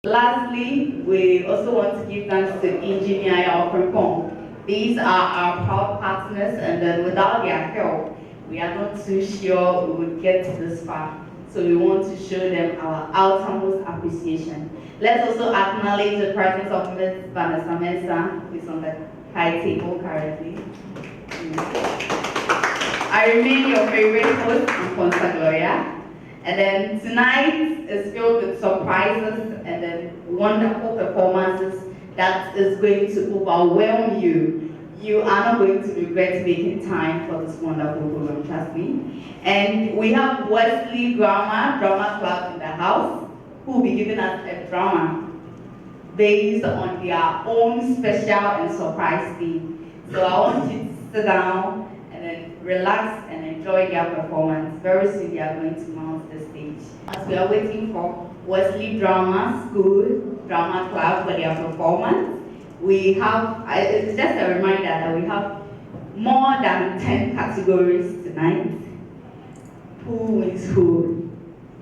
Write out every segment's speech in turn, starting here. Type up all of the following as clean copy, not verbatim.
Lastly, we also want to give thanks to Engineer Alfred. These are our proud partners, and then without their help, we are not too sure we would get this far. So we want to show them our utmost appreciation. Let's also acknowledge the presence of Ms. Vanessa Mensah, who is on the high table currently. I remain your favorite host, Alfonso Gloria. And then tonight is filled with surprises and then wonderful performances that is going to overwhelm you. You are not going to regret making time for this wonderful program, trust me. And we have Wesley Drama Club in the house, who will be giving us a drama based on their own special and surprise theme. So I want you to sit down and then relax and enjoy their performance. Very soon they are going to mount the stage. As we are waiting for Wesley Drama Club for their performance, we have, it's just a reminder that we have more than 10 categories tonight. Who is who?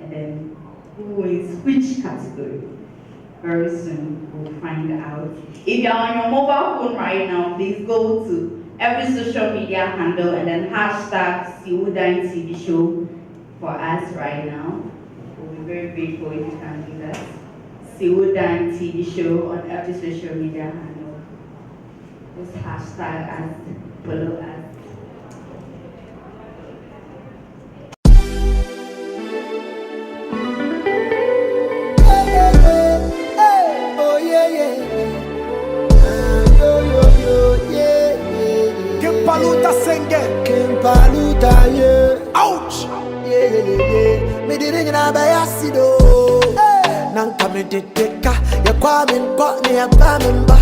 And then who is which category? Very soon we'll find out. If you're on your mobile phone right now, please go to every social media handle and then hashtag Siwudan TV show for us right now. We'll be very grateful if you can do that. Siwudan TV show on every social media handle. Just hashtag us, follow us. Kimpaluta senge, Kimpaluta ye, ouch. yeah. Me didn't know by acido. Nanka me dideka, ya kwa minko ni ya pamimba.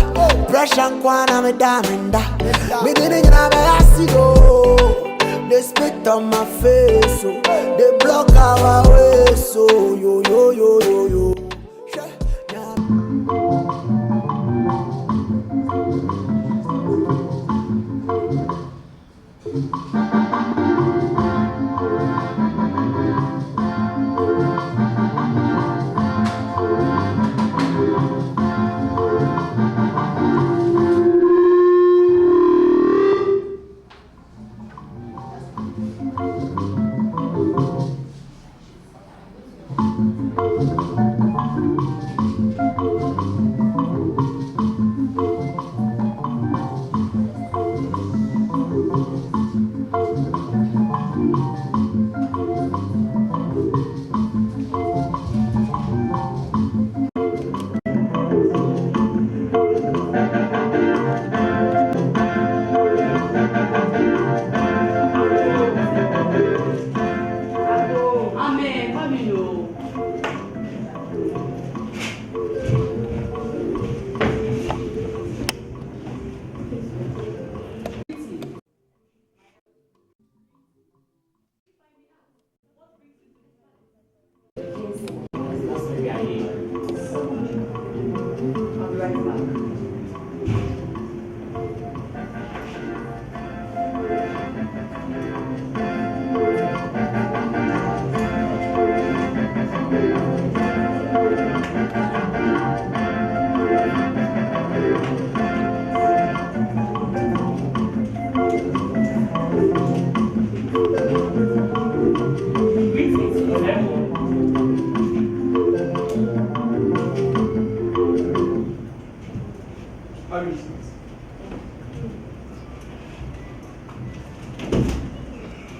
Pressure kwana me daminda. Me didn't know by acido. They spit on my face, so they block our way, so yo.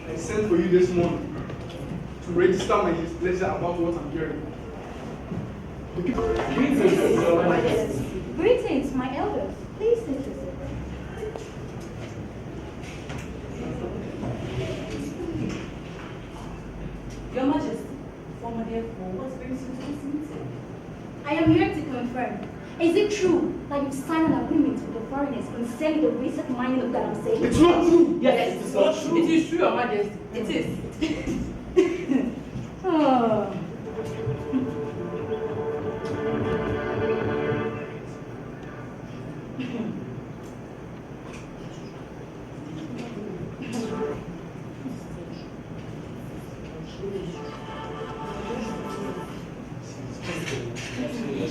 I sent for you this morning to register my displeasure about what I'm hearing. Greetings, my elders. Please sit and sit. Your Majesty, former therefore, what brings you to this meeting? I am here to confirm. Is it true that you've signed an agreement with the foreigners concerning the recent mining of Galamsey? It's not true! Yes, it is not true. It is true, Your Majesty. It is. Oh.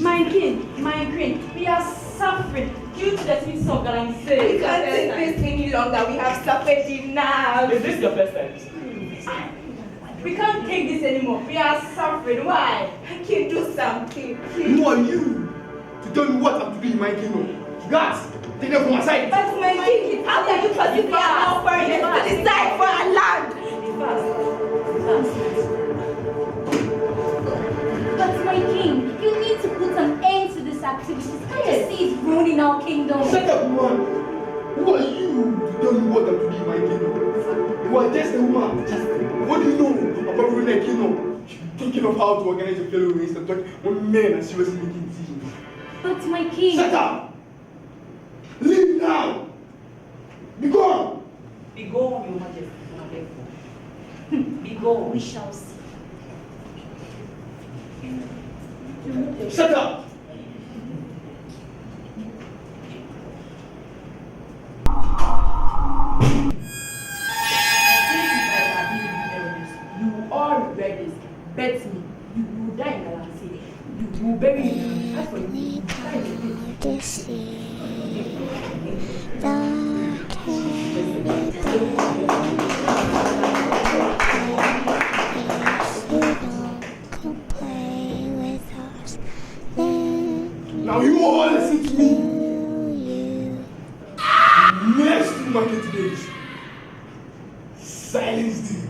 My king, my queen, we are suffering due to the sins of galamsey. We can't take this any longer. We have suffered enough. Is this your first time? We can't take this anymore. We are suffering. Why? I can do something, please. Who are you to tell me what I'm to do in my kingdom? Guards, take them from my side. But my king, how can you possibly allow foreigners to decide for our land? But my king, you need to put an end to this activity. Can't you see it's ruining our kingdom? Shut up, woman. Who are you to tell me what I'm to do in my kingdom? You are just a woman. What do you know about ruining a kingdom? Thinking of how to organize your fellow race and talking when men are seriously making decisions. But my king... Shut up! Leave now! Be gone! Be gone, your majesty. Be gone. We shall see. Shut up! You all rebels, bet me, you will die in galamsey. You will bury me. As for you, you will die in the pit. Now you all listen to me. Next to market days, silence them.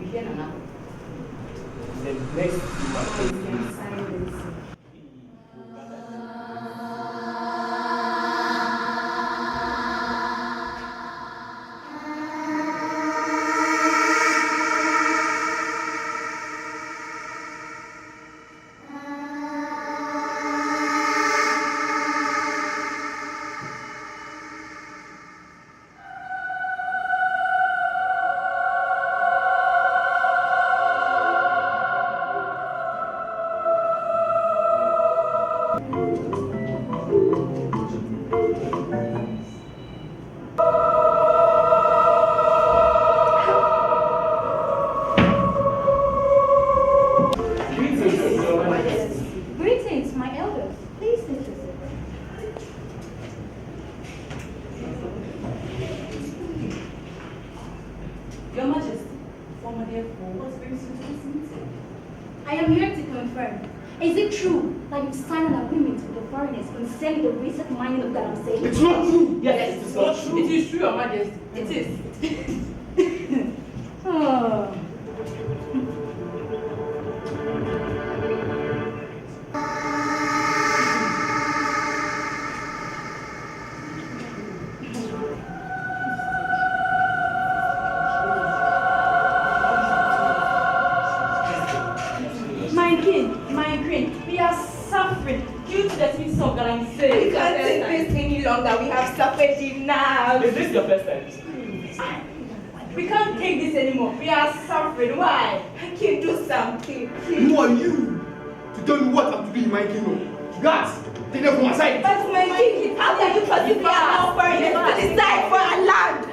You hear now? The next one. Silence. Greetings, my elders. Please take your seat. Your Majesty, former therefore, what brings you to this meeting? I am here to confirm. Is it true that you signed an agreement with the foreigners concerning the recent mining of galamsey? It's not true. Yes, it is not true. It is true, Your Majesty. It is. Oh. My king, my queen, we are suffering due to the sins of galamsey. We can't take this any longer. We have suffered enough. Is this your first time? We can't take this anymore. We are suffering. Why? I can do something, please. Who are you to tell me what I'm to do in my kingdom? Guards, take them from my side. But my king, how can you possibly allow foreigners to decide for our land?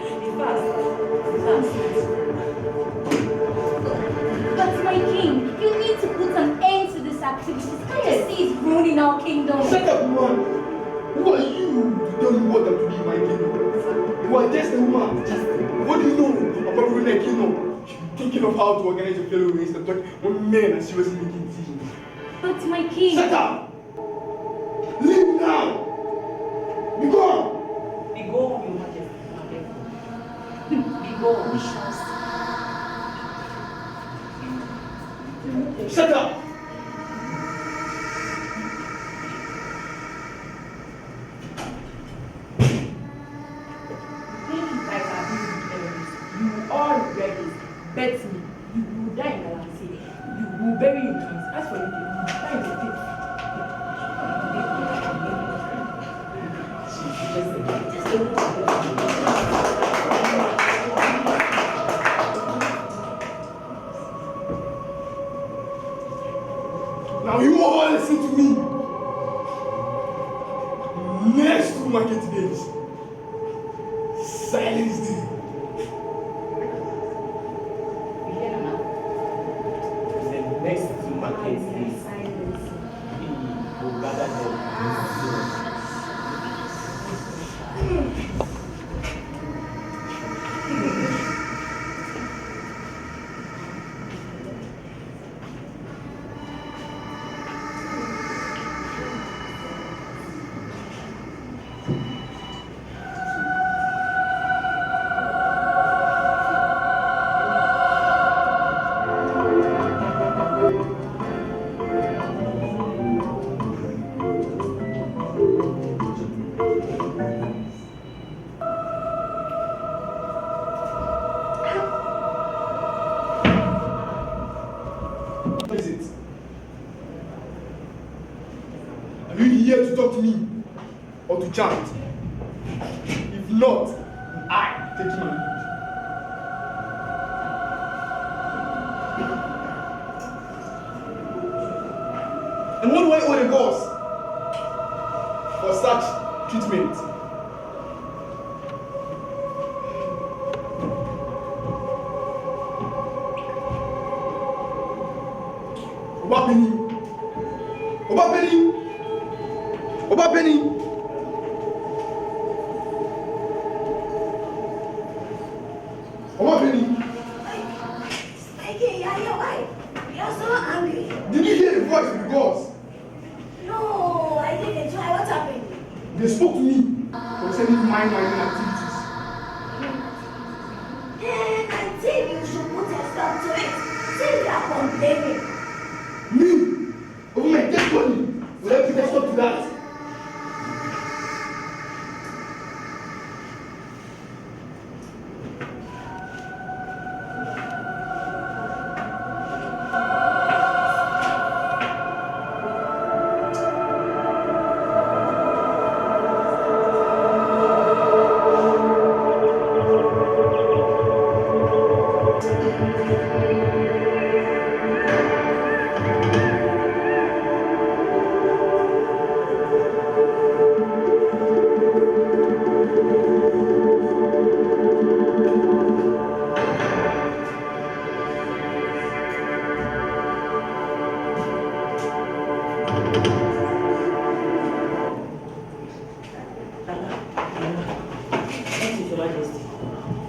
But my king, you need to put an end to this activity. Can't you see it's ruining our kingdom? Shut up, woman. Who are you to tell me what I'm to do in my kingdom? You are just a woman. What do you know about ruining a kingdom? Thinking of how to organize your fellow race and talking when men are seriously making decisions. But my king... Shut up! Leave now! Be gone! Be gone, Your Majesty. Be gone. We shall see. Shut up! You all rebels, bet me, you will die in galamsey. You will bury in kings. As for you, you will die in the pit. Now you all listen to me. Next to market days, silence them. You hear now? The next two markets is What is it? Are you here to talk to me or to chant? If not, I take my leave. And what do I owe the boss for such treatment? Obabeni! Obabeni! Obabeni! Obabeni! Again, why? You're so angry. Did you hear the voice of the gods? No, I didn't. Why? What happened? They spoke to me concerning my mining activities. Then I think you should put yourself to it. Since you are complaining. Me? Over my dead body? Will I put a stop to that?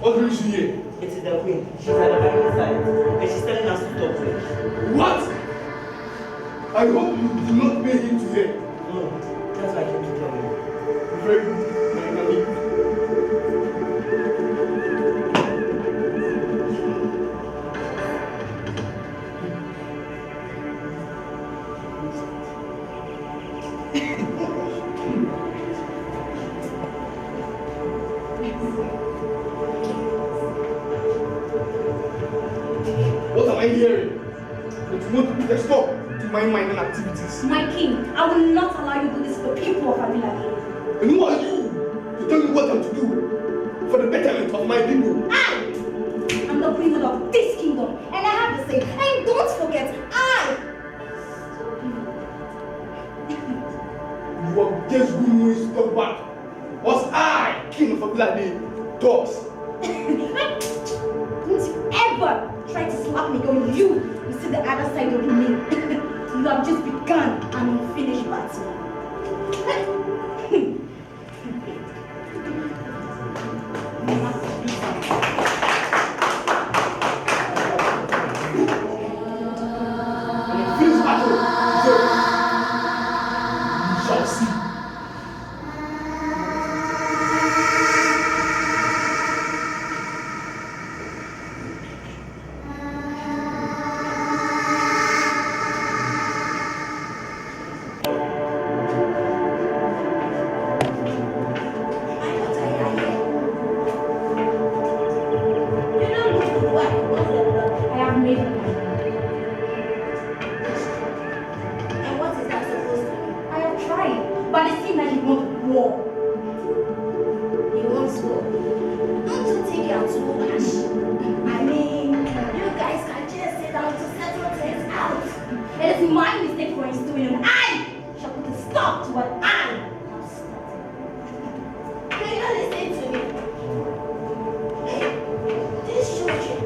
What brings you here? It is the queen. She's at the very side. And she's telling us to talk to her. What? I hope you did not pay him to hear. No, that's why I came to tell you. Very good. I can leave. What am I hearing? That you want to put a stop to my mining activities. My king, I will not allow you to do this to the people of Abilaki. And who are you to tell me what I'm to do for the betterment of my people? I am the queen of this kingdom, and I have to say, and don't forget, You have just been moving stop back. Was I king of Abilaki? Talks. don't you ever try to slap me going, you see the other side of me. You have just begun an unfinished battle. Finish battle. You shall see. I have made up my mind. And what is that supposed to mean? I have tried, but it seems like you want war. He wants war. Don't you think you're too harsh? I mean, you guys can just sit down to settle things out. It is my mistake for instilling, and I shall put a stop to what I have started. Can you listen to me? Hey, these children,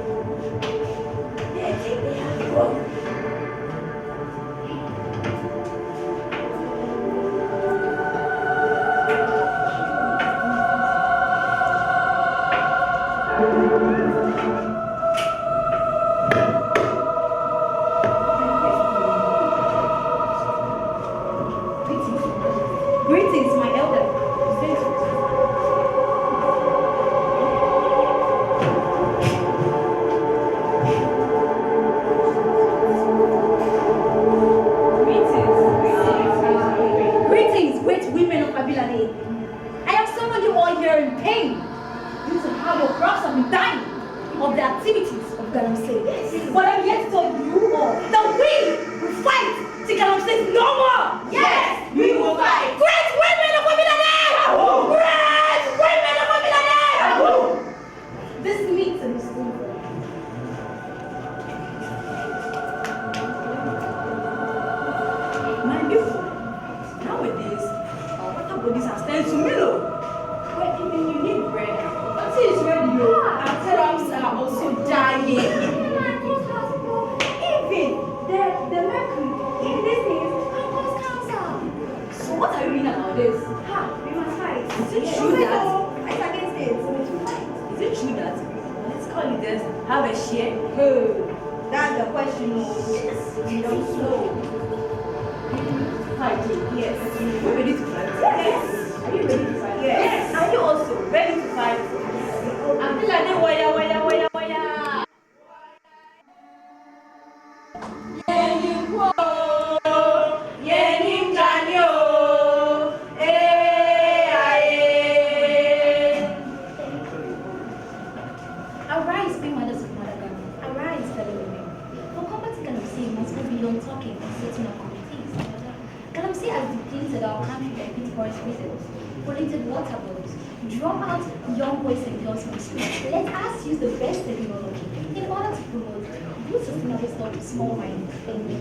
they think they have grown. Galamsey. Yes. But I'm here to tell you all that we will fight till Galamsey is no more. Yes, we will fight. Great women of Women! Great women of Women! This meeting is over. My beautiful. Nowadays, our water bodies are starting to mellow. But even you need bread. Until it's ready, our crops are also dying. Even the mercury in this thing can cause cancer. So what are you reading about this? We must fight. Is it true that? Fight against it. We should fight. Is it true that? Let's call it this. Have a share. That's the question. Yes. You don't know. Fight. Yes. Are you ready to fight? Yes. Are you ready to fight? Yes. Are you also ready to fight? I feel like they wire. Arise, be mothers of Madagascar. Arise, fellow women. For combating Galamsey, we must go beyond talking and setting up committees. Galamsey has depleted our country by its forest reserves, polluted water bodies, drop out young boys and girls from school. Let us use the best technology in order to promote good sustainable stuff to small mining. Thank you.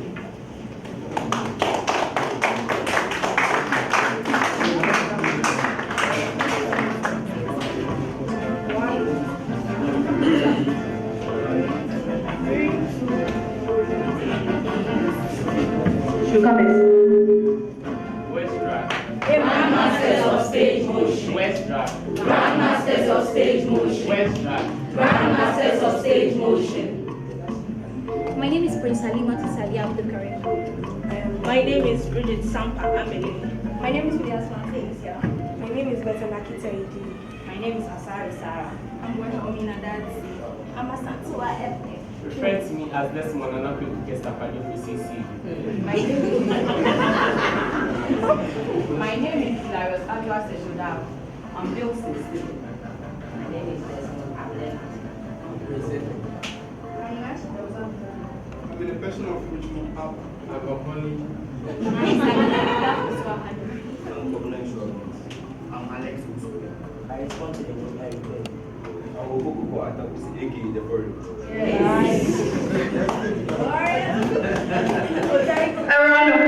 West Drive. Grandmasters of stage motion. West Drive. Grandmasters of stage motion. West Drive. Grandmasters of stage motion. My name is Prince Halima Tisali Abdulkarim. My name is Bridget Sampa Amelie. My name is Vidya Swanse. My name is Better Nakita Idi. My name is Asari Sarah. I'm Wena Omina Dadzi. I'm a Santua ethnic. Refer to me as Desmond and not people get up at the CC. My name is Hilarious Adwa Seshodao. I'm Bill 16. My name is Desmond Ablen. I'm in a person of original power. I'm a honey. I'm Alex. I respond to the name every day. I will go for Atakusi, aka the bird. A round of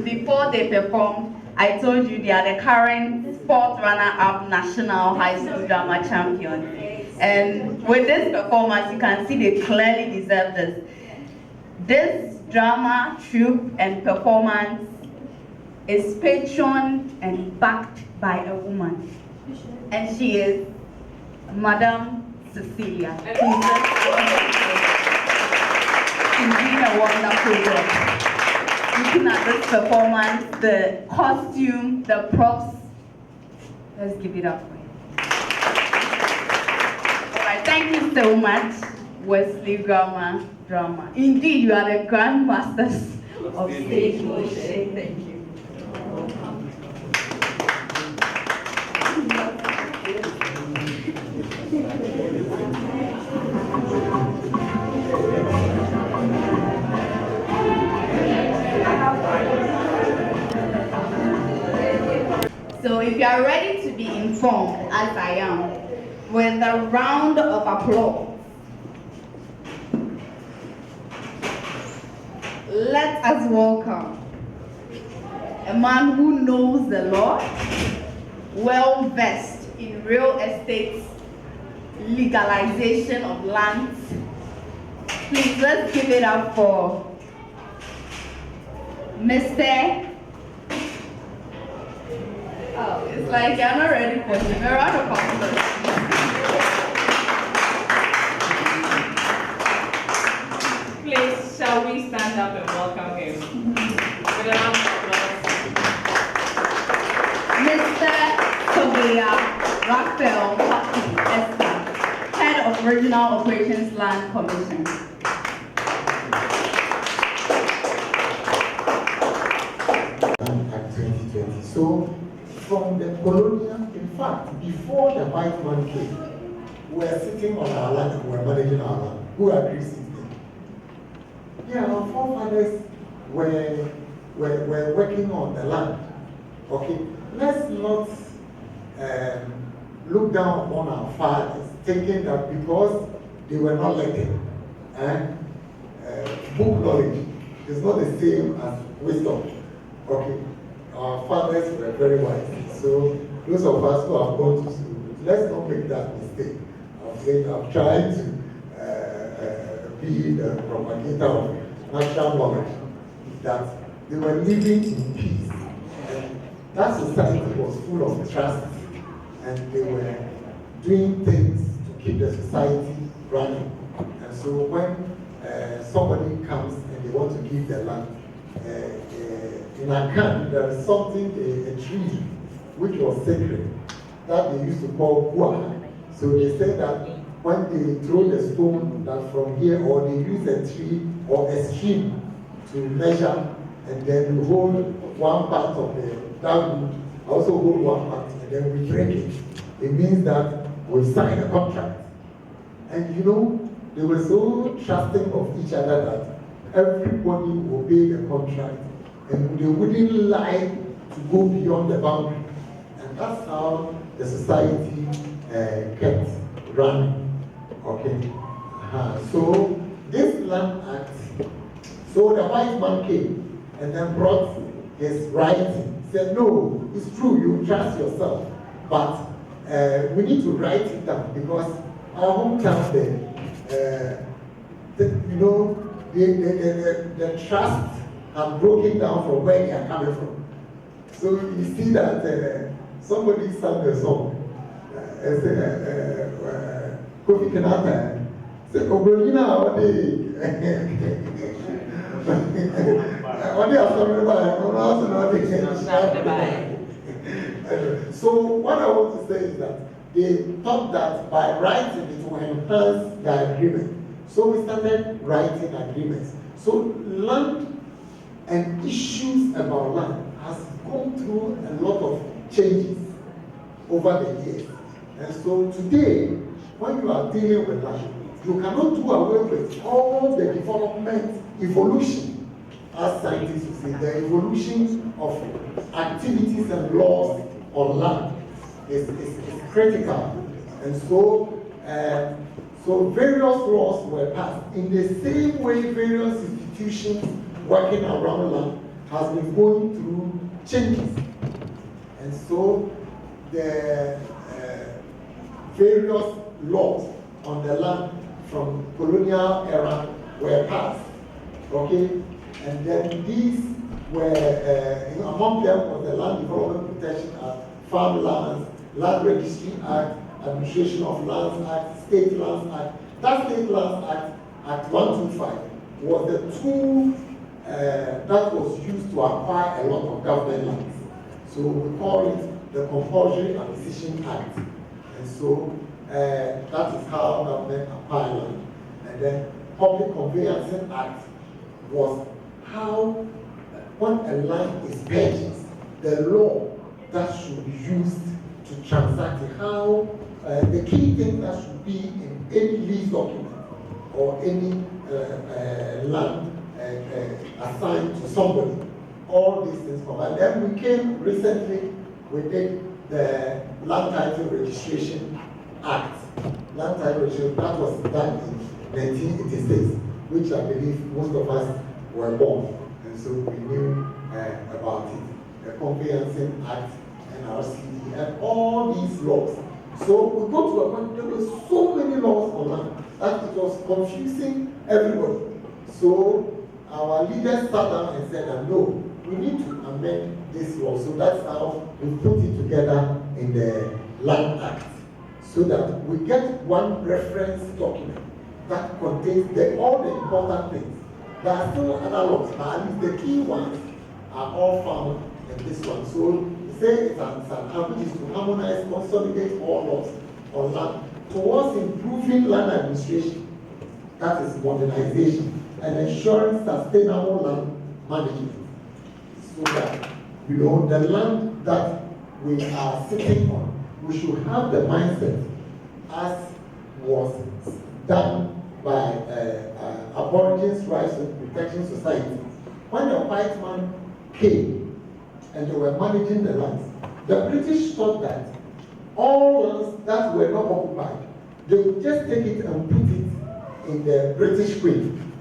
before they perform, I told you they are the current fourth runner-up national high school drama champion. And with this performance, you can see they clearly deserve this. This drama, troupe, and performance is patroned and backed by a woman. And she is Madam Cecilia. She's doing a wonderful job. Looking at this performance, the costume, the props, let's give it up for you. All right, thank you so much, Wesley Drama. Indeed, you are the grandmasters of stage motion. Thank you. So if you are ready to be informed, as I am, with a round of applause, let us welcome a man who knows the law, well versed in real estate, legalization of lands. Please, let's give it up for Mr. Oh, it's like you're not ready for him. A round of applause. Please, shall we stand up and welcome him? With a round of applause. Mr. Tobiya Raphael Papi Esther, Head of Regional Operations Land Commission. from the colonial, in fact, before the white man came, we were sitting on our land and we were managing our land. Who agrees with me? Yeah, our forefathers were working on the land. Okay, let's not look down upon our fathers, thinking that because they were not learned, book knowledge is not the same as wisdom. Okay, our fathers were very wise. So those of us who have gone to school, let's not make that mistake. I've tried to be the propagator of natural knowledge, that they were living in peace. And that society was full of trust, and they were doing things to keep the society running. And so when somebody comes and they want to give their land, in Akan, there is something, a tree, which was sacred, that they used to call Gua. So they said that when they throw the stone that from here, or they use a tree or a stream to measure, and then we hold one part of that wood, also hold one part, and then we break it. It means that we sign a contract. And you know, they were so trusting of each other that everybody obeyed the contract, and they wouldn't lie to go beyond the boundary. And that's how the society kept running. Okay. So this Land Act, so the white man came and then brought his writing. Said, no, it's true, you trust yourself, but we need to write it down, because our hometown there, you know, the trust have broken down from where they are coming from. So you see that somebody sang a song. Kofi Kenata said, Obrolina, so what I want to say is that they thought that by writing it will enhance the agreement. So we started writing agreements. So land and issues about land has gone through a lot of changes over the years. And so today, when you are dealing with land, you cannot do away with all the development, evolution, as scientists would say, the evolution of activities and laws on land is critical. And so, so various laws were passed. In the same way, various institutions working around land has been going through changes. And so the various laws on the land from colonial era were passed, okay? And then these were, among them was the Land Development Protection Act, Farmlands, Land Registry Act, Administration of Lands Act, State Lands Act. That State Lands Act, Act 125, was the tool that was used to acquire a lot of government lands. So we call it the Compulsory Acquisition Act. And so that is how government acquired land. And then Public Conveyancing Act was how, when a land is purchased, the law that should be used to transact it, how the key thing that should be in any lease document or any land assigned to somebody, all these things come. And then we came recently, we did the Land Title Registration Act. Land Title Registration, that was done in 1986, which I believe most of us were born. And so we knew about it. The Conveyancing Act, NRCD, and all these laws. So we go to a point, there were so many laws on land that it was confusing everybody. So our leaders sat down and said that no, we need to amend this law. So that's how we put it together in the Land Act, so that we get one reference document that contains all the important things. There are still other laws, but at least the key ones are all found in this one. So say it's an which is to harmonize, consolidate all laws on land towards improving land administration, that is modernization, and ensuring sustainable land management. So that, the land that we are sitting on, we should have the mindset as was done by Aborigines Rights Protection Society. When the white man came and they were managing the lands, the British thought that all lands that were not occupied, they would just take it and put it in the British Queen.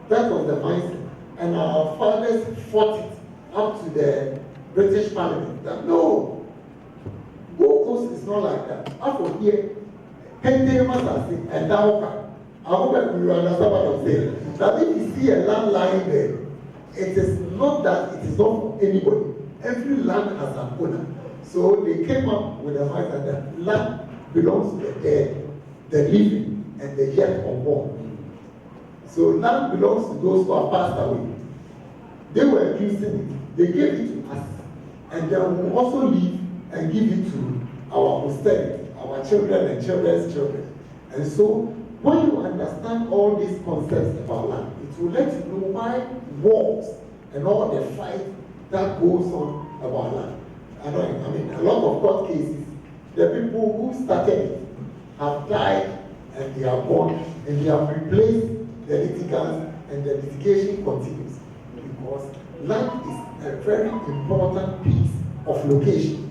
That was the mindset. And our fathers fought it up to the British Parliament. That no, Gold Coast is not like that. After here, Pente Masasi and Daoka. I hope that you understand what I'm saying. That if you see a land lying there, it is not that it is not for anybody. Every land has an owner. So they came up with a mindset that land belongs to the dead, the living, and the yet unborn. So land belongs to those who have passed away. They were using it. They gave it to us. And then we will also live and give it to our posterity, our children and children's children. And so, when you understand all these concepts about land, it will let you know why wars and all the fight that goes on about land. I mean, a lot of court cases, the people who started it have died and they are gone and they have replaced the litigants and the litigation continues because land is a very important piece of location.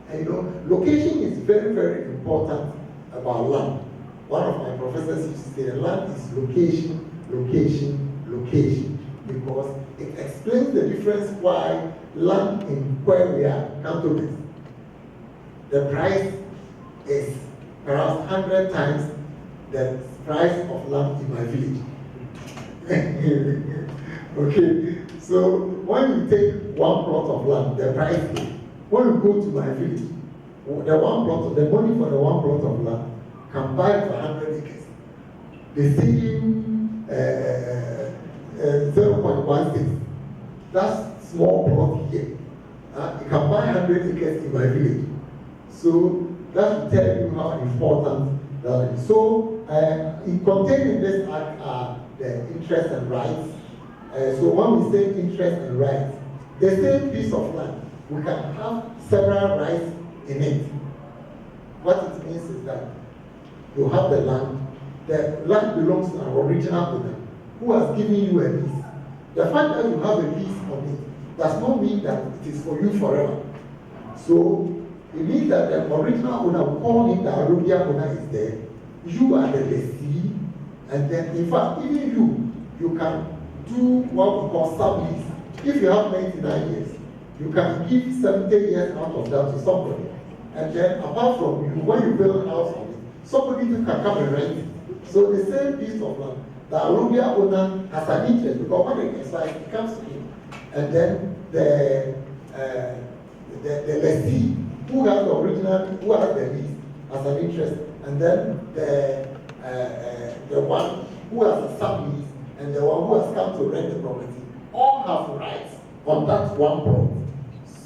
And you know, location is very, very important about land. One of my professors used to say land is location, location, location, because it explains the difference why land in where we are, Cantonese, the price is perhaps 100 times the price of land in my village. Okay, so when you take one plot of land, the price is, when you go to my village, the money for the one plot of land can buy for 100 acres. The same 0.16, that's small plot here. You can buy 100 acres in my village. So that will tell you how important that is. So contained in this act are the interests and rights. So when we say interest and rights, the same piece of land, we can have several rights in it. What it means is that you have the land belongs to an original owner who has given you a lease. The fact that you have a lease on it does not mean that it is for you forever. So it means that the original owner, we call him the Arudia owner, is there. You are the lessee, and then in fact, even you can do what we call sublease. If you have 99 years, you can give 70 years out of that to somebody. And then apart from you, when you build a house on it, somebody can come and rent it. So the same piece of land, the Arudia owner has an interest because when it expires, it comes to him. And then the lessee, who has the original, who has the lease, has an interest. And then the one who has a sublease and the one who has come to rent the property all have rights on that one property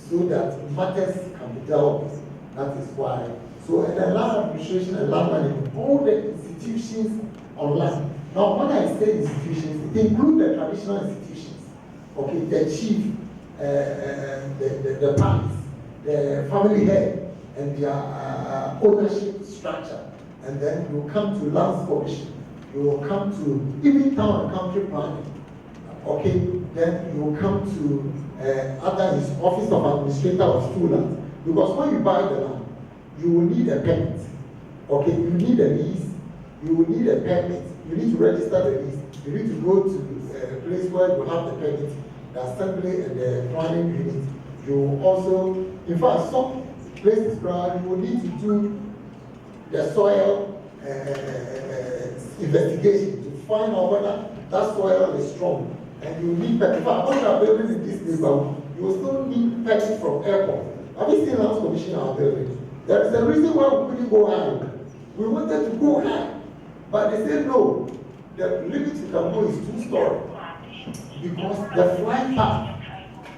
so that matters can be dealt with. That is why. So in the land administration and land management, all the institutions on land. Now when I say institutions, it includes the traditional institutions. Okay, the chief, the palace, the family head, and their ownership structure. And then you come to lands commission. You will come to even town and country planning. Okay, then you will come to office of administrator of school lands. Because when you buy the land, you will need a permit. Okay, you need a lease, you will need a permit, you need to register the lease, you need to go to a place where you have the permit, the assembly and the planning unit. You will also, in fact, some places where you will need to do the soil investigation to find out whether that soil is strong. And you need permit. In fact, when you are building in this neighborhood, you will still need permit from airport. Have you seen Lands Commission our building? There is a reason why we couldn't go high. We wanted to go high, but they said no. The limit you can go is 2-story because the flight path.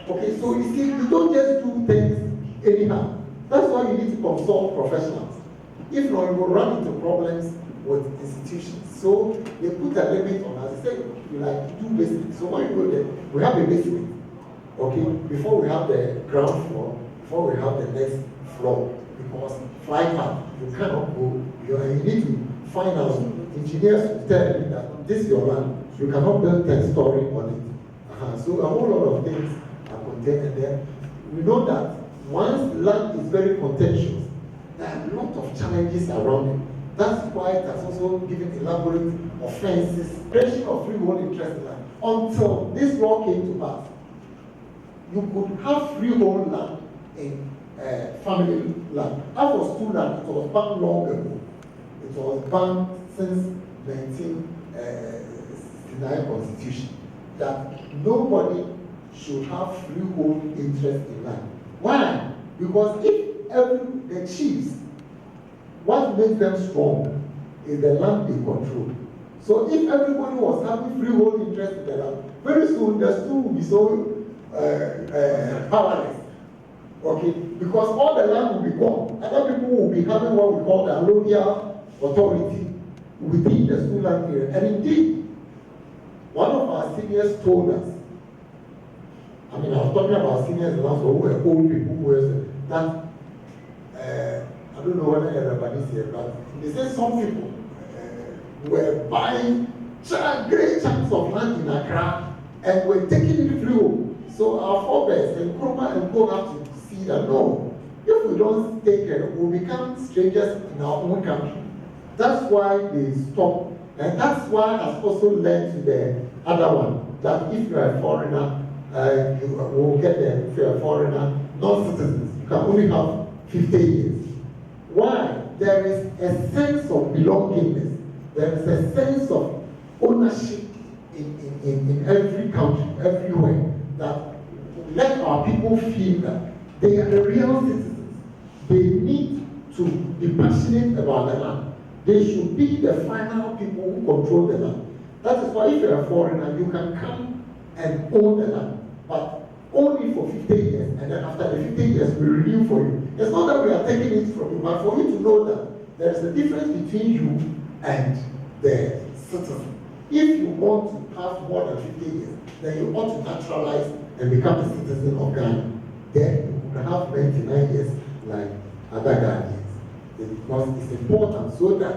Okay, so you see, you don't just do things anyhow. That's why you need to consult professionals. If not, you will run into problems with institutions. So they put a limit on us. They say you like 2 basements. So when you go there, we have a basement. Okay, before we have the ground floor, before we have the next floor. Because fly path, you cannot go, you need to find out, engineers will tell you that this is your land, you cannot build 10-story on it. So a whole lot of things are contained in there. We know that once land is very contentious, there are a lot of challenges around it. That's why it has also given elaborate offenses, creation of freehold interest land. Until this law came to pass, you could have freehold land in family land. That was true that it was banned long ago. It was banned since 1969 Constitution, that nobody should have freehold interest in land. Why? Because if the chiefs, what makes them strong is the land they control. So if everybody was having freehold interest in the land, very soon the school will be so powerless. Okay, because all the land will be gone. Other people will be having what we call the allodial authority within the school land area. And indeed, one of our seniors told us, I mean, I was talking about seniors and also who were old people who were that, I don't know whether everybody is here, but they say some people were buying great chunks of land in Accra and were taking it freehold. So our forebears and Nkrumah and go have to see that no, if we don't take care, we'll become strangers in our own country. That's why they stop. And that's why has also led to the other one, that if you are a foreigner, you will get there. If you are a foreigner, non-citizens, you can only have 50 years. Why? There is a sense of belongingness. There is a sense of ownership in every country, everywhere, that let our people feel that they are the real citizens. They need to be passionate about the land. They should be the final people who control the land. That is why if you're a foreigner, you can come and own the land, but only for 50 years, and then after the 50 years, we renew for you. It's not that we are taking it from you, but for you to know that there is a difference between you and the citizen. If you want to have more than 50 years, then you ought to naturalize and become a citizen of Ghana. Then you can have 99 years like other Ghanaians. Because it's important so that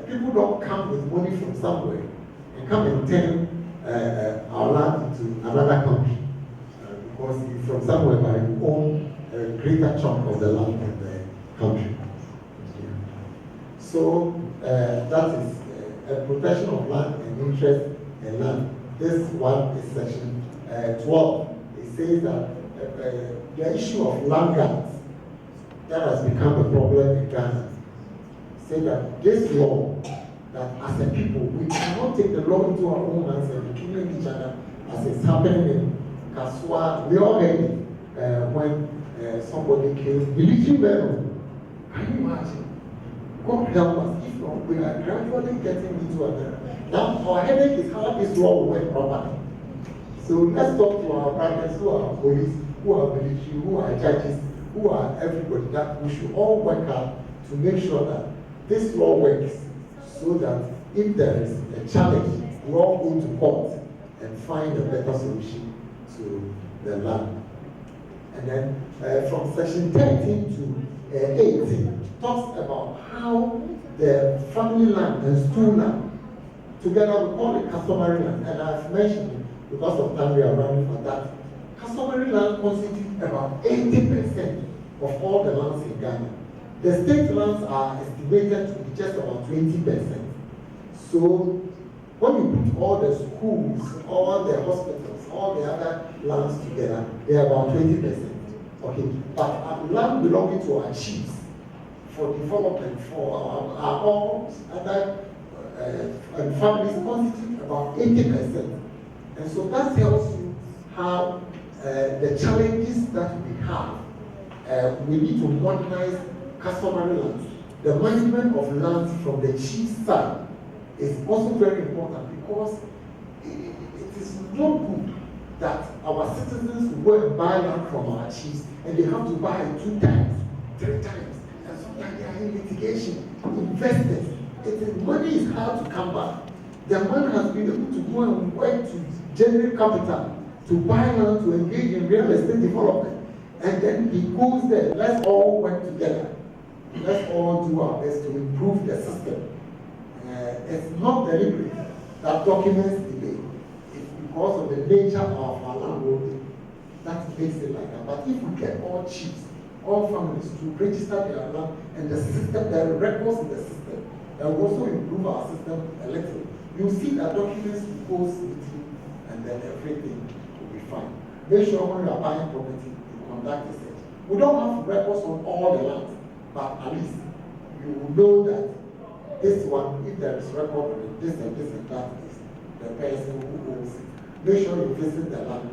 people don't come with money from somewhere and come and turn our land into another country. Because you're from somewhere, but you own a greater chunk of the land in the country. Yeah. So that is a protection of land and interest in land. This one is section 12. It says that the issue of land grants that has become a problem in Ghana. Say that this law, that as a people, we cannot take the law into our own hands and be killing each other as it's happening in Kasua. We all heard it when somebody killed military men. Can you imagine? God help us if not, we are gradually getting into another. Now, our headache is how this law will work properly. So let's talk to our brothers who are police, who are military, who are judges, who are everybody, that we should all work hard to make sure that this law works, so that if there is a challenge, we all go to court and find a better solution to the land. And then from section 13 to 18 talks about how the family land and school land together we call it customary land. And I've mentioned it because of time we are running for that. Customary land constitutes about 80% of all the lands in Ghana. The state lands are estimated to be just about 20%. So when you put all the schools, all the hospitals, all the other lands together, they are about 20%. Okay, but land belonging to our chiefs for development, for our all other and families constitute about 80%. And so that tells you how the challenges that we have. We need to modernize customary lands. The management of lands from the chief's side is also very important, because it is not good that our citizens go and buy land from our chiefs and they have to buy 2 times, 3 times, and sometimes they are in litigation, investors. Money is hard to come back. The man has been able to go and work to generate capital, to buy land, to engage in real estate development. and then he goes there. Let's all work together. Let's all do our best to improve the system. It's not deliberate that documents delay. It's because of the nature of our landholding that makes it like that. But if we get all chiefs, all families to register their land and the system, there are records in the system, that will also improve our system a little. You see that documents will go smoothly and then everything will be fine. Make sure when you are buying property, you conduct a search. We don't have records on all the land, but at least you will know that this one, if there is record of it, this and that is the person who owns it. Make sure you visit the land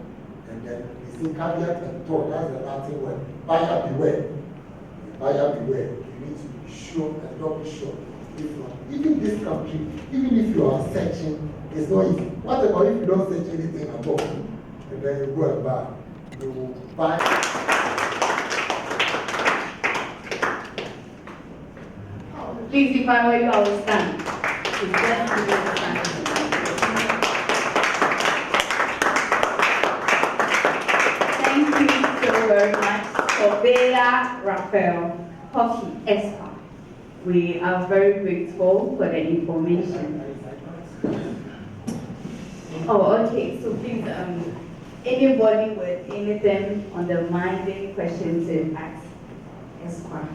and then you see caveat and thought, that's the Latin word. Buyer beware. Buyer beware. You need to be sure and double sure. If not, even this country, even if you are searching, it's not easy. What about if you don't search anything at all? And then you go and buy. You will buy. Please, if I were you, I would stand. Please, let's give it a stand. Thank you so very much, Obela Raphael Hockey Espa. We are very grateful for the information. Oh, okay. So please, anybody with anything on the mind, any questions, and ask Espa.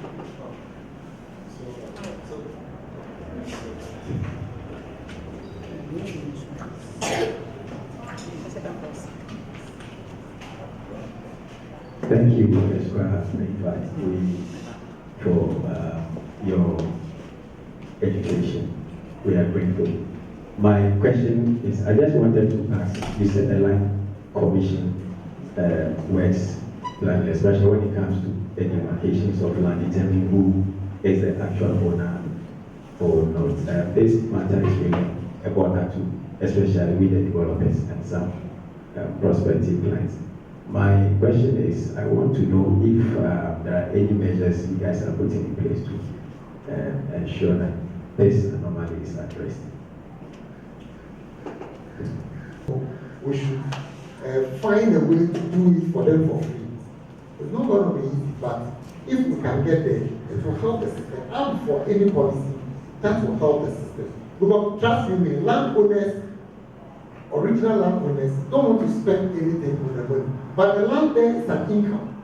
Thank you, Espa, for your education. We are grateful. My question is, I just wanted to ask, you said the Land Commission works plan, especially when it comes to the demarcations of land, determining who is the actual owner or not. This matter is really a bother to, especially with the developers and some prospective clients. My question is, I want to know if there are any measures you guys are putting in place to ensure that this anomaly is addressed. We should find a way to do it for them for free. It's not going to be easy, but if we can get there, it will help the system. And for any policy, that will help the system. Because trust me, landowners, original landowners, don't want to spend anything on the money. But the land there is an income.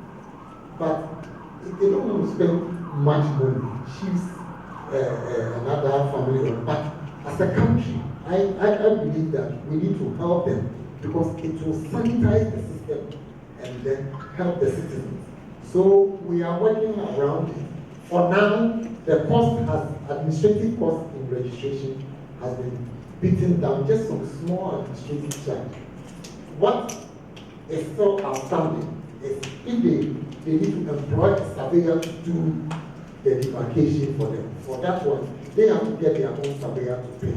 But if they don't want to spend much money, chiefs, another family, but as a country, I believe that we need to help them because it will sanitize the system and then help the citizens. So we are working around it. For now, the cost administrative cost in registration has been beaten down, just some small administrative charge. What is still outstanding is if they need to employ a surveyor to do the demarcation for them. For that one, they have to get their own surveyor to pay.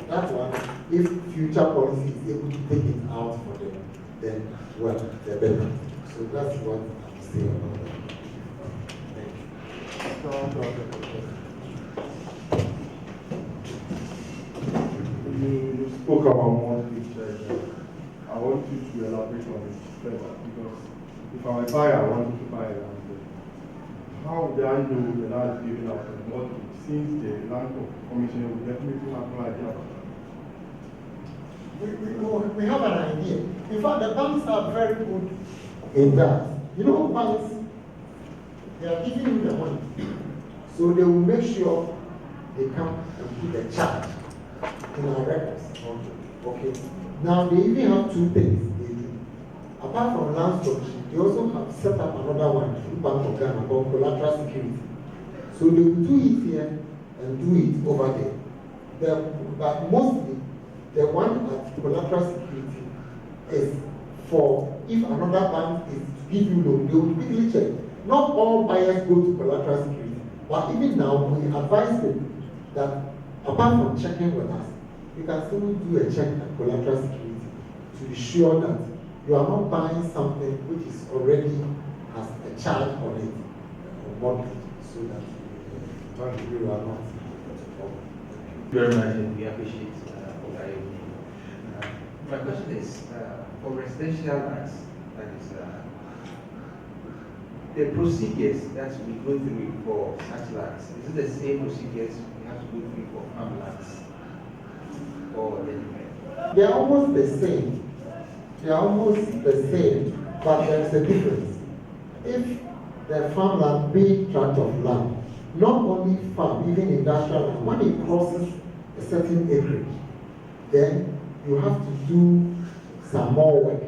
That one, if future policy is able to take it out for them, then, well, they're better. So that's what I'm saying about that. You spoke about monthly charge. I want you to elaborate on it further because if I'm a buyer, I want to buy land. How would I know the land is giving out a mortgage since the Land Commission will definitely have no idea about that? We have an idea. In fact, the banks are very good in that. You know, banks, they are giving you the money. So they will make sure they come and put the charge in our records. Okay. Now they even have two things they do. Apart from land commission, they also have set up another one through Bank of Ghana called collateral security. So they will do it here and do it over there. But mostly, the one at collateral security is for if another bank is to give you loan, they will quickly check. Not all buyers go to collateral security, but even now we advise them that apart from checking with us, you can still do a check at collateral security to be sure that you are not buying something which is already has a charge on it, or mortgage, so that you are not. Very much, and we appreciate what you doing. My question is for residential lands, that is the procedures that we go through for such lands, is it the same procedures we have to go through for farmlands? Or the different? They are almost the same. They are almost the same, but there is a difference. If the farmland, big tract of land, not only farm, even industrial land, when it crosses a certain acreage, then you have to do some more work.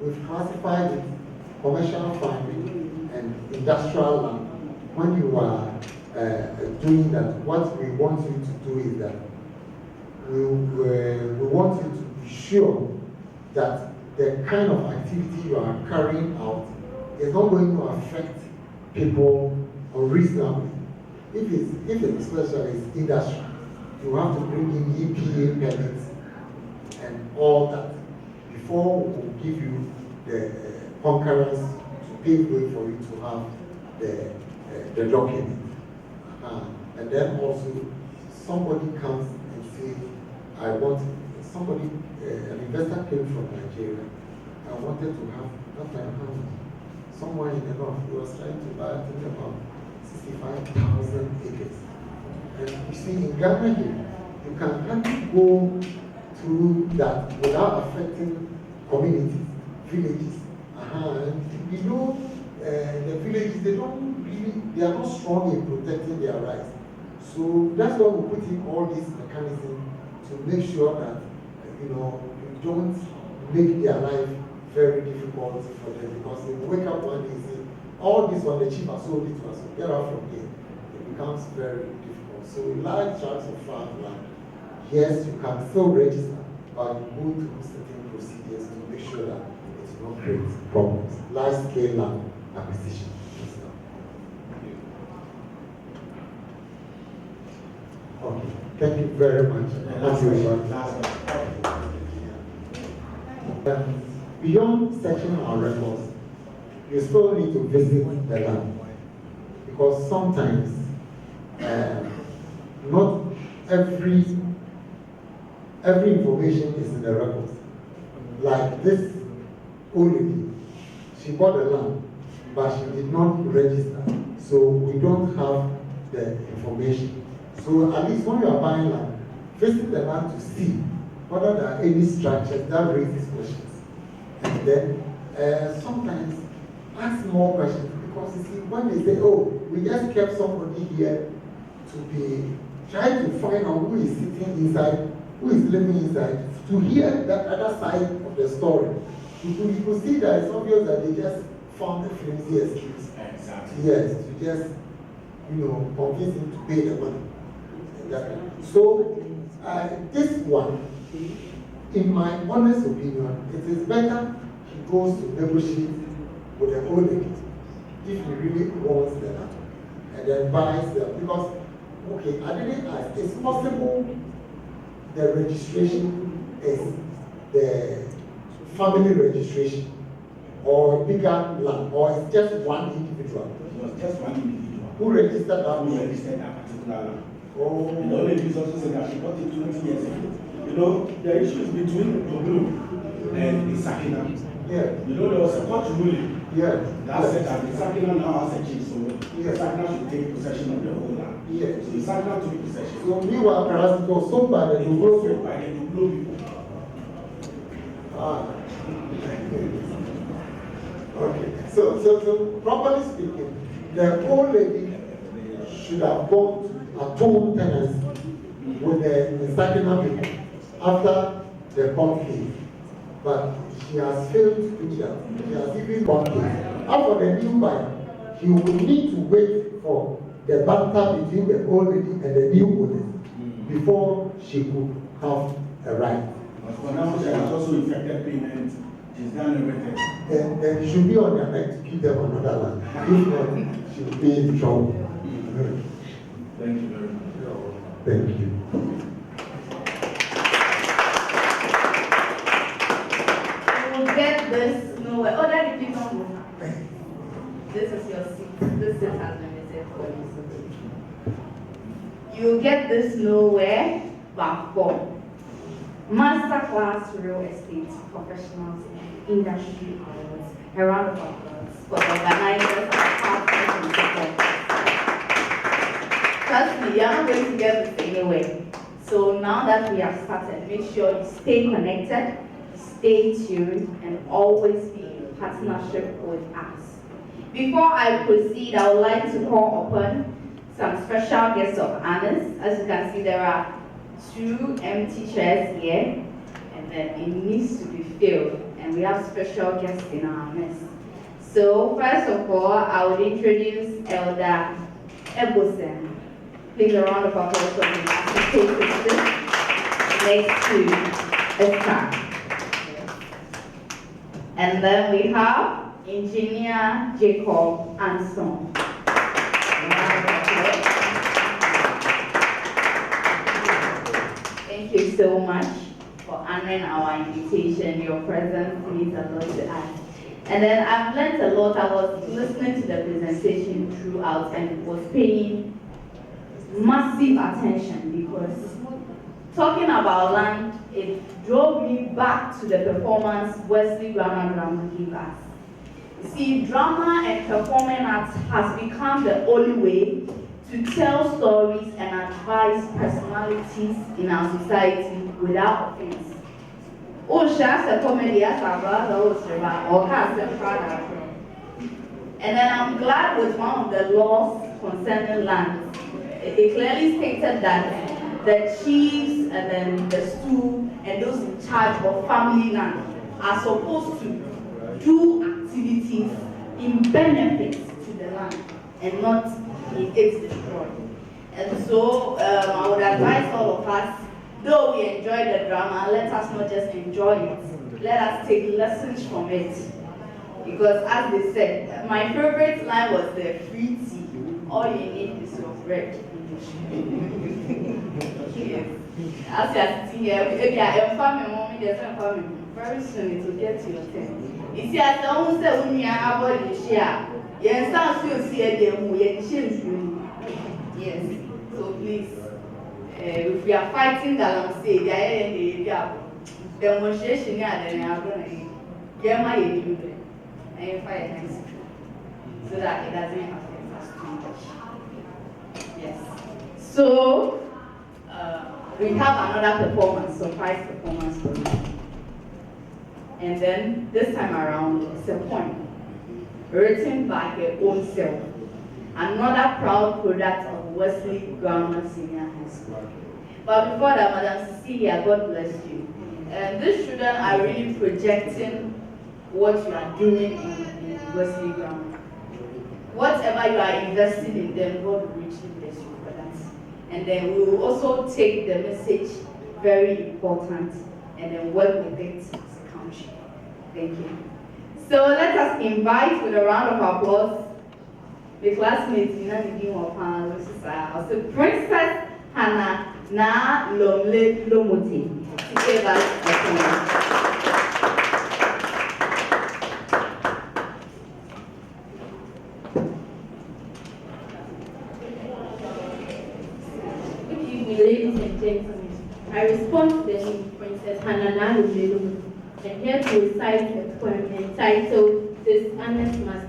We've classified it commercial farming and industrial land. When you are doing that, what we want you to do is that we want you to be sure that the kind of activity you are carrying out is not going to affect people unreasonably. If it's especially industry, you have to bring in EPA permits and all that before we will give you the concurrence to pave way for you to have the document. And then also somebody comes and says, I want somebody, an investor came from Nigeria. I wanted to have not like somewhere in the north. He was trying to buy I think about 65,000 acres. And you see, in Ghana here, you can hardly go through that without affecting communities, villages. And you know, the villages, they are not strong in protecting their rights. So that's why we put in all these mechanisms to make sure that, you don't make their life very difficult for them, because they wake up one day and say, all this one, the chief has sold it to us, so get out from here. It becomes very difficult. So large tracts of farmland, yes, you can still register, but you go through certain procedures to make sure that it will not create problems. Large scale land acquisition. Okay, thank you very much. Beyond searching our records, you still need to visit the land, because sometimes not every information is in the records. Like this old lady, she bought the land, but she did not register, so we don't have the information. So at least when you are buying land, visit the land to see whether there are any structures that raise these questions. And then sometimes ask more questions, because you see, when they say, oh, we just kept somebody here to be trying to find out who is sitting inside, who is living inside, to hear that other side of the story. You could see that it's obvious that they just found a flimsy excuse. Exactly. Yes, to just, convince him to pay the money. Exactly. So, this one, in my honest opinion, it is better he goes to negotiate with the old lady if he really wants the land, and then buys them. Because, okay, I didn't ask, it's possible the registration is the family registration or bigger land, or it's just one individual? It was just one individual. Who registered that? Who registered that particular land? Oh. And the only reason also said that she bought it 20 years ago. The issue is between Oglu and Isakina. Yeah. There was a court ruling. Yeah. That said that Isakina now has a chief, so Isakina should take possession of the whole land. Yeah. So Isakina took possession. So meanwhile, perhaps it was sold by the Duglo people. By the Duglo people. Okay. So properly speaking, the old lady should have gone to atone tenancy with the Sakina people after the court case. But she has failed to do that. She has even court case. After the new buyer, he will need to wait for the banter between the old lady and the new owners before she could have a right. But for now, she has also effected payment. She's done everything. Then she should be on their neck to give them another land. If not, she will be in trouble. Thank you very much. Thank you. You will get this nowhere. Oh, that is people. This is your seat. This seat has been reserved for you. You will get this nowhere but for masterclass real estate professionals and industry owners. A round of applause for the organizers of our conference and supporters. Trust me, you're not going to get this anyway. So now that we have started, make sure you stay connected, stay tuned, and always be in partnership with us. Before I proceed, I would like to call upon some special guests of honors. As you can see, there are 2 empty chairs here, and then it needs to be filled, and we have special guests in our midst. So, first of all, I would introduce Elder Ebosen. Please a round of applause for him as he takes his seat next to Esther. And then we have Engineer Jacob Anson. Thank you so much for honoring our invitation. Your presence means a lot to us. And then I've learned a lot. I was listening to the presentation throughout and was paying massive attention because talking about land, it drove me back to the performance Wesley Grammar Drama gave us. You see, drama and performing arts has become the only way to tell stories and advise personalities in our society without offense. Oh, she has a comedy as a brother, or cast a father. And then I'm glad with one of the laws concerning land. It clearly stated that the chiefs and then the stew and those in charge of family land are supposed to do activities in benefit to the land and not in its destroy. And so I would advise all of us, though we enjoy the drama, let us not just enjoy it. Let us take lessons from it. Because as they said, my favorite line was the free tea. All you need is your bread. Yes. As you are sitting here, if you are informing mommy, there's no informing. Very soon it will get to your turn. You see, as someone said, when you are about to share, yes, sounds you see a demo, yes. So please, if we are fighting Galamsey, the demonstration here, then I am going to get my children and fight against it so that it doesn't affect us too much. Yes. So, we have another performance, surprise performance for you. And then this time around, it's a poem written by her own self. Another proud product of Wesley Grammar Senior High School. But before that, Madam Cecilia, God bless you. And these children are really projecting what you are doing in Wesley Grammar. Whatever you are investing in them, God will richly bless you for that. And then we will also take the message very important and then work with it as a country. Thank you. So let us invite with a round of applause the classmates in the game of the Princess Hannah Na Lomle Lomote to give us a poem. Ladies and gentlemen, I respond to the name Princess Hannah Na Lomle Lomote and here to recite a poem entitled Dishonest Master.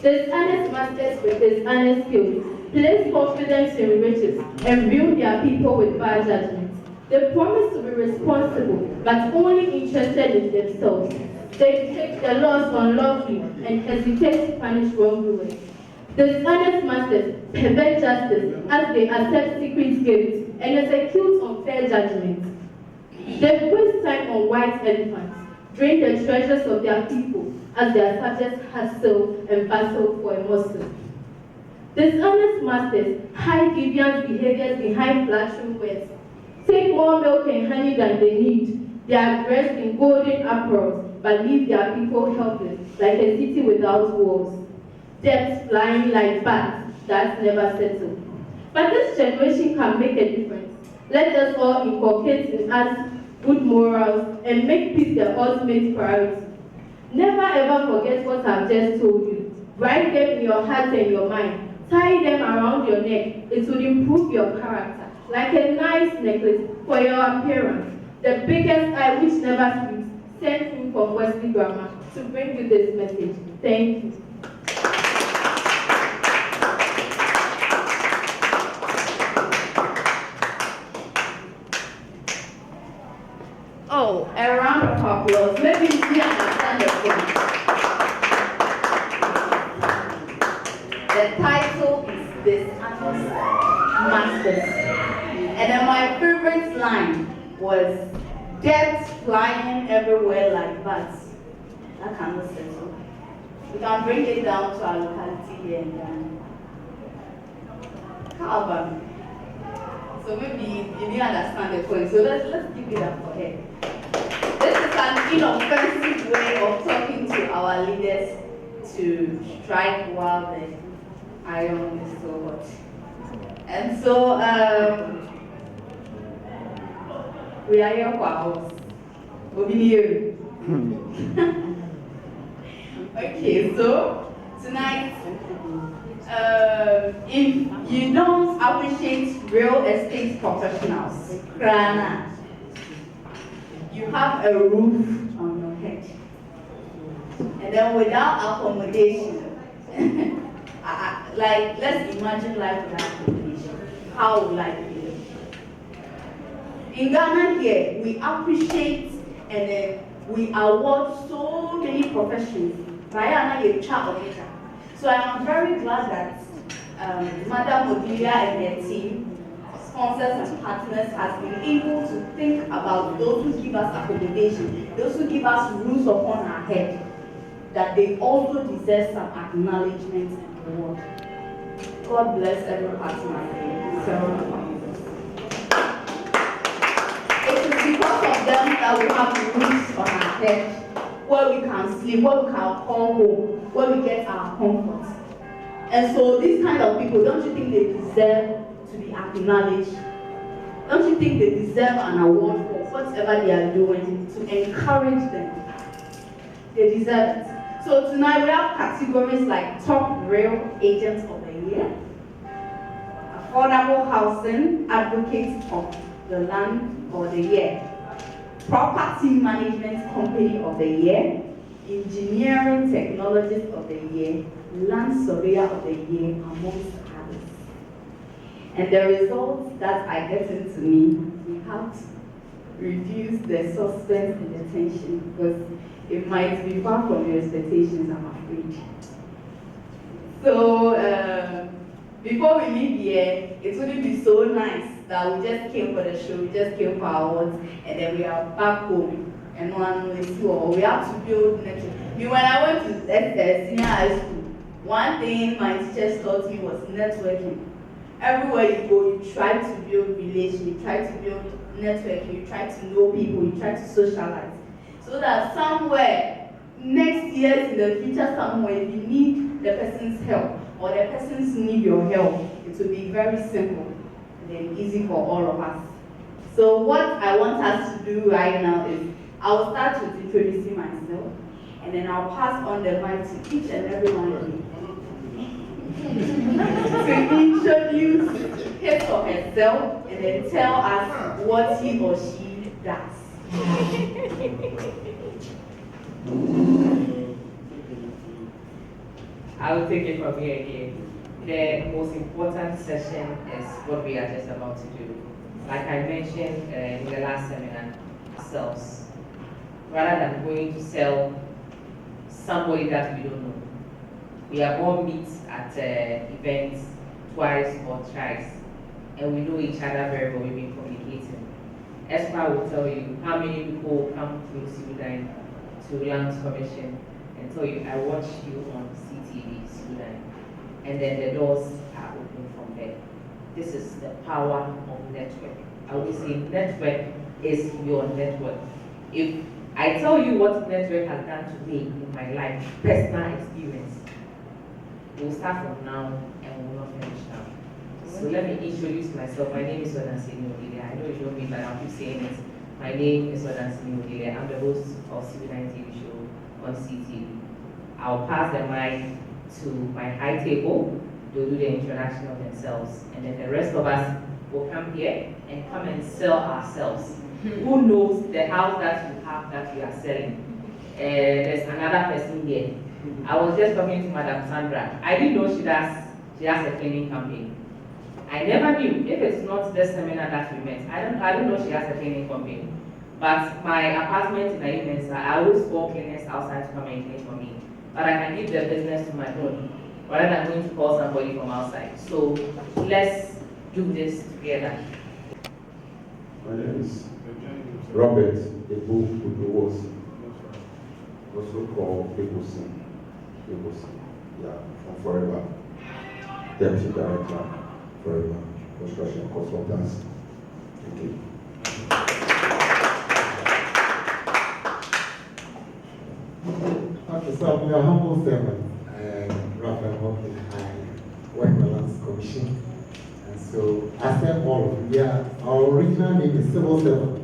Dishonest masters with dishonest skills place confidence in riches and ruin their people with bad judgments. They promise to be responsible but only interested in themselves. They take the laws unlawfully and hesitate to punish wrongdoers. Dishonest masters pervert justice as they accept secret gifts and execute unfair judgments. They waste time on white elephants, drain the treasures of their people as their subjects hustle and battle for a morsel. Dishonest masters hide deviant behaviors behind flashy words, take more milk and honey than they need. They are dressed in golden aprons, but leave their people helpless, like a city without walls. Debts flying like bats that never settle. But this generation can make a difference. Let us all inculcate in us good morals and make peace the ultimate priority. Never ever forget what I've just told you. Write them in your heart and your mind. Tie them around your neck. It will improve your character, like a nice necklace for your appearance. The biggest eye which never sleeps, sent him from Wesley Grammar to bring you this message. Thank you. Oh, a round of applause. Let me see understand the point. The title is Dishonest Masters. And then my favorite line was debt flying everywhere like bats. That kind of settle. We can bring it down to our locality here and then. How about it? So maybe you didn't understand the point. So let's give it up for her. This is an inoffensive way of talking to our leaders to strike while the iron is so hot. And so we are here for ours. We'll be here. Okay, so tonight, if you don't appreciate real estate professionals, Krana, you have a roof on your head. And then without accommodation, like let's imagine life without accommodation. How would life be? In Ghana here, we appreciate and then we award so many professions. So I am very glad that Madam Odilia and her team, sponsors and partners, has been able to think about those who give us accommodation, those who give us roofs upon our head, that they also deserve some acknowledgement and reward. God bless every partner here. It is because of them that we have roofs on our head, where we can sleep, where we can call home, where we get our comfort. And so these kind of people, don't you think they deserve to be acknowledged? Don't you think they deserve an award for whatever they are doing to encourage them? They deserve it. So tonight we have categories like Top Real Agent of the Year, Affordable Housing Advocate of the Land or the Year, Property Management Company of the Year, Engineering Technologist of the Year, Land Surveyor of the Year, amongst others. And the results that are getting to me, we have to reduce the suspense and the tension because it might be far from your expectations, I'm afraid. So, before we leave here, it wouldn't be so nice that we just came for the show, we just came for our awards, and then we are back home. And one will see, or we have to build network. When I went to senior high school, one thing my teachers taught me was networking. Everywhere you go, you try to build relations, you try to build networking, you try to know people, you try to socialize. So that somewhere, next year in the future somewhere, if you need the person's help, or the person's need your help, it will be very simple and then easy for all of us. So what I want us to do right now is, I'll start with introducing myself, and then I'll pass on the mic to each and every one of you to introduce him or herself, and then tell us what he or she does. I will take it from here again. The most important session is what we are just about to do. Like I mentioned in the last seminar, ourselves. Rather than going to sell somebody that we don't know. We have all meet at events twice or thrice, and we know each other very well. We've been communicating. Espa will tell you how many people come through Sudan to Lands Commission and tell you, I watch you on CTV Sudan, and then the doors are open from there. This is the power of network. I would say network is your network. If I tell you what network has done to me in my life, personal experience, we'll start from now and we will not finish now. So let me introduce myself. My name is Odansini Odile. I know you know me, but I'll keep saying it. My name is Odansini Odile. I'm the host of Sudan TV show on CTV. I'll pass the mic to my high table. They'll do the introduction of themselves. And then the rest of us will come here and come and sell ourselves. Who knows the house that you have that you are selling? there's another person here. I was just talking to Madam Sandra. I didn't know she has a cleaning campaign. I never knew. If it's not the seminar that we met, I don't know she has a cleaning campaign. But my apartment in Mensa, I always call cleaners outside to come and clean for me. But I can give the business to my own, rather than going to call somebody from outside. So let's do this together. My name is Robert Ebu Udowosi, also called Ebosi. Yeah, from Forever, Deputy Director, Forever Construction Consultants. Thank you. Okay, so I'm your humble servant, Raphael Hopkins. I work for Lands Commission. And so I said all of you, our original name is Civil Servant.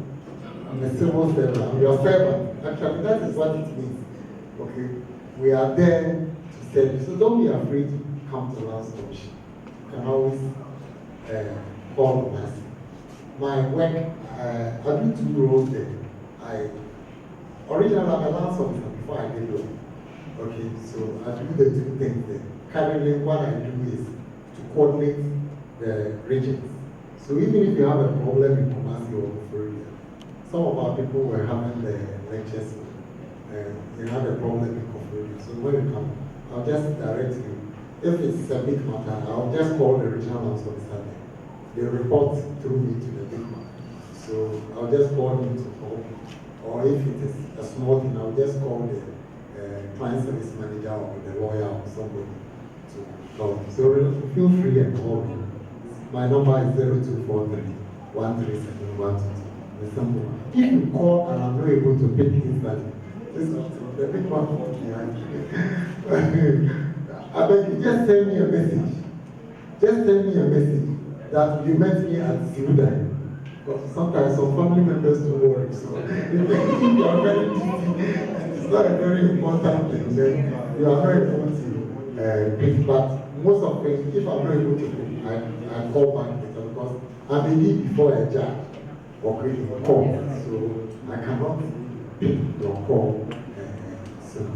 I'm a civil servant, I'm your servant. Actually, that is what it means. Okay, we are there to serve you. So don't be afraid to come to Lands Commission. You can always call us. My work, I do 2 roles there. Originally, I'm a lands officer before I did law. Okay, so I do the 2 things there. Currently, what I do is to coordinate the regions. So even if you have a problem in Kumasi or Koforidua, some of our people were having the lectures, they had a problem in Koforidua. So when you come, I'll just direct you. If it's a big matter, I'll just call the regional lands officer there. They report through me to the big matter. So I'll just call him to help. Or if it is a small thing, I'll just call the client service manager or the lawyer or somebody to help. So feel free and call me. My number is 0243 137 122. It's simple. If you call and I'm not able to pick instantly, this is the big one behind you. I beg you, just send me a message. Just send me a message that you met me at Sudan. Because sometimes some family members do work, so if you are very busy and it's not a very important thing, then you are not able to pick. But most of it, if I'm not able to pick, I call back later because I believe before a judge or creating a call, so I cannot pick your call soon.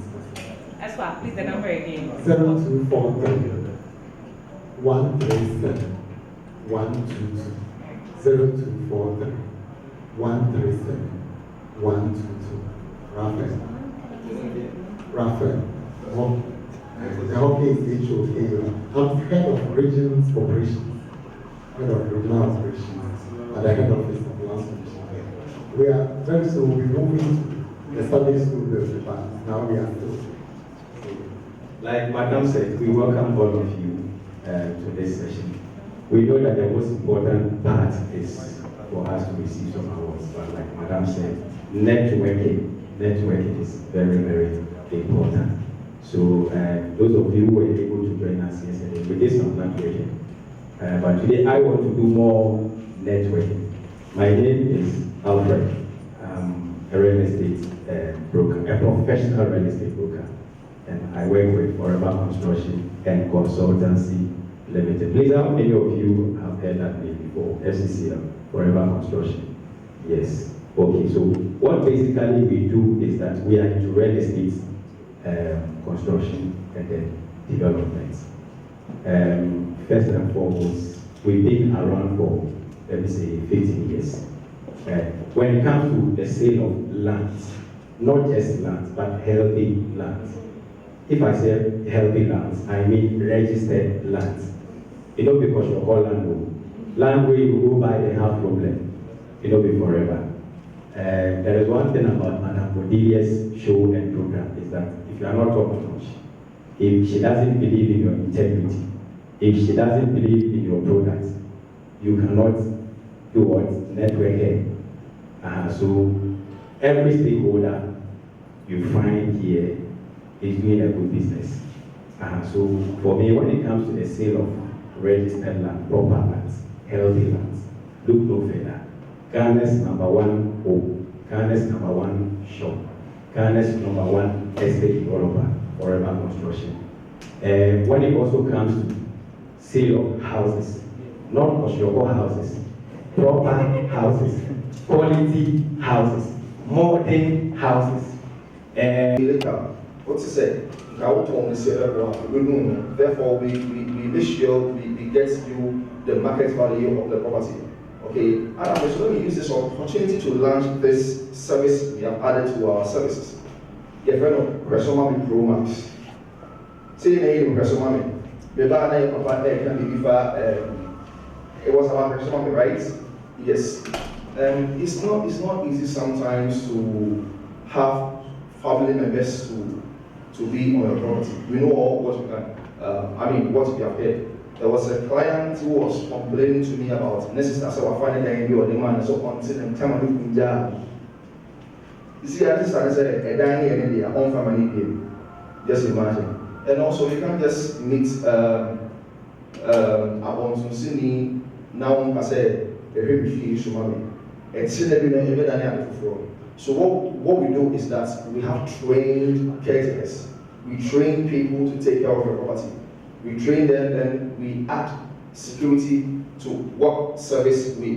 That's why, please, the number again. 7243 137 122. 0243 137 122. Raphael. The hockey is HOK. I'm head of regions operations. Head of regional operations at the head office of Lands Commission. We are very soon we'll be moving to the Sunday school building, but now we are still. Like Madam said, we welcome all of you to this session. We know that the most important part is for us to receive some awards, but like Madam said, networking is very, very important. So those of you who were able to join us yesterday, we did some networking. But today I want to do more networking. My name is Alfred. I'm a real estate broker, a professional real estate broker. And I work with Forever Construction and Consultancy Limited. Please, how many of you have heard that name before? FCCL, Forever Construction. Yes. Okay, so what basically we do is that we are into real estate construction and then development. First and foremost, we've been around for, let me say, 15 years. When it comes to the sale of land, not just land, but healthy land. If I say healthy lands, I mean registered lands. You know, because you're called land where you go buy, they have problem. You know, be forever. There is one thing about Madam Bodilia's show and program is that if you are not talking much, if she doesn't believe in your integrity, if she doesn't believe in your products, you cannot do what? Network her. So every stakeholder you find here is doing a good business. So for me, when it comes to the sale of registered land, proper lands, healthy lands, look no further. Ghana's #1 home, Ghana's #1 shop, Ghana's #1 estate developer, Forever Construction. When it also comes to sale of houses, not Oshioko houses, proper houses, quality houses, modern houses, later, what to say? Therefore, we make sure we get you the market value of the property. Okay, and I'm just going to use this opportunity to launch this service we have added to our services. Your friend of Resomami Pro Max. Say the name of Resomami. It was about Resomami, right? Yes. It's not easy sometimes to have family members to be on your property. We know all what we can, what we have heard. There was a client who was complaining to me about necessary, so I find it or the man so on and time of job. You see, I just said a dining and their own family. Just imagine. And also you can just meet upon some city now I say a refugee Somali. It's so what we do is that we have trained caretakers. We train people to take care of your property. We train them and we add security to what service we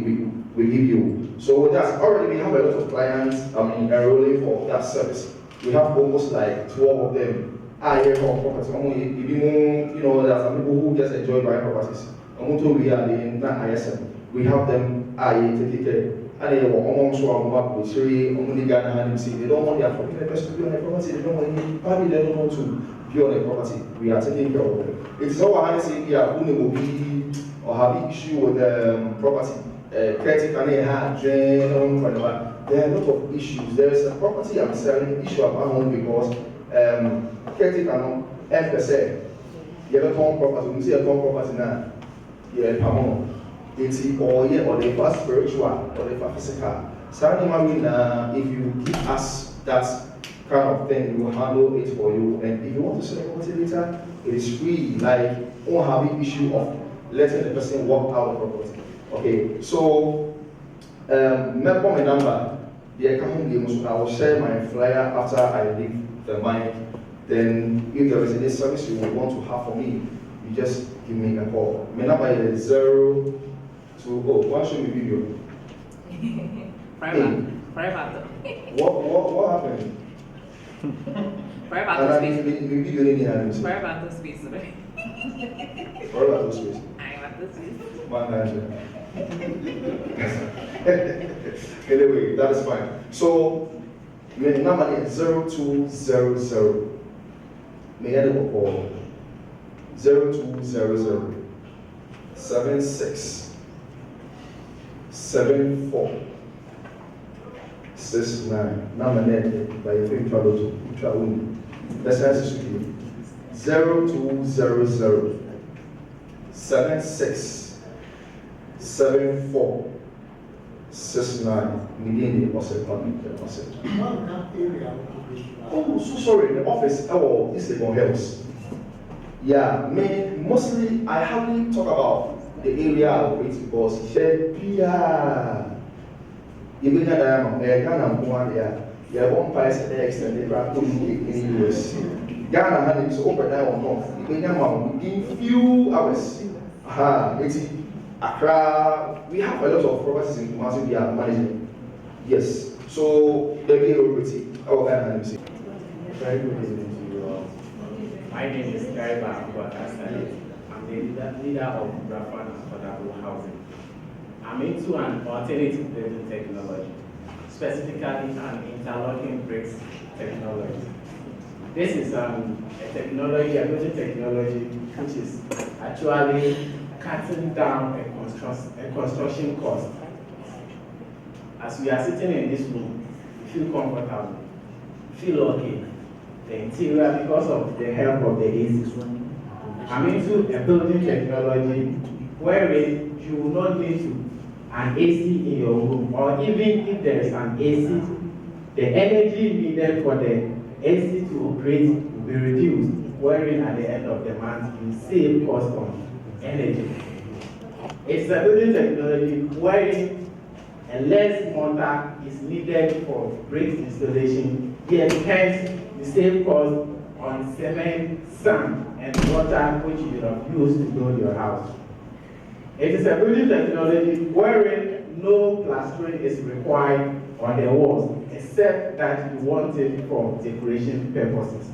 give you. So that's already we have a lot of clients enrolling for that service. We have almost like 12 of them. Here for property. You know, there are some people who just enjoy buying properties. We are in ISM. We have them taking care. And they don't want their family members to be on their property. They don't want any family, they don't want to be on their property. We are taking care of them. It's not what I say here, who will be or have issue with the property. There are a lot of issues. There is a property I'm selling issue about home because caretaker emphasis. You have a home property, you see a home property now. You have a it's or the first spiritual or the first physical. So if you give us that kind of thing, we will handle it for you. And if you want to sell a property later, it is free. Like, won't have the issue of letting the person walk out of the property. Okay, so remember my number. I will share my flyer after I leave the mic. Then, if there is any service you want to have for me, you just give me a call. My number is 020. Show me video. Private. What happened? Private space. Private space. Anyway, that is fine. So, my number is 0200. May I call 0200 76 74 69. Number net by a free travel to travel. That's answer to 0200 76 74 69. Median the oh, so sorry. The office. Oh, this is on Hills. Yeah, mostly I hardly talk about the area I operate because even Ghana, there one price extended in the US. Ghana had it open down or north. Within few hours. Accra, we have a lot of properties in Kumasi we are managing. Yes. So the operating. Very good evening to you all. My name is Kaiba Akwakasani. I'm the leader of Brafan Affordable Housing. I'm into an alternative building technology, specifically an interlocking bricks technology. This is a technology, a building technology, which is actually cutting down a construction cost. As we are sitting in this room, we feel comfortable, feel okay. The interior, because of the help of the AC. I'm into a building technology wherein you will not need an AC in your room, or even if there is an AC, the energy needed for the AC to operate will be reduced, wherein at the end of the month you save cost on energy. It's a building technology wherein a less mortar is needed for bricks installation, yet hence you save cost on cement, sand, and water which you would have used to build your house. It is a building technology wherein no plastering is required on the walls, except that you want it for decoration purposes.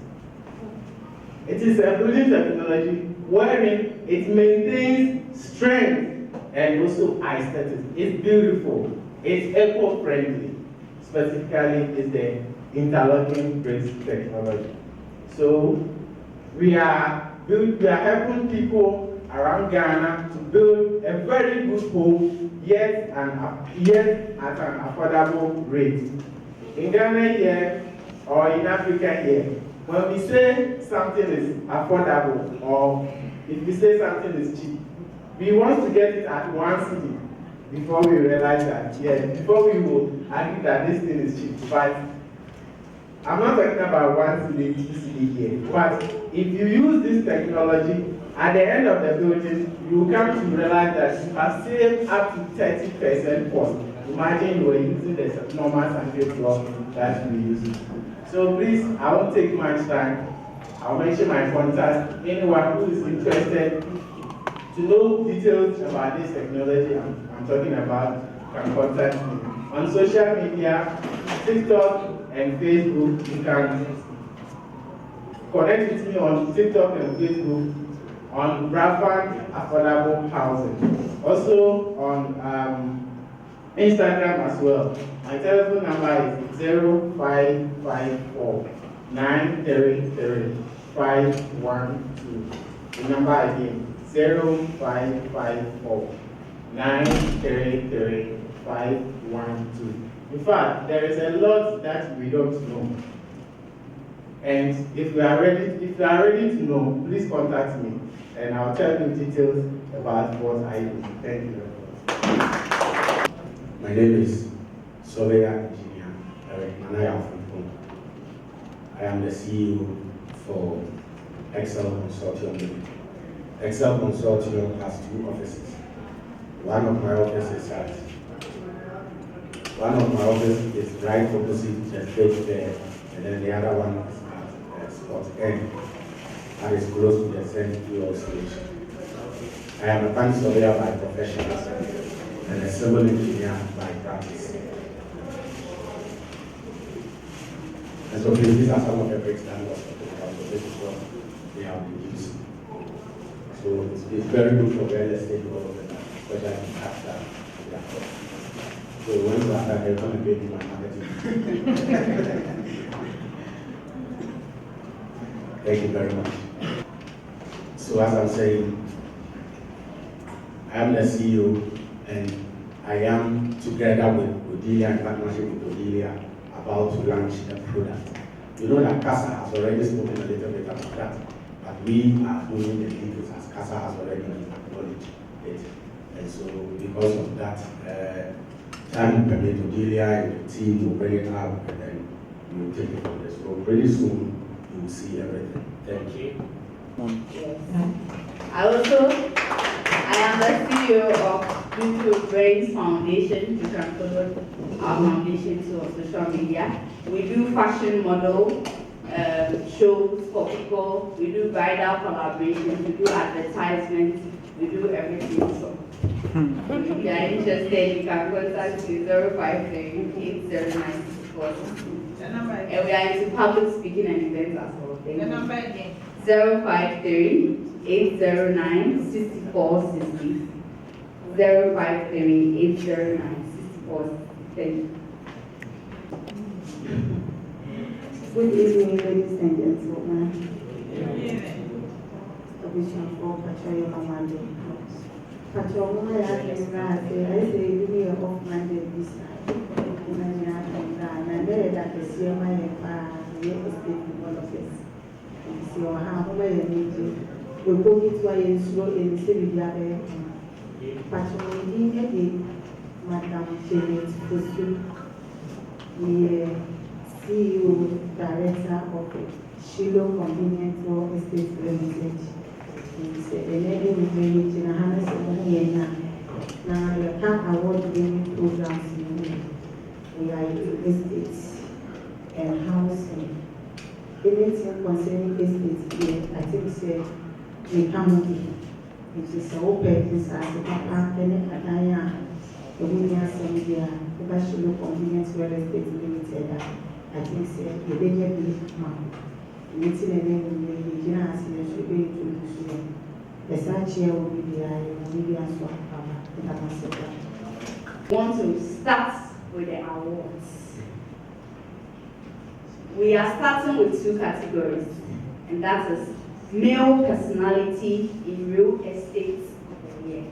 It is a building technology wherein it maintains strength and also aesthetics. It's beautiful, it's eco-friendly. Specifically, it's the interlocking bricks technology. So we are helping people around Ghana to build a very good home, yet at an affordable rate. In Ghana here, or in Africa here, when we say something is affordable, or if we say something is cheap, we want to get it at one city before we realize that, yes, before we will argue that this thing is cheap. But I'm not talking about one city, two city here. But if you use this technology, at the end of the building, you will come to realize that you have saved up to 30% cost. Imagine you were using the normal sanitary block that we use. So please, I won't take much time. I'll mention my contact. Anyone who is interested to know details about this technology I'm talking about can contact me. On social media, TikTok and Facebook, you can connect with me on TikTok and Facebook on Bradford Affordable Housing. Also on Instagram as well. My telephone number is 0554 933 512. The number again, 0554 933 512. In fact, there is a lot that we don't know. And if you are ready to know, please contact me and I'll tell you details about what I do. Thank you very much. My name is Surveyor Engineer Eric Manaya from Pong. I am the CEO for Excel Consortium Limited. Excel Consortium has two offices. One of my offices is right opposite the stage there, and then the other one is at Spot N, and is close to the St. Fuel station. I am a bank surveyor by profession and a civil engineer by practice. And so these are some of the bricks that was talking about, so this is what they have been using. So it's very good for real estate development, especially in capital. So when you are done, they're going to pay me my marketing. Thank you very much. So as I'm saying, I am the CEO and I am together with Odilia in partnership with Odilia about to launch a product. You know that CASA has already spoken a little bit about that, but we are doing the details as CASA has already acknowledged it. And so because of that, time permit Odilia and the team will bring it up and then we will take it from there. So pretty soon you will see everything. Thank you. Yes. I am the CEO of YouTube Brains Foundation. You can follow our foundation too on social media. We do fashion model shows for people. We do bridal collaborations. We do advertisements. We do everything. So if you are interested, you can contact me 053-809-6462. And we are into public speaking and events as well. The number again. 053-809-6460. 053-809-6460. Thank you. Good evening, ladies and gentlemen. Bishop for Patricia Commando. Patricia, I say, give me a off Monday this time. And then that is your my real estate developers. So, how many meeting? We go to a slow in the city. Patricia, Madam Janet Fosu, the CEO, Director of Shiloh Convenience Store Estate Limited. He said, the lady will be in a harness of the now the CAP award winning programs we are in estates and housing. Anything concerning estates here, I think say we can be. It is open this as a papa and a Omunia Sombia, Ubashilo Convenience Real Estate Limited, I think the Benja Big Mom. Meeting and then the General should be introduced. The Sanchia will be the media swap. Want to start with the awards. We are starting with 2 categories, and that is male personality in real estate of the year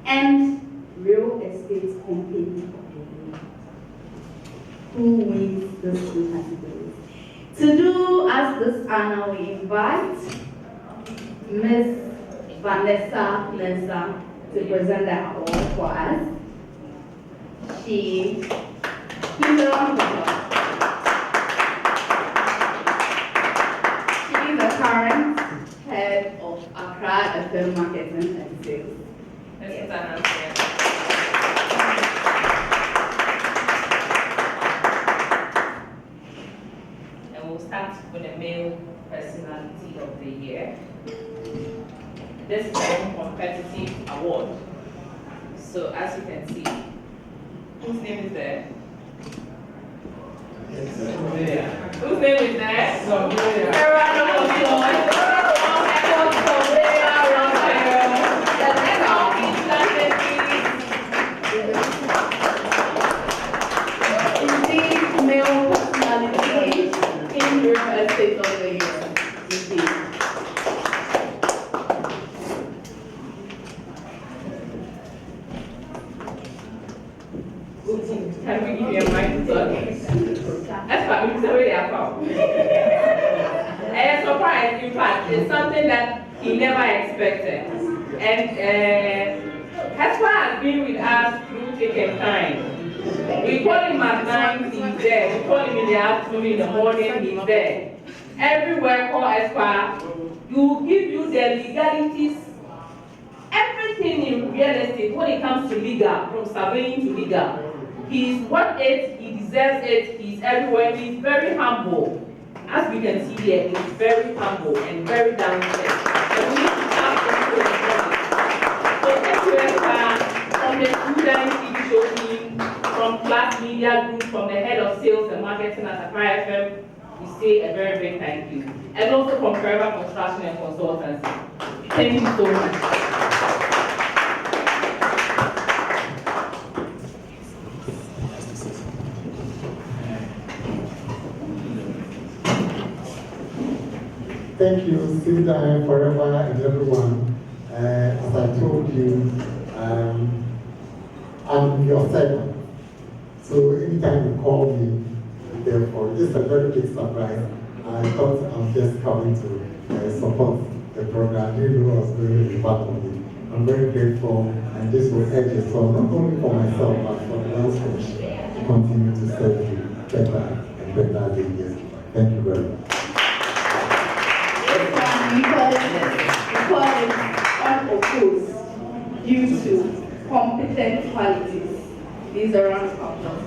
and real estate company of the year. Who wins those 2 categories? To do as this honor, we invite Ms. Vanessa Lensa to present the award for us. Please a round of applause. She is the current head of Accra FM Marketing and Sales. Yes. And we'll start with the male personality of the year. This is a competitive award. So as you can see, whose name is there? Whose name is there? A round of applause. Indeed, male personality in real estate of the year. Indeed. Can we give you a mic to talk? That's what we say they are from. And surprise, in fact, it's something that he never expected. And Hesper has been with us through thick and time. We call him at night, he's there. We call him in the afternoon, in the morning, he's there. Everywhere call Hesper, he will give you the legalities, everything in real estate when it comes to legal, from surveying to legal. He's worth it, he deserves it, he's everywhere, he's very humble. As we can see here, he's very humble and very talented. And we need to have him to the project. So thank you, Hesper, from the student TV show team, from Class Media Group, from the head of sales and marketing at Accra FM, we say a very big thank you. And also from Forever Construction and Consultancy. Thank you so much. Thank you, Sita and Forever and everyone. As I told you, I'm your servant. So anytime you call me, therefore, this is a very big surprise. I thought I'm just coming to support the program. I didn't know I was going to be part of it. I'm very grateful, and this will edge it on not only for myself, but for the Lands Commission to continue to serve you better and better years. Thank you very much. We call it unopposed due to competent qualities. These are round of applause.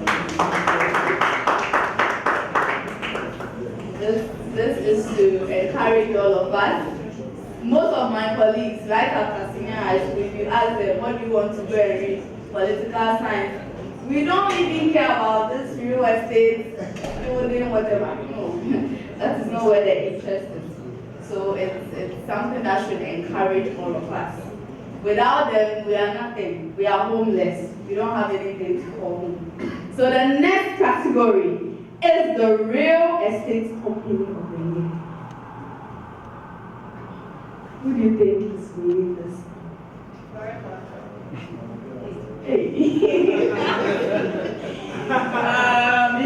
This is to encourage all of us. Most of my colleagues, right after senior high school, if you ask them, what do you want to do and read? Political science. We don't even care about this real estate, building, whatever. No, that is not where they're interested. So it's something that should encourage all of us. Without them, we are nothing. We are homeless. We don't have anything to call home. So the next category is the real estate company of the year. Who do you think is winning this? Hey.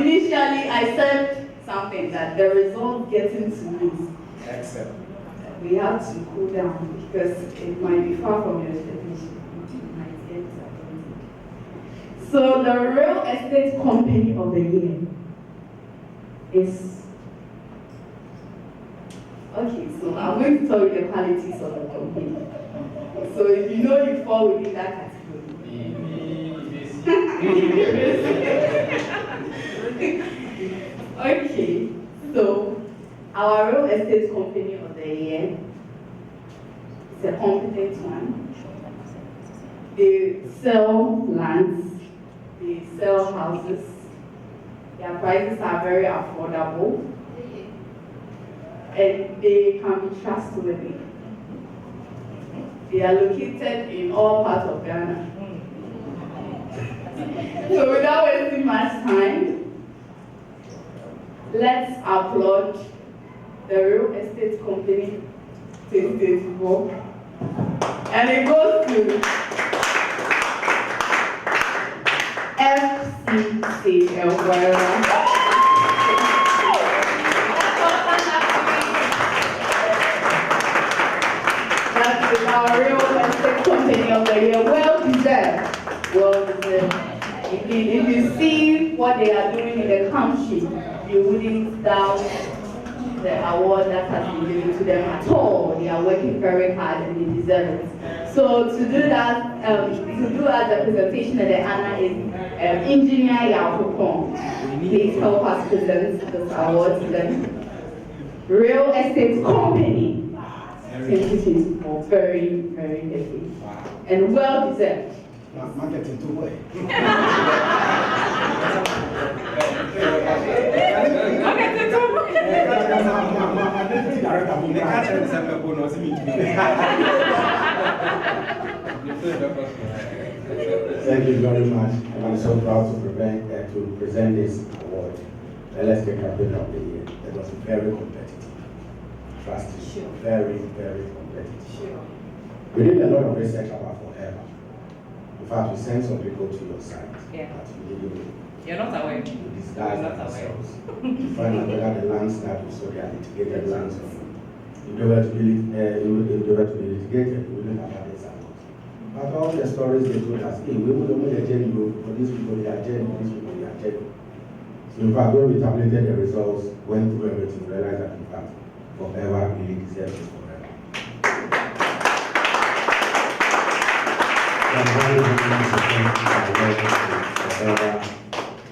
Initially, I said something that the result getting to me. Excellent. We have to cool down because it might be far from your expectation. So the real estate company of the year is, okay, so I'm going to tell you the qualities of the company. So if you know you fall within that category. Okay, so our real estate company of the year is a competent one. They sell lands, they sell houses. Their prices are very affordable, and they can be trustworthy. They are located in all parts of Ghana. So without wasting much time, let's applaud the Real Estate Company 2024. And it goes to FCCL Guerra. That is our Real Estate Company of the Year. Well deserved. Well deserved. Indeed, if you see what they are doing in the country, you wouldn't doubt the award that has been given to them at all. They are working very hard and they deserve it. So to do that, to do as a presentation at the Anna is Engineer Yao. Please help us present this award to them. Real Estate Company 2024. Very, very happy. And well deserved. Marketing too well. Thank you very much. And I'm so proud to present this award, the Electric Campaign of the Year. It was very competitive. Trust me, sure. Very, very competitive. Sure. We did a lot of research about Forever. In fact, we sent some people to your site. Yeah. But we didn't. You're not aware. To disguise themselves. To find out whether the lands that we saw, they are litigated lands or not. If they were to be litigated, we wouldn't have had this out. But all the stories they told us, hey, we will only jail you, for these people they are jail, for these people they are jail. So in fact, when we tabulated the results, went through everything, realized that in fact, Forever really deserves it forever. I'm very much to Forever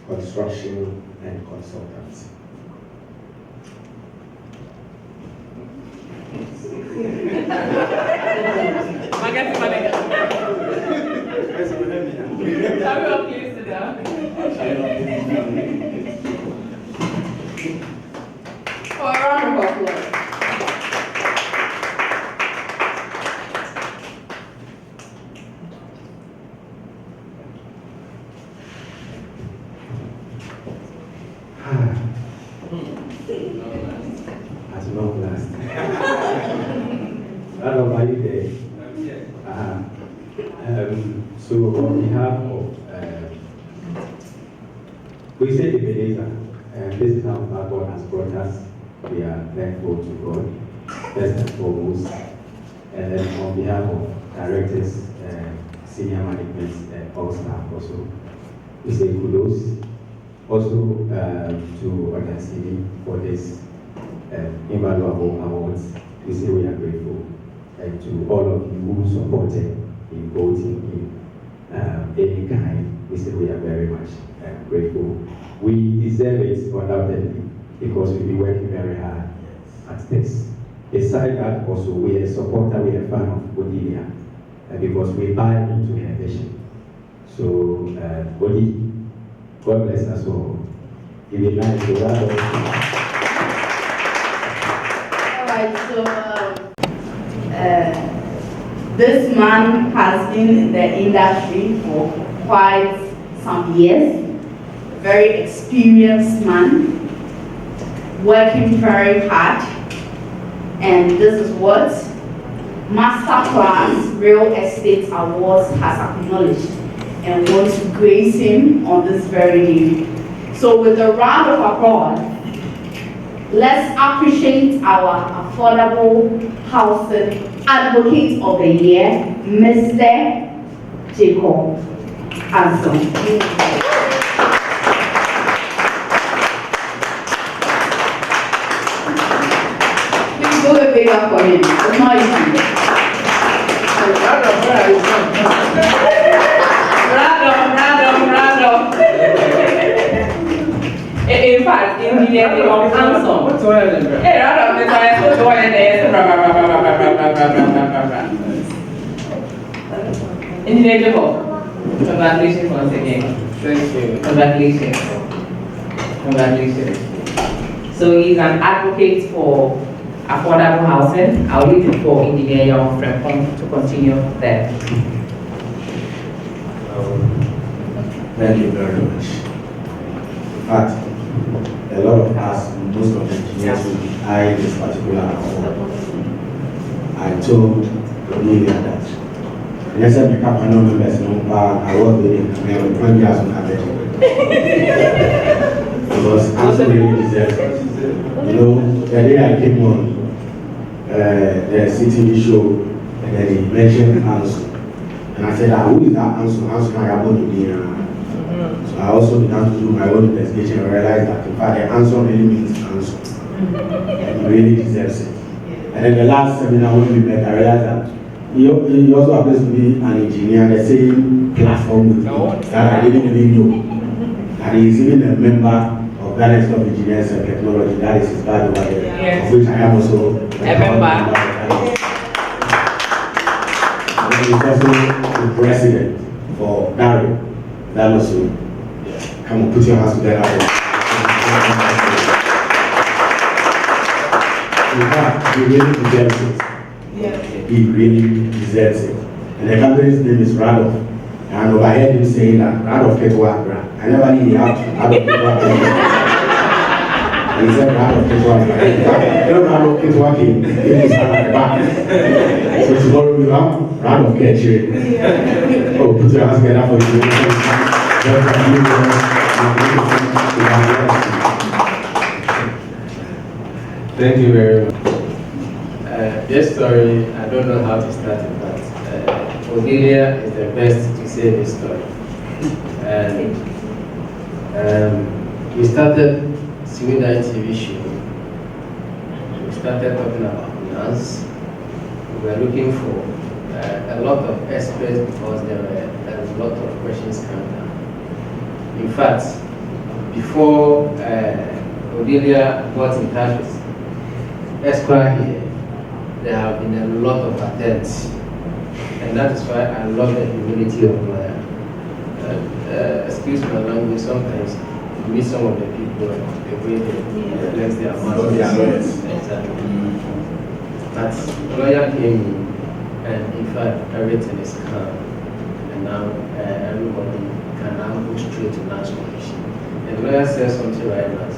Construction and Consultancy. For a round of applause. At long last. Hello, are you there? So on behalf of, we say the Ebenezer, this is how far God has brought us. We are thankful to God, first and foremost. And then on behalf of directors, senior management, all staff also, we say kudos. Also to Ogasini for this invaluable awards. We say we are grateful. And to all of you who supported in voting in any kind, we say we are very much grateful. We deserve it undoubtedly because we've been working very hard at this. Besides that, also we are a supporter, we are a fan of Cordelia because we buy into her vision. So, Bodi, God bless us all. Give it nice to that. All right, so this man has been in the industry for quite some years. Very experienced man, working very hard. And this is what Masterclass Real Estate Awards has acknowledged and wants to grace him on this very day. So with a round of applause, let's appreciate our affordable housing advocate of the year, Mr. Jacob Anson. Please do a big up for him. It's not easy. Bravo. In fact, immediately of Anson. Hey, round of applause for joy and Engineer Jacob, congratulations once again. Thank you. Congratulations. Congratulations. So he's an advocate for affordable housing. I'll leave it for Engineer Young Frempong to continue there. Thank you very much. In fact, a lot of us, most of the engineers will be eyeing this particular award. I told Cornelia that. And I said, become panel members, no, I was waiting, I mean, 20 years on average. Because Anso really deserves it. You know, the day I came on the CTV show, and then he mentioned Anso. And I said, who is that Anso? Anso Nagabo So I also began to do my own investigation and realized that in fact the Anso really means Anso. And he really deserves it. And then the last seminar when we met, I realized that he also happens to be an engineer on the same platform with me that I didn't even know. And he is even a member of Ghana Institute of Engineers and Technology. That is his badge over there, yes. Of which I am also a member. And then he's also the president for Dario. That also, come on, put your hands together. In fact, he really deserves it. Yeah. He really deserves it. And the company's name is Radoff. And overheard him saying that Radoff Ketwa. I never knew he had Radoff Ketwa. And he said Radoff Ketwa. Radoff Ketwa came to stand at the back. So tomorrow we have Radoff Ketwa. Oh, put your hands together for you. Thank you very much. This story, I don't know how to start it, but Odelia is the best to say this story. And we started Sweden TV show. We started talking about finance. We were looking for a lot of experts because there were a lot of questions coming down. In fact, before Odelia got in touch with Esquire here, there have been a lot of attempts, and that is why I love the humility of excuse my language, sometimes you meet some of the people, the way they flex their muscles. Exactly. But the lawyer came in, and in fact, everything is calm, and now everybody can now go straight to Lands Commission. And the lawyer says something right now.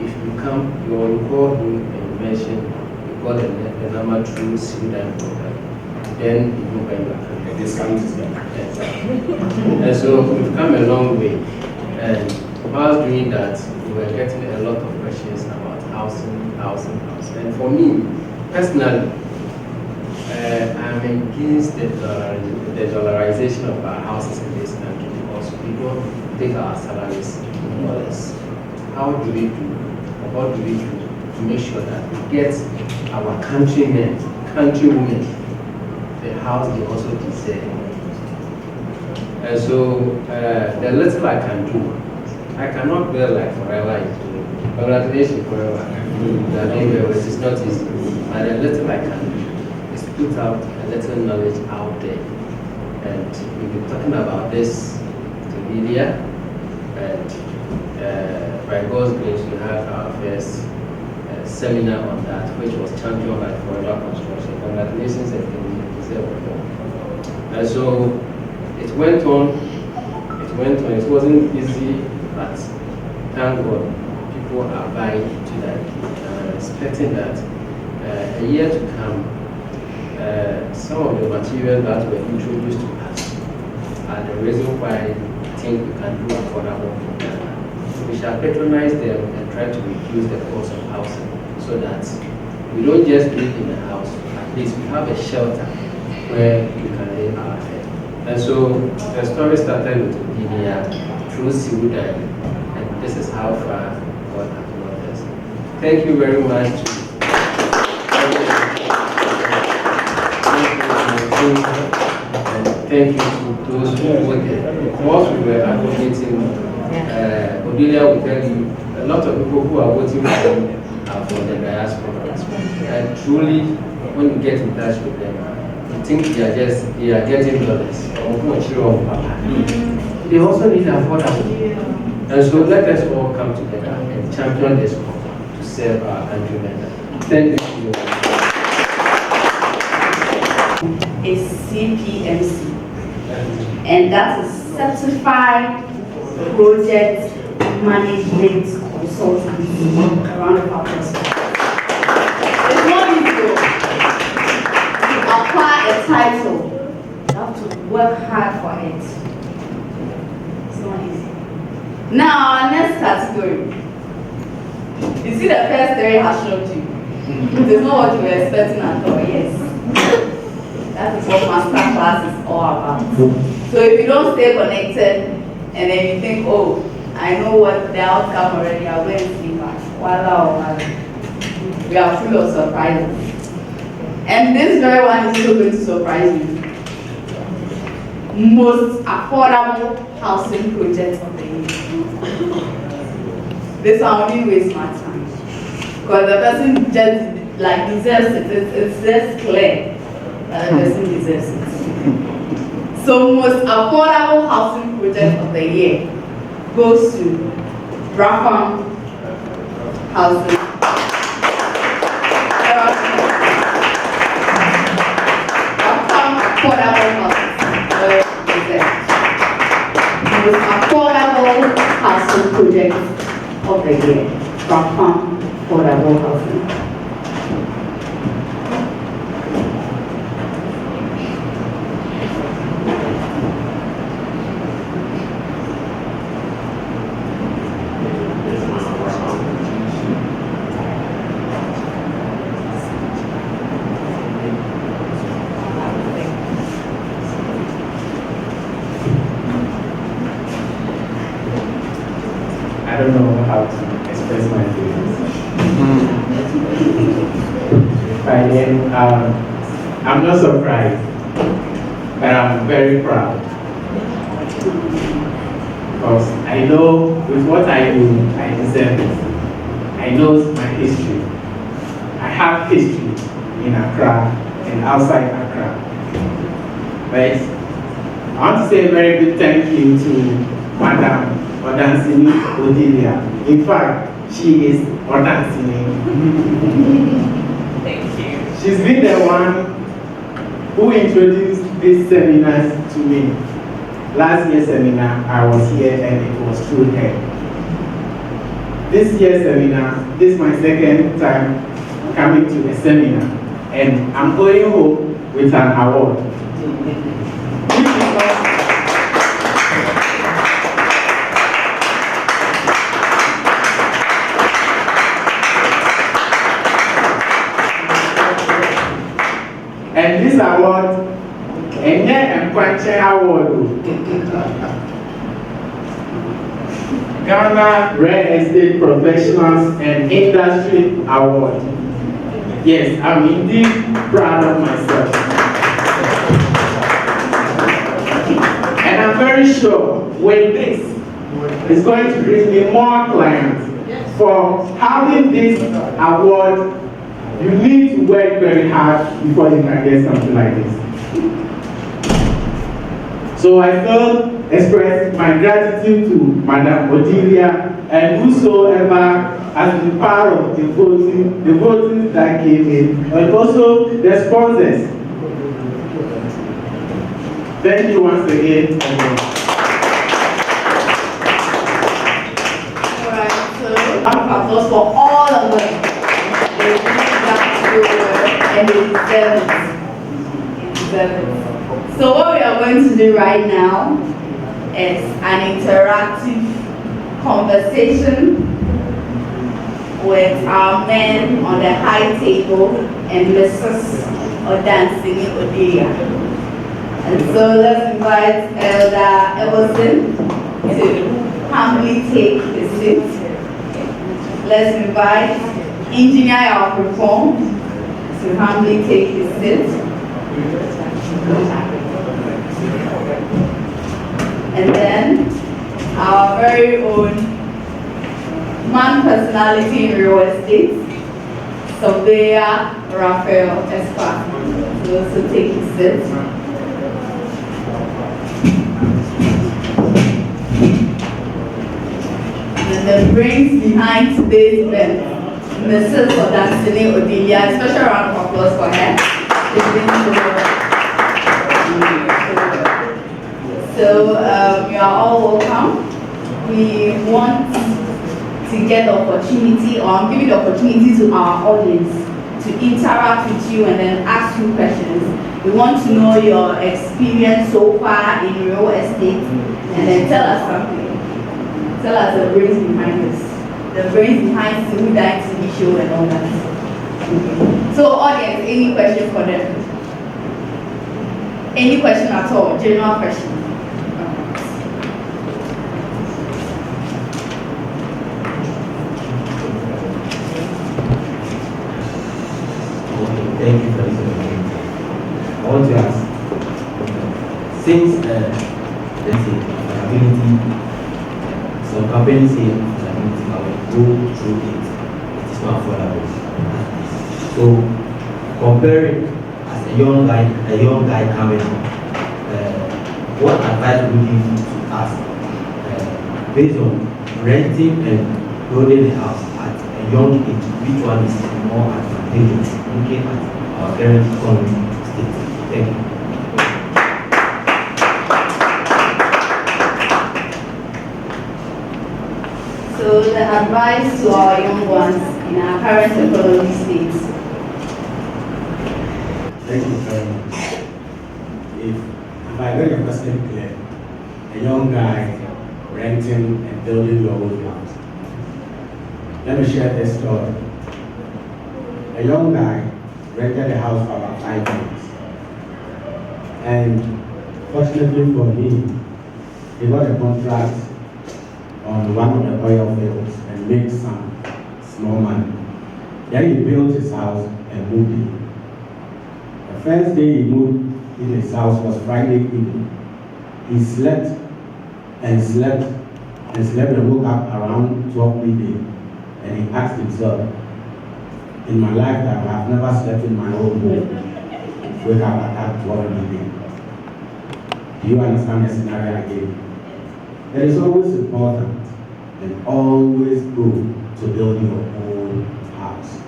If you come, you will call him and mention you got the number through Sweden program, then you can buy back. Discount is and so we've come a long way. And while doing that, we were getting a lot of questions about housing. And for me, personally, I'm against the dollarization of our houses in this country because we don't take our salaries more or less. How do we do, or what do we do to make sure that we get our countrymen, countrywomen, the house they also deserve? And so, the little I can do, I cannot build like forever. Congratulations forever. It is not easy. But the little I can do is put out a little knowledge out there. And we've been talking about this to media, and by God's grace, we had our first seminar on that, which was championed by Forever Construction. Congratulations, and and so it went on. It wasn't easy, but thank God, people are buying into that. And I'm expecting that a year to come, some of the materials that were introduced to us are the reason why I think we can do affordable for Ghana. We shall patronize them and try to reduce the cost of housing so that we don't just live in a house, at least we have a shelter where we can lay our head. And so the story started with Odelia through Sweden, and this is how far God has brought us. Thank you very much. And thank you to those who were there. Whilst we were advocating, Odelia will tell you a lot of people who are voting for him are from the diaspora. And truly, when you get in touch with them, think they are getting dollars. They also need affordable. And so let us all come together and champion this cause to serve our countrymen. Thank you. Is CPMC, and that is Certified Project Management Consultancy. Around the purpose. It's not easy. To apply a title, you have to work hard for it. It's not easy. Now, our next category. You see, the first three has shocked you. It is not what you were expecting at all, yes. That is what master class is all about. So if you don't stay connected and then you think, oh, I know what the outcome already, I'll go and sleep back. Voila, we are full of surprises. And this very one is still going to surprise you. Most affordable housing project of the year. This one only waste my time. Because the person just deserves it. It's just clear. The person deserves it. So most affordable housing project of the year goes to Rafam Housing. Rafam affordable housing. Most affordable housing project of the year. Rafam affordable housing. I don't know how to express my feelings. By then, I'm not surprised, but I'm very proud. Because I know with what I do, I deserve it. I know my history. I have history in Accra and outside Accra. But I want to say a very big thank you to Madam Odansini Odilia. In fact, she is Odansini. Thank you. She's been the one who introduced these seminars to me. Last year's seminar, I was here and it was through her. This year's seminar, this is my second time coming to a seminar, and I'm going home with an award. And this award, Enye Nkwanche Award, Ghana Real Estate Professionals and Industry Award. Yes, I'm indeed proud of myself. And I'm very sure with this, it's going to bring me more clients. For having this award, you need to work very hard before you can get something like this. So I first express my gratitude to Madam Odilia and whosoever has been part of the voting that came in, and also the sponsors. Thank you once again. Alright, so round of applause for all of them. They did that so well and they deserve it. They deserve it. So what we are going to do right now is an interactive conversation with our men on the high table and Mrs. Odansini Odilia. And so let's invite Elder Emerson to humbly take his seat. Let's invite Engineer Alperform to humbly take his seat. And then our very own man personality in real estate, Surveyor Raphael Espa. to also take his seat. And the brains behind today's event, Mrs. Odansini Odilia. Special round of applause for her. So you are all welcome. We want to get the opportunity, or I'm giving the opportunity to our audience to interact with you and then ask you questions. We want to know your experience so far in real estate, and then tell us something. Tell us the brains behind this, the brains behind the Who Died TV show and all that. So audience, any questions for them? Any question at all? General question. Thank you for this opportunity. I want to ask, since let's say affordability, some companies say affordability, but when you go through it, it is not affordable. So comparing as a young guy coming up, what advice would you give to us based on renting and building a house at a young age? Which one is more advantageous looking at our current economic state? Thank you. So the advice to our young ones in our current economic state. Thank you very much. If I got your question clear, a young guy renting and building your own house. Let me share this story. A young guy rented a house for about 5 years. And fortunately for him, he got a contract on one of the oil fields and made some small money. Then he built his house and moved in. The first day he moved in his house was Friday evening. He slept and slept and slept and woke up around 12 midday. And he asked himself, in my lifetime, I have never slept in my own home. Wake up at that 12 midday. Do you understand the scenario again? It is always important and always good to build your own house.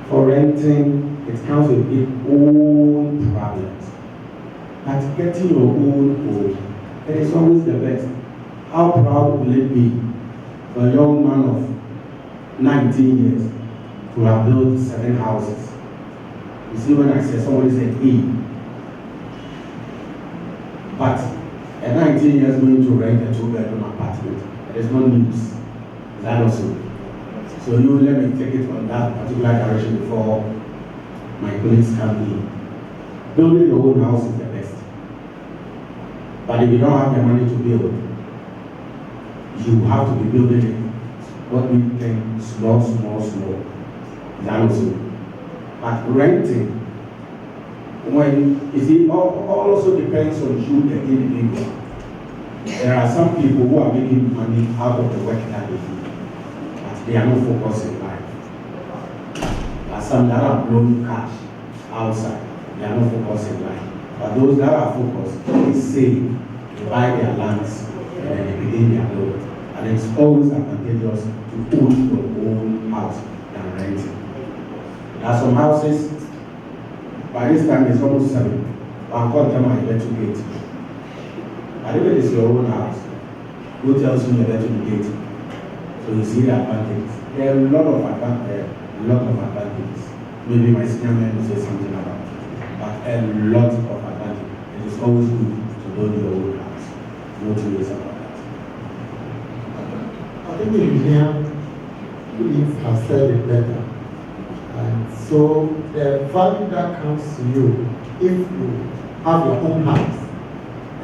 For renting, it comes with its own problems. But getting your own home, it is always the best. How proud will it be for a young man of 19 years to have built 7 houses? You see, when I say somebody said E, but a 19 years going to rent a 2-bedroom apartment, it is not news. Is that also? So you let me take it from that particular direction before my colleagues come in. Building your own house is the best. But if you don't have the money to build, you have to be building it. What we think, small. Is that also? But renting, when you see, all also depends on you, the individual. There are some people who are making money out of the work that they do, but they are not focused in life. There are some that are blowing cash outside, they are not focused in life. But those that are focused, they save, they buy their lands, and then they begin their loan. And it's always advantageous to own your own house than renting. There are some houses, by this time it's almost 7. One quarter my electric gate. But if it is your own house, who tells you you're electric gate? So you see the advantage. There are a lot of advantages. Maybe my senior man will say something about it. But a lot of advantage. It is always good to build your own house. No two ways about that. I think the engineers have said it better. And so the value that comes to you if you have your own house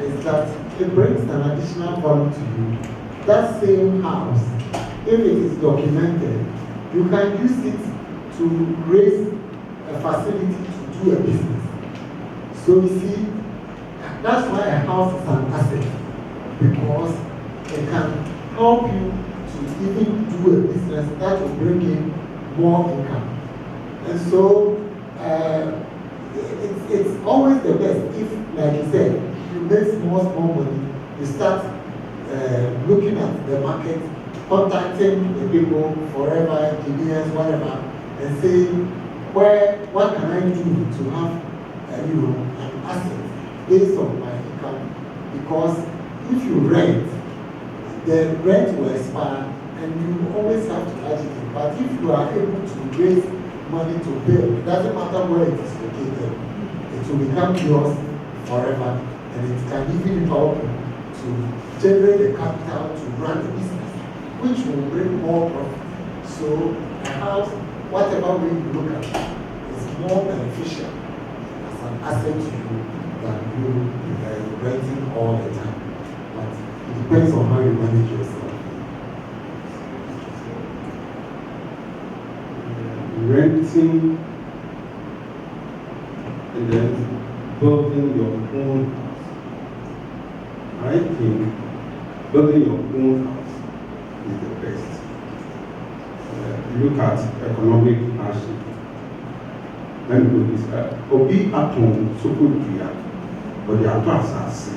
is that it brings an additional value to you. That same house, if it is documented, you can use it to raise a facility to do a business. So you see, that's why a house is an asset, because it can help you to even do a business that will bring in more income. And so it's always the best if, like you said, you make small money, you start looking at the market, contacting the people, forever, engineers, whatever, and saying, what can I do to have an asset based on my income? Because if you rent, the rent will expire and you always have to budget it. But if you are able to raise money to build, it doesn't matter where it is located, it will become yours forever, and it can even help to generate the capital to run the business, which will bring more profit. So a house, whatever way you look at it, is more beneficial as an asset to you than you renting all the time. But it depends on how you manage yourself. Renting and then building your own house. I think building your own house is the best. You look at economic hardship. Let me put this Obi Atom Sokodia, but the advances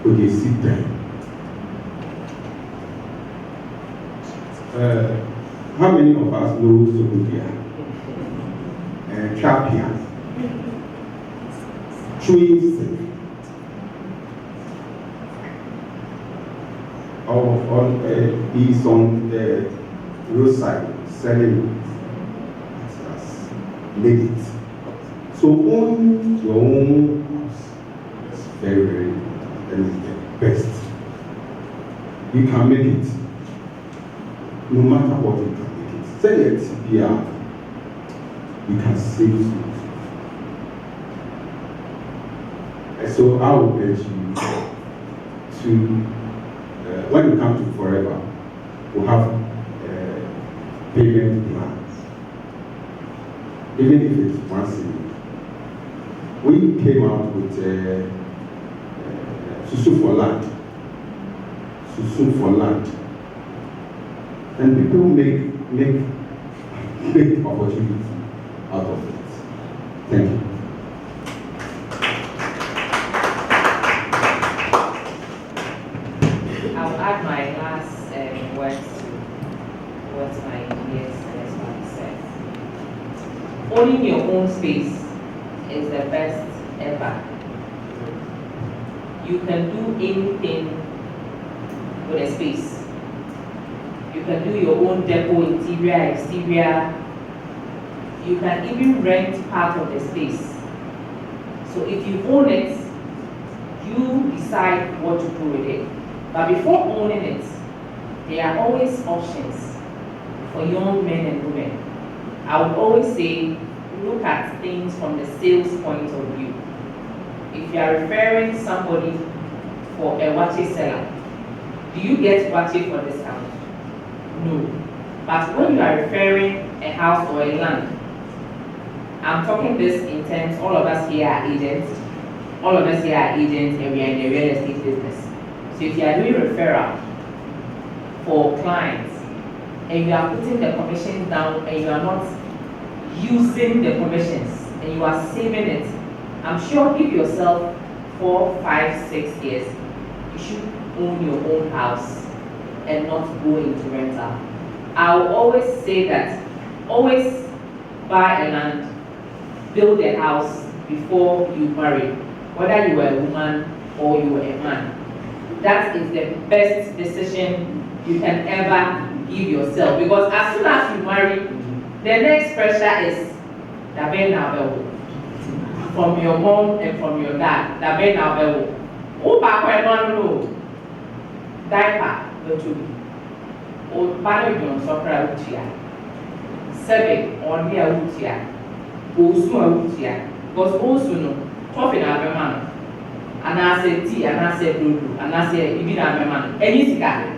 for the sit down. How many of us know Sokodia? Trapia, twins, he's on the roadside selling made it. So own your own house is very, very important, and it's the best. You can make it. No matter what, you can make it. Sell it, yeah. You can save it. And so I will urge you to, when you come to Forever, we'll have payment plans. Even if it's once a week. We came out with Susu for Land. Susu for Land. And people make opportunity out of it. Thank you. I'll add my last words to what my engineers said. Owning your own space is the best ever. You can do anything with a space. You can do your own depot, interior, exterior. You can even rent part of the space. So if you own it, you decide what to do with it. But before owning it, there are always options for young men and women. I would always say, look at things from the sales point of view. If you are referring somebody for a watches seller, do you get watches for discount? No. But when you are referring a house or a land, I'm talking this in terms, all of us here are agents. All of us here are agents and we are in the real estate business. So if you are doing referral for clients and you are putting the commissions down and you are not using the commissions and you are saving it, I'm sure give yourself 4, 5, 6 years, you should own your own house and not go into rental. I will always say that, always buy a land, build a house before you marry, whether you are a woman or you are a man. That is the best decision you can ever give yourself, because as soon as you marry, the next pressure is from your mom and from your dad. Diaper, o pano yon sokra utia, sebe on here utia, osu utia, because osu no toffee na beman, and I said tea, and I said blue, and I said even a beman, any cigar.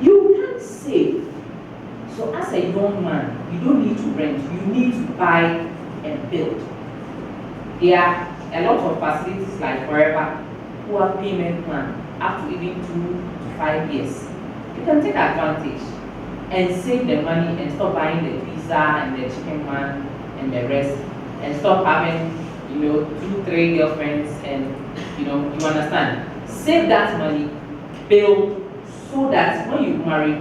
You can't save. So as a young man, you don't need to rent, you need to buy and build. There are a lot of facilities like Forever who have payment plan up to even 2 to 5 years. You can take advantage and save the money and stop buying the pizza and the chicken man and the rest, and stop having 2, 3 girlfriends, and you understand. Save that money, build, so that when you marry,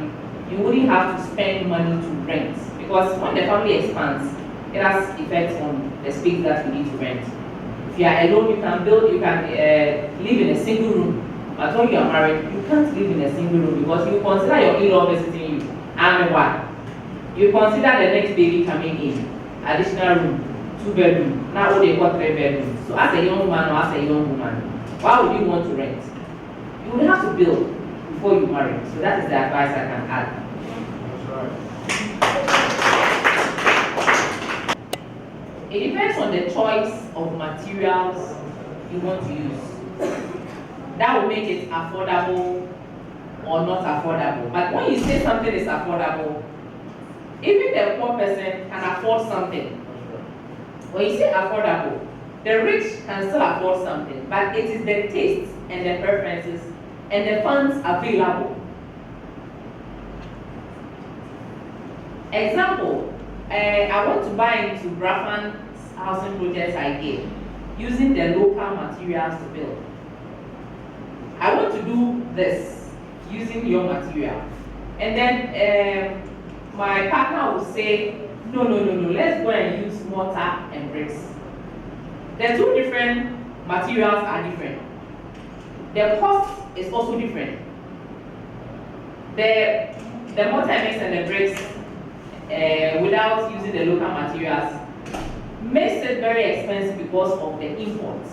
you wouldn't have to spend money to rent. Because when the family expands, it has effects on the space that you need to rent. If you are alone, you can live in a single room. But when you are married, you can't live in a single room because you consider your in-law visiting you. And what? You consider the next baby coming in, additional room, 2 bedroom. Now they got 3 bedrooms. So as a young man or as a young woman, why would you want to rent? You would have to build before you marry. So that is the advice I can add. It depends on the choice of materials you want to use. That will make it affordable or not affordable. But when you say something is affordable, even the poor person can afford something. When you say affordable, the rich can still afford something, but it is the tastes and the preferences and the funds available. Example, I want to buy into Brafan's housing projects idea using the local materials to build. I want to do this using your material. And then my partner will say, no, let's go and use mortar and bricks. The 2 different materials are different. The cost is also different. The mortar mix and the bricks, without using the local materials, makes it very expensive because of the imports.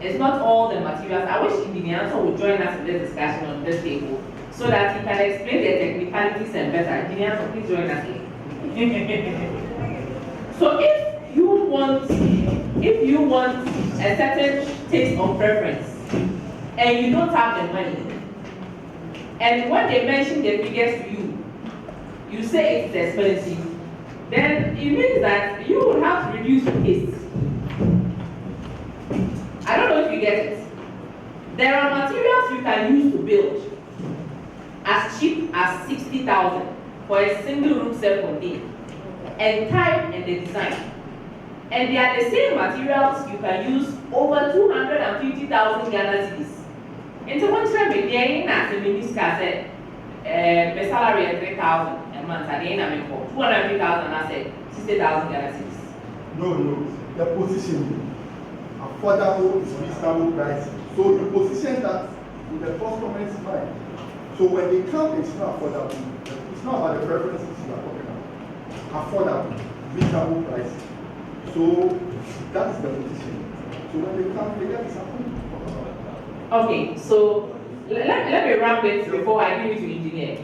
It's not all the materials. I wish Indiana would join us in this discussion on this table so that he can explain the technicalities and better. Indiana, please join us here. So if you want a certain taste or preference and you don't have the money, and when they mention the figures to you, you say it's expensive, then it means that you will have to reduce your taste. I don't know if you get it. There are materials you can use to build as cheap as 60,000 for a single room self-contained, and type and the design. And they are the same materials you can use over 250,000 Ghana cedis. And so one time they are in as a minister said, the salary at 3,000 a month, and then I make 250,000, I said 60,000 Ghana cedis. No, the position. Affordable is reasonable pricing. So you position that in the customer's mind. So when they come, it's not affordable. It's not about the preferences you are talking about. Affordable, reasonable pricing. So that's the position. So when they come, they get disappointed. Okay, so let me wrap it before I give it to engineer.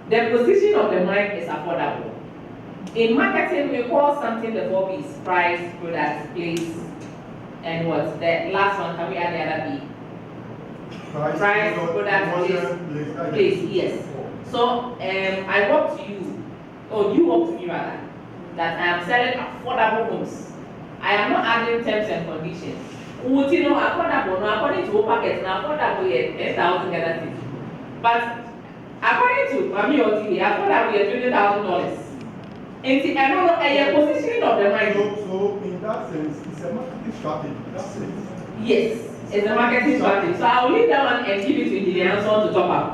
The position of the mind is affordable. In marketing, we call something the 4 P's: price, product, place, and what? The last one, can we add the other B? Price, product, place, yes. So I walk to you, or you walk to me rather, that I am selling affordable homes. I am not adding terms and conditions. You know, affordable, no, according to packets, now affordable is 10,000 Ghana cedis. But according to Mami Oti, affordable is $20,000. And I don't know, a positioning of the mind. So in that sense, it's a marketing strategy. That's it. Yes, it's a marketing strategy. So I will leave that one and give it to Engineer Anson to top up.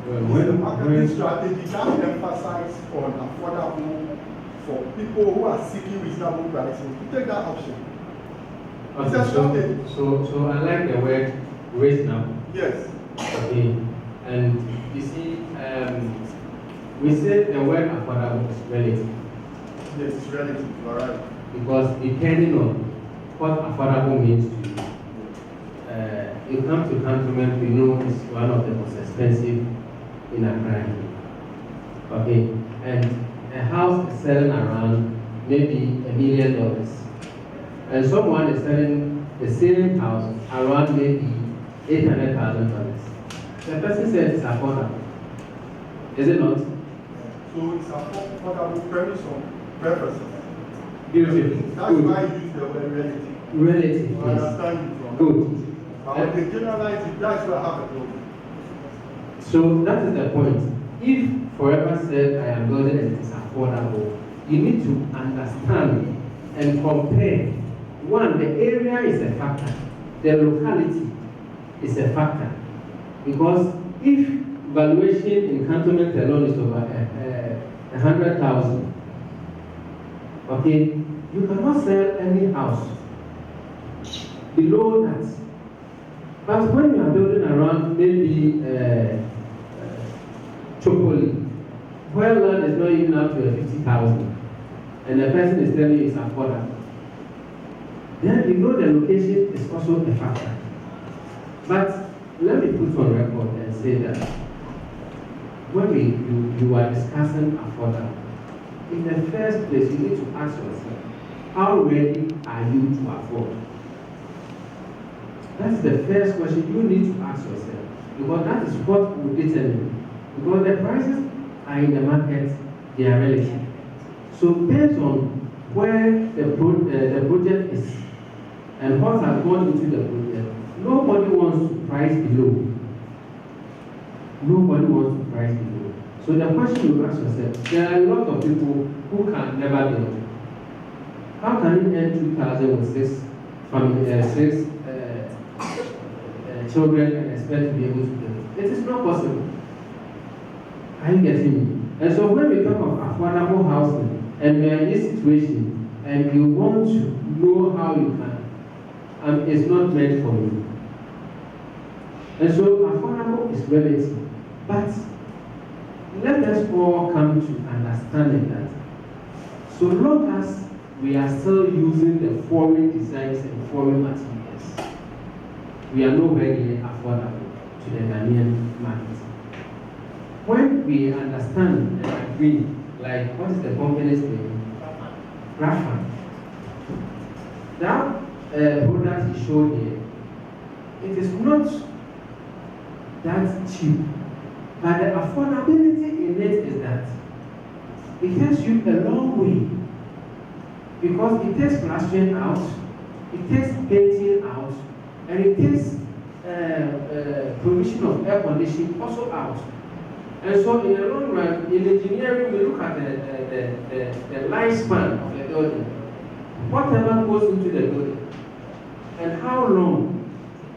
When the marketing strategy can emphasize on affordable for people who are seeking reasonable prices, you take that option. Okay, so I like the word reasonable. Yes. Okay, and you see, we say the word affordable is relative. Yes, it's relative, you are right. Because depending on what affordable means to you, you come to Cantonment, we know it's one of the most expensive in Accra. Okay, and a house is selling around maybe $1 million, and someone is selling the same house around maybe $800,000. The person says it's affordable. Is it not? So it's affordable premise on preferences. Beautiful. That's good. why I use the word relative. Relative, I yes. understand you from Good. But when they generalize it, that's where I have a problem. So that is the point. If Forever said I am building and it is affordable, you need to understand and compare. One, the area is a factor, the locality is a factor. Because if valuation in cantonment alone is over 100,000, okay, you cannot sell any house below that. But when you are building around maybe Chopoli, where land is not even up to 50,000, and the person is telling you it's affordable, then you know the location is also a factor. But let me put on record and say that when you are discussing affordable, in the first place, you need to ask yourself, how ready are you to afford? That's the first question you need to ask yourself, because that is what will determine. Because the prices are in the market, they are relative. So based on where the project is and what has gone into the project, nobody wants to price below. Nobody wants to price below. So the question you ask yourself, there are a lot of people who can never build. How can you earn 2,000 with six children and expect to be able to build? It is not possible. Are you getting me? And so when we talk of affordable housing and we are in this situation and you want to know how you can, it's not meant for you. And so affordable is relative. But let us all come to understanding that so long as we are still using the foreign designs and foreign materials, we are nowhere near affordable to the Ghanaian market. When we understand and agree, like what is the company's name? Graphite. That product is shown here. It is not that cheap, but the affordability in it is that it takes you a long way, because it takes plastering out, it takes painting out, and it takes provision of air conditioning also out. And so in the long run, in engineering, we look at the lifespan of the building. Whatever goes into the building, and how long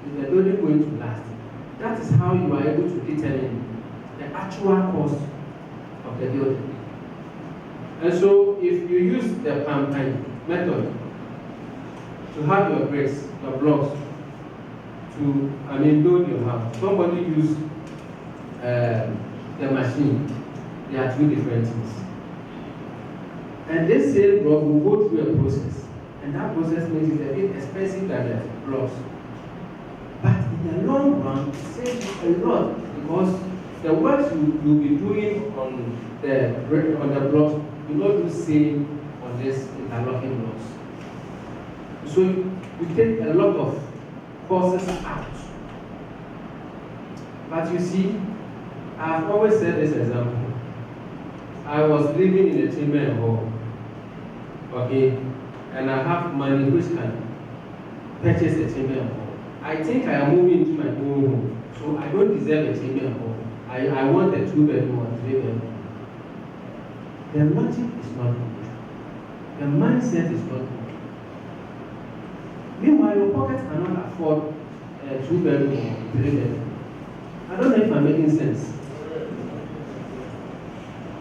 is the building going to last? That is how you are able to determine the actual cost of the building. And so if you use the Pampai method to have your bricks, your blocks, to build your house, somebody use the machine. They are two different things. And this same block will go through a process, and that process makes it a bit expensive than the blocks. But in the long run, it saves you a lot, because the work you'll be doing on the blocks will not do the same on this interlocking blocks. So you take a lot of costs out. But you see, I've always said this example. I was living in a chamber hall, okay, and I have money which can purchase a chamber hall. I think I am moving into my own home, so I don't deserve a chamber hall. I want a 2-bedroom or 3-bedroom. The logic is not good. The mindset is not good. Meanwhile, your pockets cannot afford a 2-bedroom or 3-bedroom. I don't know if I'm making sense.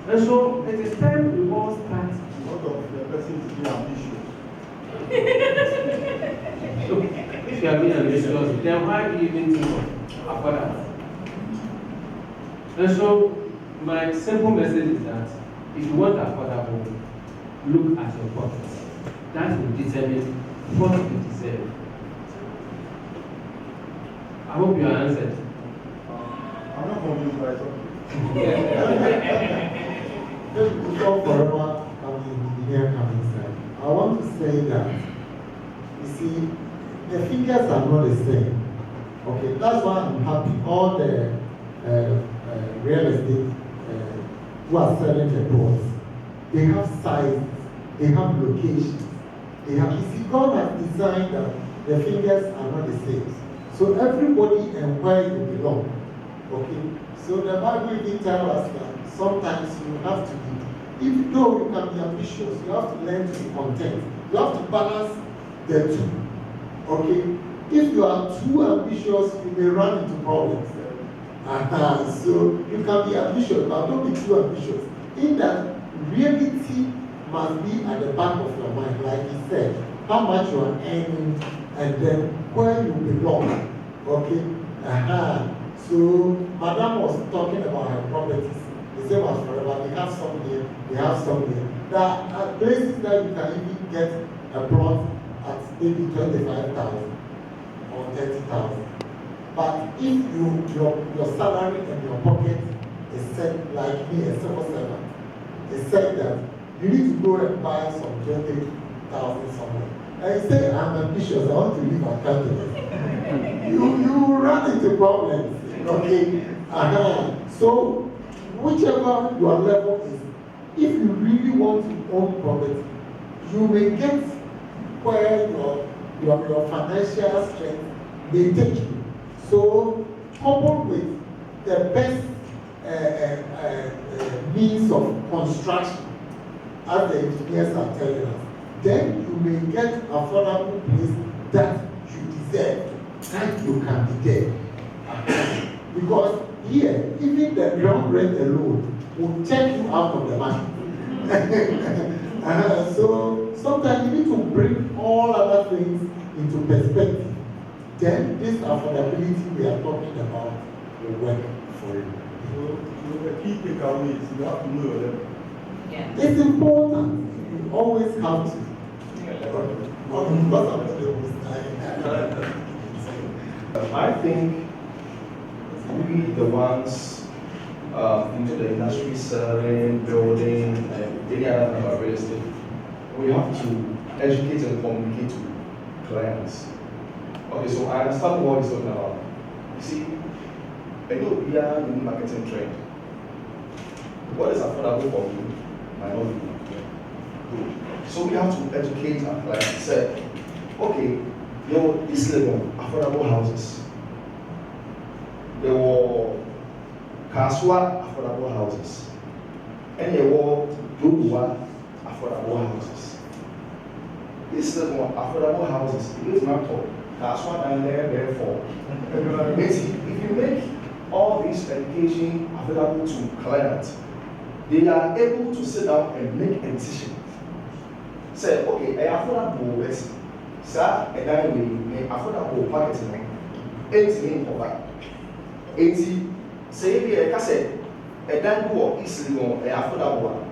And so it is time we all start. What of the person to be ambitious? So if you are being ambitious, then why do you even think of affordable? And so my simple message is that if you want affordable, look at your pockets. That will determine what you deserve. I hope you are answered. I'm not convinced by Just before Forever coming inside, I want to say that, you see, the figures are not the same. Okay, that's why I'm happy. All the real estate who are selling the plots, they have sizes, they have locations, they have. You see, God has designed that the figures are not the same. So everybody and where you belong. Okay, so the Bible even tells us that sometimes you have to be Even though you can be ambitious, you have to learn to be content. You have to balance the two. Okay? If you are too ambitious, you may run into problems. So you can be ambitious, but don't be too ambitious. In that, reality must be at the back of your mind, like he said, how much you are earning and then where you belong. Okay? So Madam was talking about her properties. The same as forever. They have some here, they have some here. There are places that you can even get a plot at maybe 25,000 or 30,000. But if your salary and your pocket is set, like me, a civil servant, is said that you need to go and buy some 20,000 somewhere. And you say, I'm ambitious, I want to live at Canada. you run into problems. Okay? So, whichever your level is, if you really want to own property, you may get where your financial strength may take you. So, coupled with the best means of construction, as the engineers are telling us, then you may get affordable place that you deserve and you can be there. Because here, even the ground rent alone will take you out of the market. So sometimes you need to bring all other things into perspective. Then this affordability we are talking about will work for you. So the key takeaway is you have to know your level. Yeah. It's important. You always have to. I think we, the ones into the industry, selling, building, and any other kind of real estate, we have to educate and communicate to clients. Okay, so I understand what he's talking about. You see, I know we are in the marketing trend. What is affordable for you might not be good. So we have to educate our clients. Say, okay, your East Legon, affordable houses. There were Kaswa affordable houses. And there were Dubwa affordable houses. East Legon affordable houses. It is not for Kaswa and therefore. If you make all this education available to clients, they are able to sit down and make a decision. Say, okay, I affordable is, sir, and I will affordable marketing. 18 for that. 80, say, like I said, a dan go easily on a affordable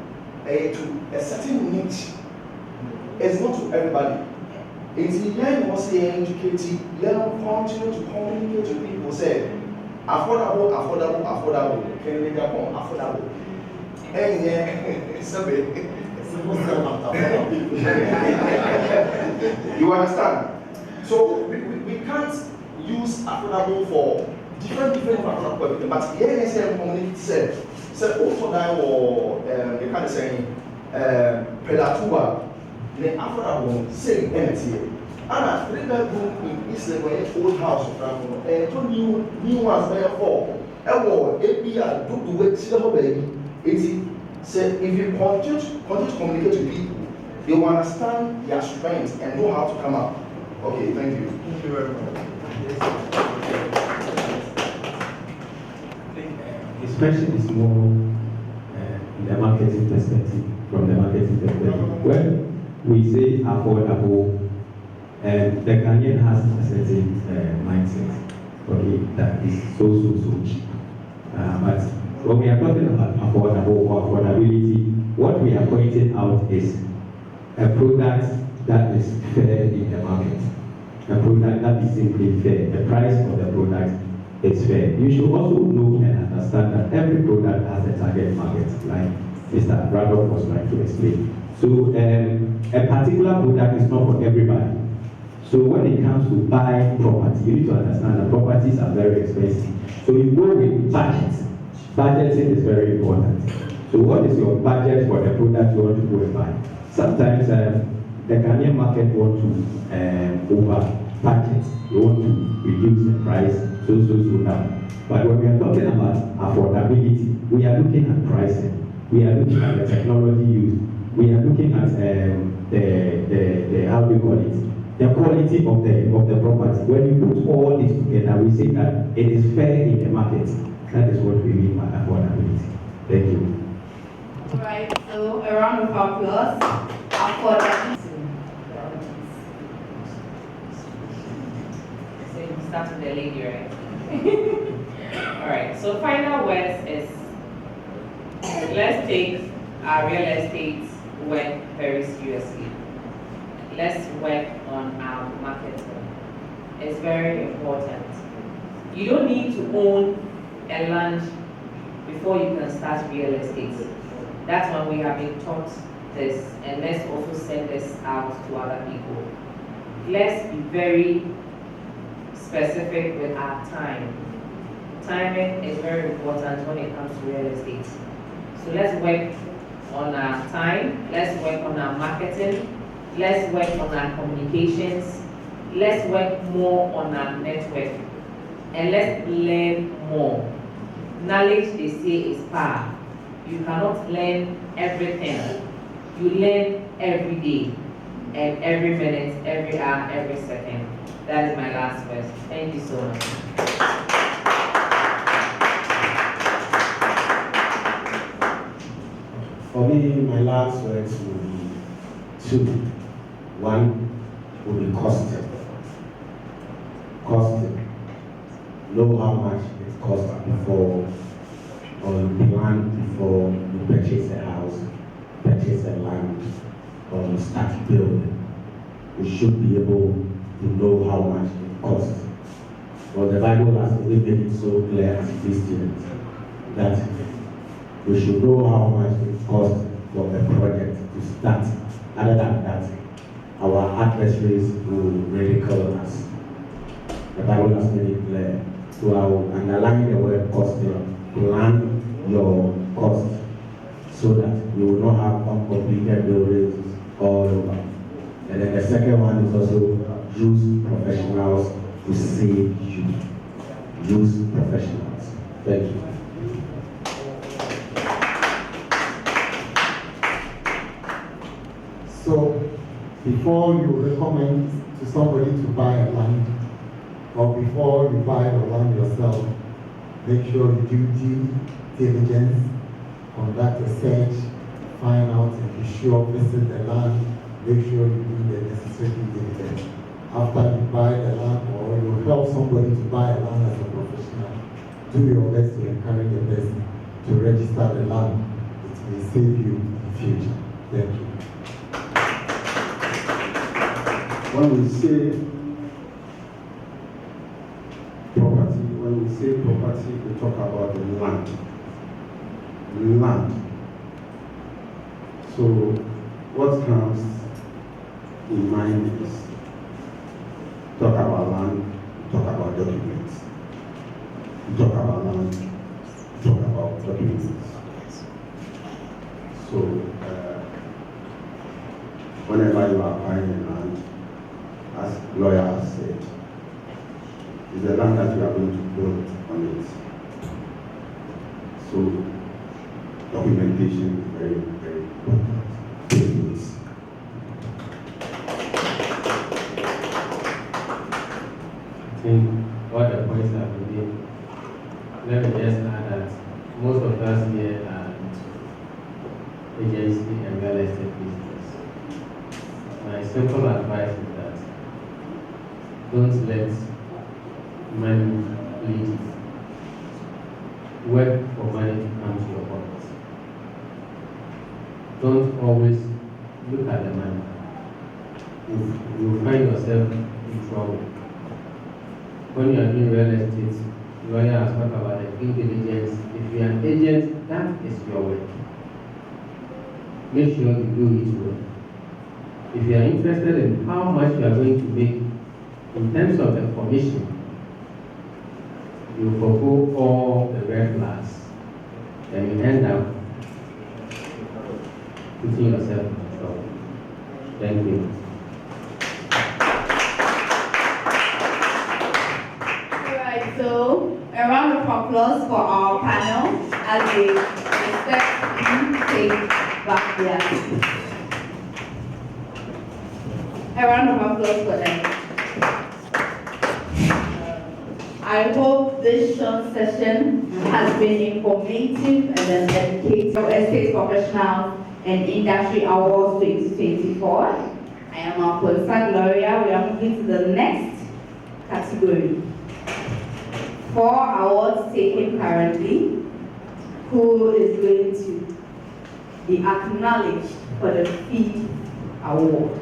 to a certain niche. It's not to everybody. It's young was educated, young continue to communicate to people, say, affordable, can they get on affordable? And yeah, you understand? So we can't use affordable for different affordable, but here is a community said also that or you can't say Pelatuba, the affordable same entity. And 3-bedroom in East Legon, old house of Ramon, and new ones there for a war, APR, do the way, see the whole baby. So if you continue to communicate to people, they will understand their strengths and know how to come up. Okay, thank you. Thank you very much. His question is more in the marketing perspective, from the marketing perspective. When we say affordable, the Ghanaian has a certain mindset, okay, that is so cheap. But when we are talking about affordable or affordability, what we are pointing out is a product that is fair in the market, a product that is simply fair. The price of the product is fair. You should also know and understand that every product has a target market, like Mr. Randolph was trying to explain. So a particular product is not for everybody. So when it comes to buying property, you need to understand that properties are very expensive. So you go with budget. Budgeting is very important. So what is your budget for the product you want to go and buy? Sometimes the Ghanaian market want to over budget. You want to reduce the price, so down. But when we are talking about affordability, we are looking at pricing. we are looking at the technology used, we are looking at the how do you call it, the quality of the property. When you put all this together, we say that it is fair in the market. That is what we mean by affordability. Thank you. Alright, so a round of applause. Affordability. So you start with the lady, right? Alright, so final words is, let's take our real estate work very seriously. Let's work on our marketing. It's very important. You don't need to own a land before you can start real estate. That's when we have been taught this, and let's also send this out to other people. Let's be very specific with our time. Timing is very important when it comes to real estate. So let's work on our time, let's work on our marketing, let's work on our communications, let's work more on our network, and let's learn more. Knowledge, they say, is power. You cannot learn everything. You learn every day, and every minute, every hour, every second. That is my last verse. Thank you so much. For me, my last words will be two. One will be costing. Costing. Know how much it costs before, or you plan before you purchase a house, purchase a land, or you start building. You should be able to know how much it costs. Well, the Bible has already made it so clear as Christians that we should know how much it costs for a project to start. Other than that, our adversaries will ridicule us. The Bible has made it clear. So I will underline the word costing. Plan your cost so that you will not have uncompleted buildings all over. And then the second one is also use professionals to save you. Use professionals. Thank you. So, before you recommend to somebody to buy a land, or before you buy the land yourself, make sure you do due diligence, conduct a search, find out and be sure, visit the land, make sure you do the necessary due diligence. After you buy the land, or you help somebody to buy a land as a professional, do your best to encourage the person to register the land. It may save you in the future. Thank you. When we say property, we talk about the land. Land. So what comes in mind is talk about land, talk about documents. Talk about land, talk about documents. So whenever you are buying a land, as lawyer has said, is the land that you are going to build on it. So documentation is very, very important. Please. I think all the points have been made. Let me just add that most of us here are agency and real estate business. My simple advice is that don't let money lead you. Work for money to come to your pocket. Don't always look at the money. You find yourself in trouble. When you are doing real estate, lawyer has talked about the due diligence. If you are an agent, that is your work. Make sure you do it well. If you are interested in how much you are going to make in terms of the commission, you forgo all the red flags, and you end up putting yourself in trouble. Thank you. Alright, so a round of applause for our panel as they respectfully take back their seats. A round of applause for them. I hope this short session has been informative and then educative for estate professionals and industry awards 2024. I am Aponsa Gloria. We are moving to the next category. 4 awards taken currently. Who is going to be acknowledged for the 5th award?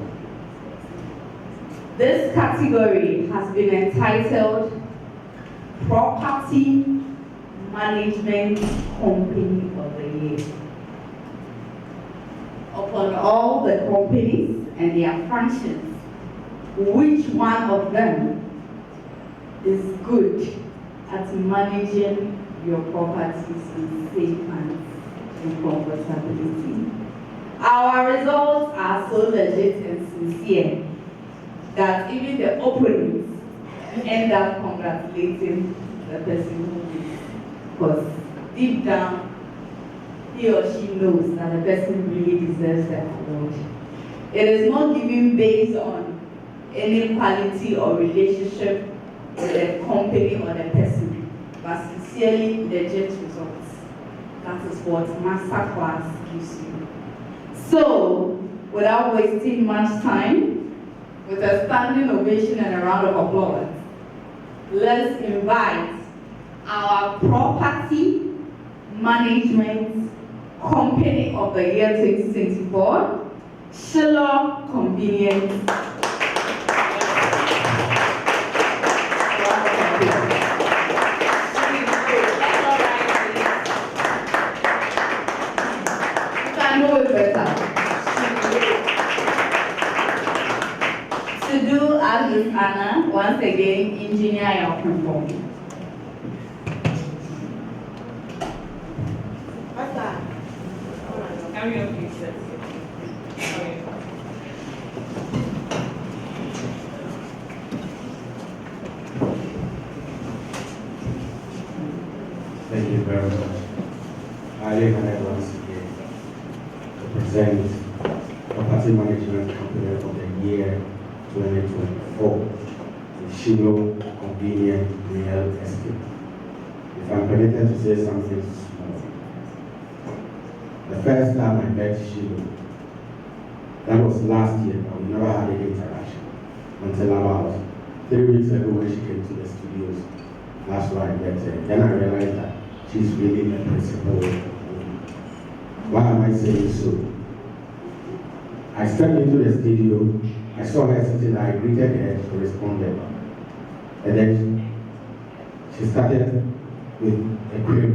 This category has been entitled Property Management Company of the Year. Upon all the companies and their functions, which one of them is good at managing your properties in safe hands and comfortability? Our results are so legit and sincere that even the opponents end up congratulating the person who wins, because deep down he or she knows that the person really deserves the award. It is not given based on any quality or relationship with the company or the person, but sincerely legit results. That is what Masterclass gives you. So, without wasting much time, with a standing ovation and a round of applause, let's invite our Property Management Company of the Year 2024, Shiloh Convenience. You can do it better. To do as Miss Anna, once again, engineer your performance. Carry on, please. Thank you very much. Highly honored once again to present Property Management Company of the Year 2024, the Shiloh Convenient Real Estate. If I'm permitted to say something small. The first time I met Shiloh, that was last year, but we never had any interaction until about 3 weeks ago when she came to the studios. That's why I met her. Then I realized that she's really a principal. Why am I saying so? I stepped into the studio, I saw her sitting, I greeted her, she responded. And then she started with a query.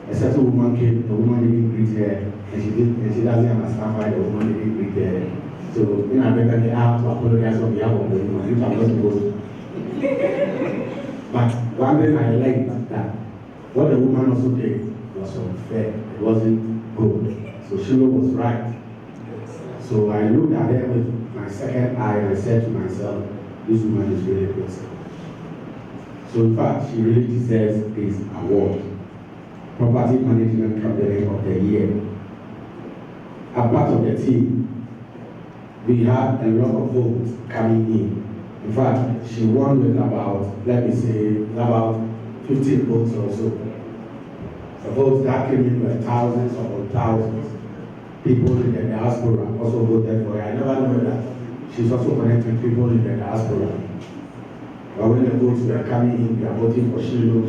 A certain woman came, the woman didn't greet her, and she doesn't understand why the woman didn't greet her. So, you know, I better get out to apologize on behalf of the woman, which I'm not supposed to. But one thing I liked that what the woman also did was unfair. It wasn't good. So Shiloh was right. So I looked at her with my second eye and I said to myself, this woman is really good. So in fact, she really deserves this award. Property Management Company of the Year. A part of the team, we had a lot of votes coming in. In fact, she won with about, let me say, about 15 votes or so. The votes that came in were thousands upon thousands. People in the diaspora also voted for her. I never knew that she's also connected with people in the diaspora. But when the votes were coming in, they are voting for Shiloh.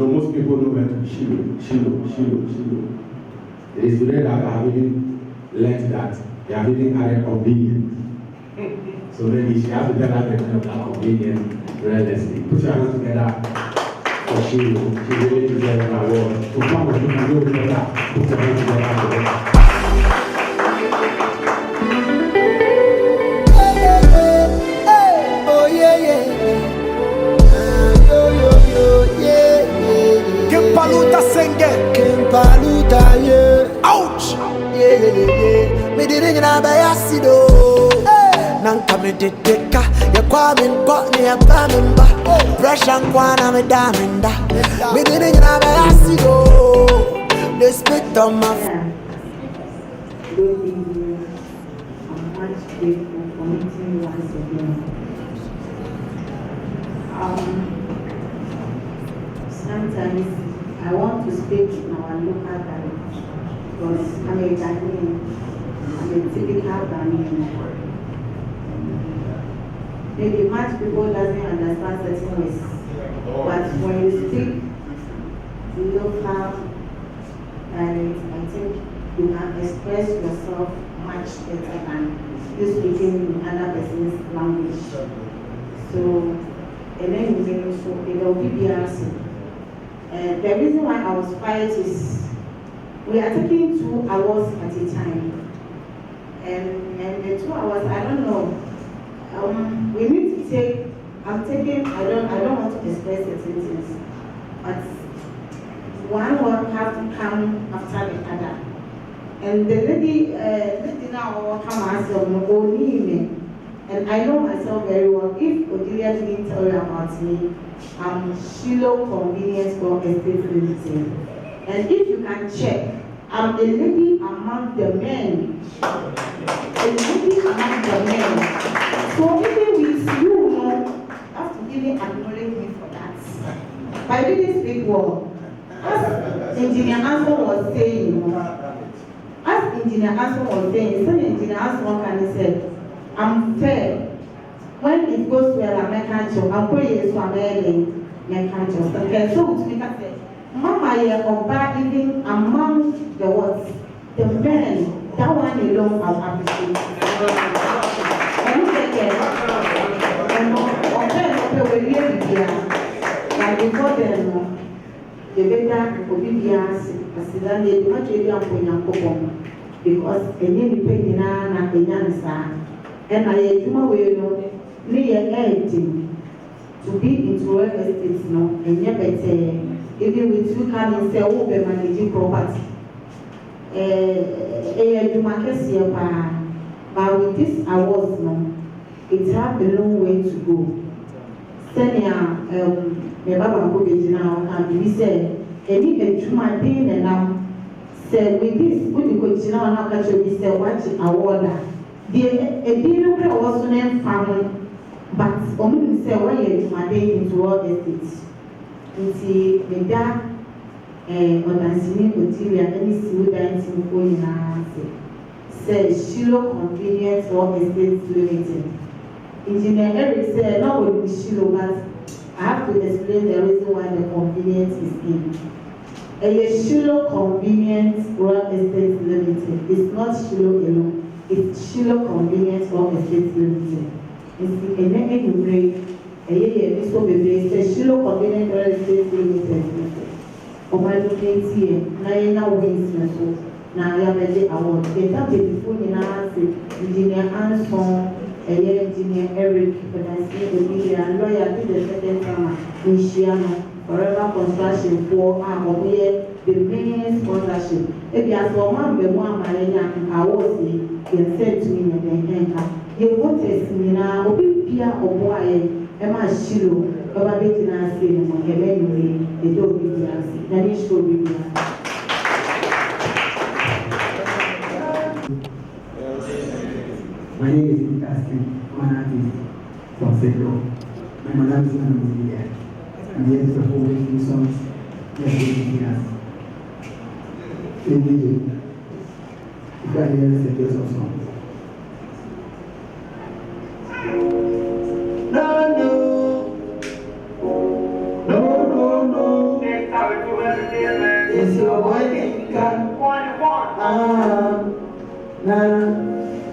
Most people know where to be Shiloh. It is today that I have even learned that they have even added convenience. So maybe she has to tell us the kind of that convenient real estate. Put your hands together for Shiloh. She really deserves an award. So come on, you can do it better. Put your hands together for her. Oh yeah, yeah. Kimpaluta senge. Kimpaluta, yeah. Ouch! Yeah. Me didn't know about Yasido. Nanka me dideka, ya kwa minko ni ya pamimba. Pressure kwa na me daminda. Me didn't know about Yasido. They spit on my Those evenings, I'm much grateful for meeting you once again. Sometimes I want to speak in our local dialect because I'm a Ghanaian. I'm a typical Ghanaian. Maybe much people doesn't understand certain ways, but when you speak local dialect, I think you can express yourself much better than you speaking in other person's language. So, and then you say, so it will be the answer. The reason why I was quiet is we are taking 2 hours at a time. And the 2 hours, I don't know. We need to take, I don't want to express certain things, but one will have to come after the other. And the lady now will come and say, and I know myself very well. If Odilia didn't tell you about me, I'm Shiloh Convenience Store Estate Limited. And if you can check, I'm a lady among the men. A lady among the men. So even with you, you have to even acknowledge me for that. But I didn't speak well. As Engineer Anson was saying, Engineer Anson can say, I'm fair. When it goes well, I'm a cancer. I'm praying to a man, okay, so to make us say, Mama, even among the words, the men, that one alone I'll appreciate. And you take care. We really like before them, the better obedience, as the much area for Yankopon, because any depending on a Yansa, and I do my way, near anything to be into real estate, and yet even with you coming, say, oh, be managing property. But with this awards, it has a long way to go. Senior, my Baba now, and we said, any human being and now said, with this, when you continue now, catch you, we said, watch award. The a deal also named family, but only say, why you my day into all the states. You see, the dark on the swimming material, any seaweed dancing for you now, said Shiloh Convenience for Estates Limited. Engineer Eric said, not with Shiloh, but I have to explain the reason why the convenience is in. A Shiloh Convenience for Estates Limited. It's not Shiloh alone. It's Shiloh Convenience for Estates Limited. It's a name you break. A year, so baby, it's Shiloh Convenience for Estates Limited. Oh, my locate now wins now I have a award. The top before you now say Engineer Anson, Engineer Eric, but I see the media lawyer to the second time in Shiano, Forever Construction for our the main sponsorship. If you are someone the one Marina, I was said to me in the end. You want to see me now, Pia or boy, Emma Shiloh, Baba Bettina saying, anyway, they don't be the answer. That is so big. My name is Casting, I'm an artist from Sedro. I'm an artist and I'm here. I'm here to perform new songs. Yes, we can. Thank you. You can hear the details of songs. No. It's your boy,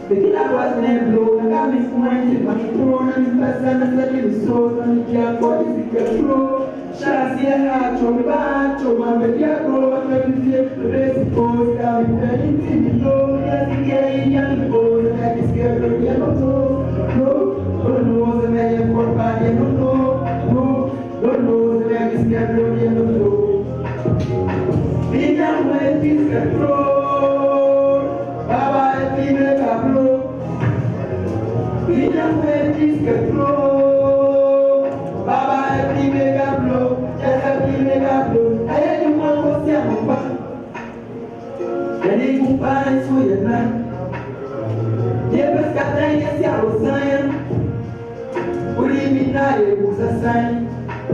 the killer was named Blue, the guy is pointing on the throne and the person is letting the soul on the jail body is the flow. Shazia, Chobato, and the Diago, and the rest goes down in the below. Yes, the gay young boy that is scared of the yellow toe. No, don't know the man for body, no, don't know the man is scared of the yellow toe. Be down where peace control. Baba, be the tableau. Be down where peace control. Baba, be the tableau. Just be the tableau. I had you one more time. parents who you not. Yeah, but got that, yes, I was saying. What do you mean now? It was a sign.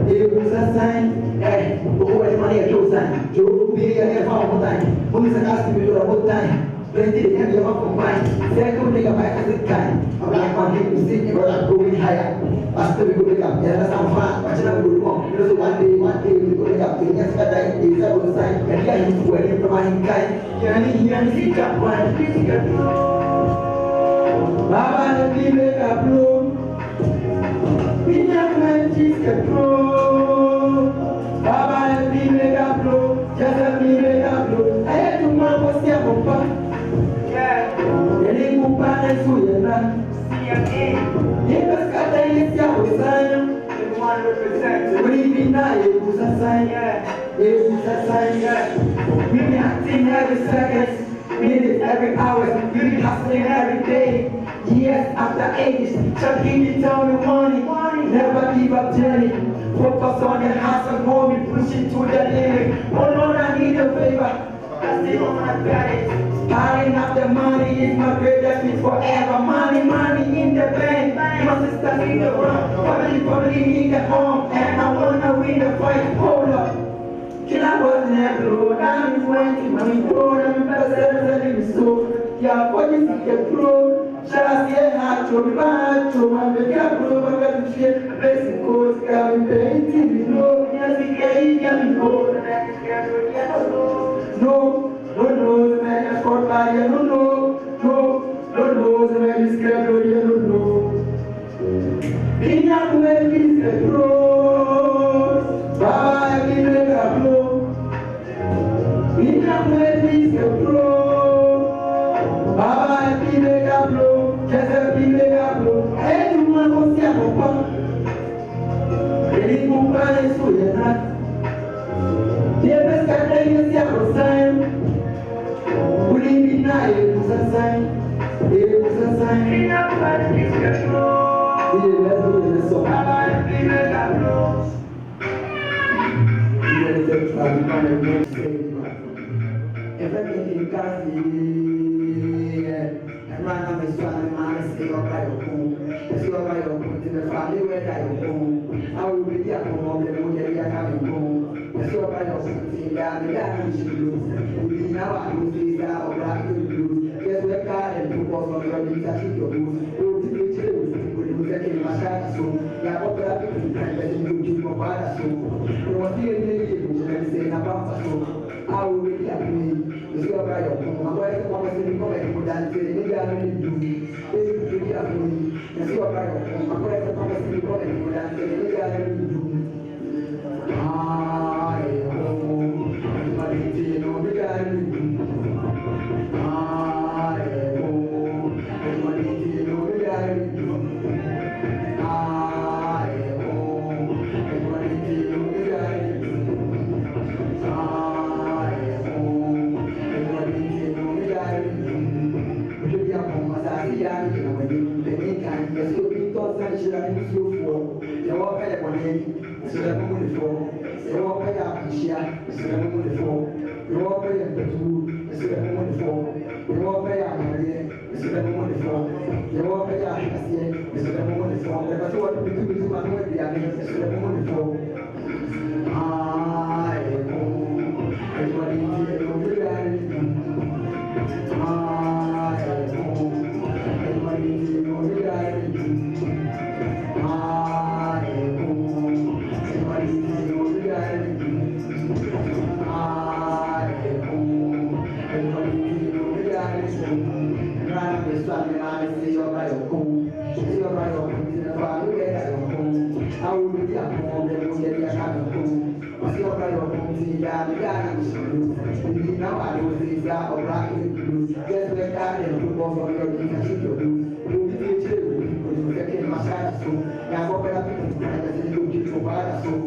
It was a sign. Eh, before the money at your sign. You be a found time. When it's a customer, you're a good time. Plenty of them, you're up combined. Second, make a bike as a kind. A black man, you see, you're going higher. After we go pick up, yeah, that's some fun. Watch it up, good one. You know, one day we go pick up. The next guy, is that was sign. And yeah, you were in providing kind. You're in the cup, one, please get Baba, let me make a blow. We have cheese control. Baba, let me make a blow. Just let me make a blow. I had to mark what's the papa. Yeah. The name of parents who you're not. See again. Yeah, but got that, yes, I was sign. 100%. We be now, it was a sign. Yeah. It was a sign. Yeah. We be acting every second. Minutes, every hour, you be hustling every day. Years after ages, chucking it down the money. Never give up journey. Focus on the hustle, homie, push it to the limit. Oh Lord, I need a favor. That's the only one I got it. Piling up the money is my greatest gift forever. Money, money in the bank. My sister in the front, family in the home, and I wanna win the fight. Hold up. Can I wasn't have to roll down in 20, my phone, I'm better than so. Yeah, what you think a pro? Just get hard to be bad to my big pro, but I can share the basic codes, got me painting, you know, yes, we can't even go, and I can't no, the man is caught by you, no, the man is scared, you don't know. Being up when he's the pros, bye, we make a blow. Being up when he's the pros, bye, we make a blow. Just a big make a blow. Hey, you want to see a papa? Really, who parents who you're not? Dear best cat, you see a sign. Would it be nice? It was a sign. It was a sign. Being up when he's the pros. Let's do this song. If I can cast it, and run on my son, man, say your pride of home. Let's go by your home to the family where I home. I will be there for all the money I have in home. Let's go by your home to the family that we should lose. We now are losing that or black to lose. Guess we're card and two balls on the running that you lose. Second massage so ya opera people can let you do for bad so we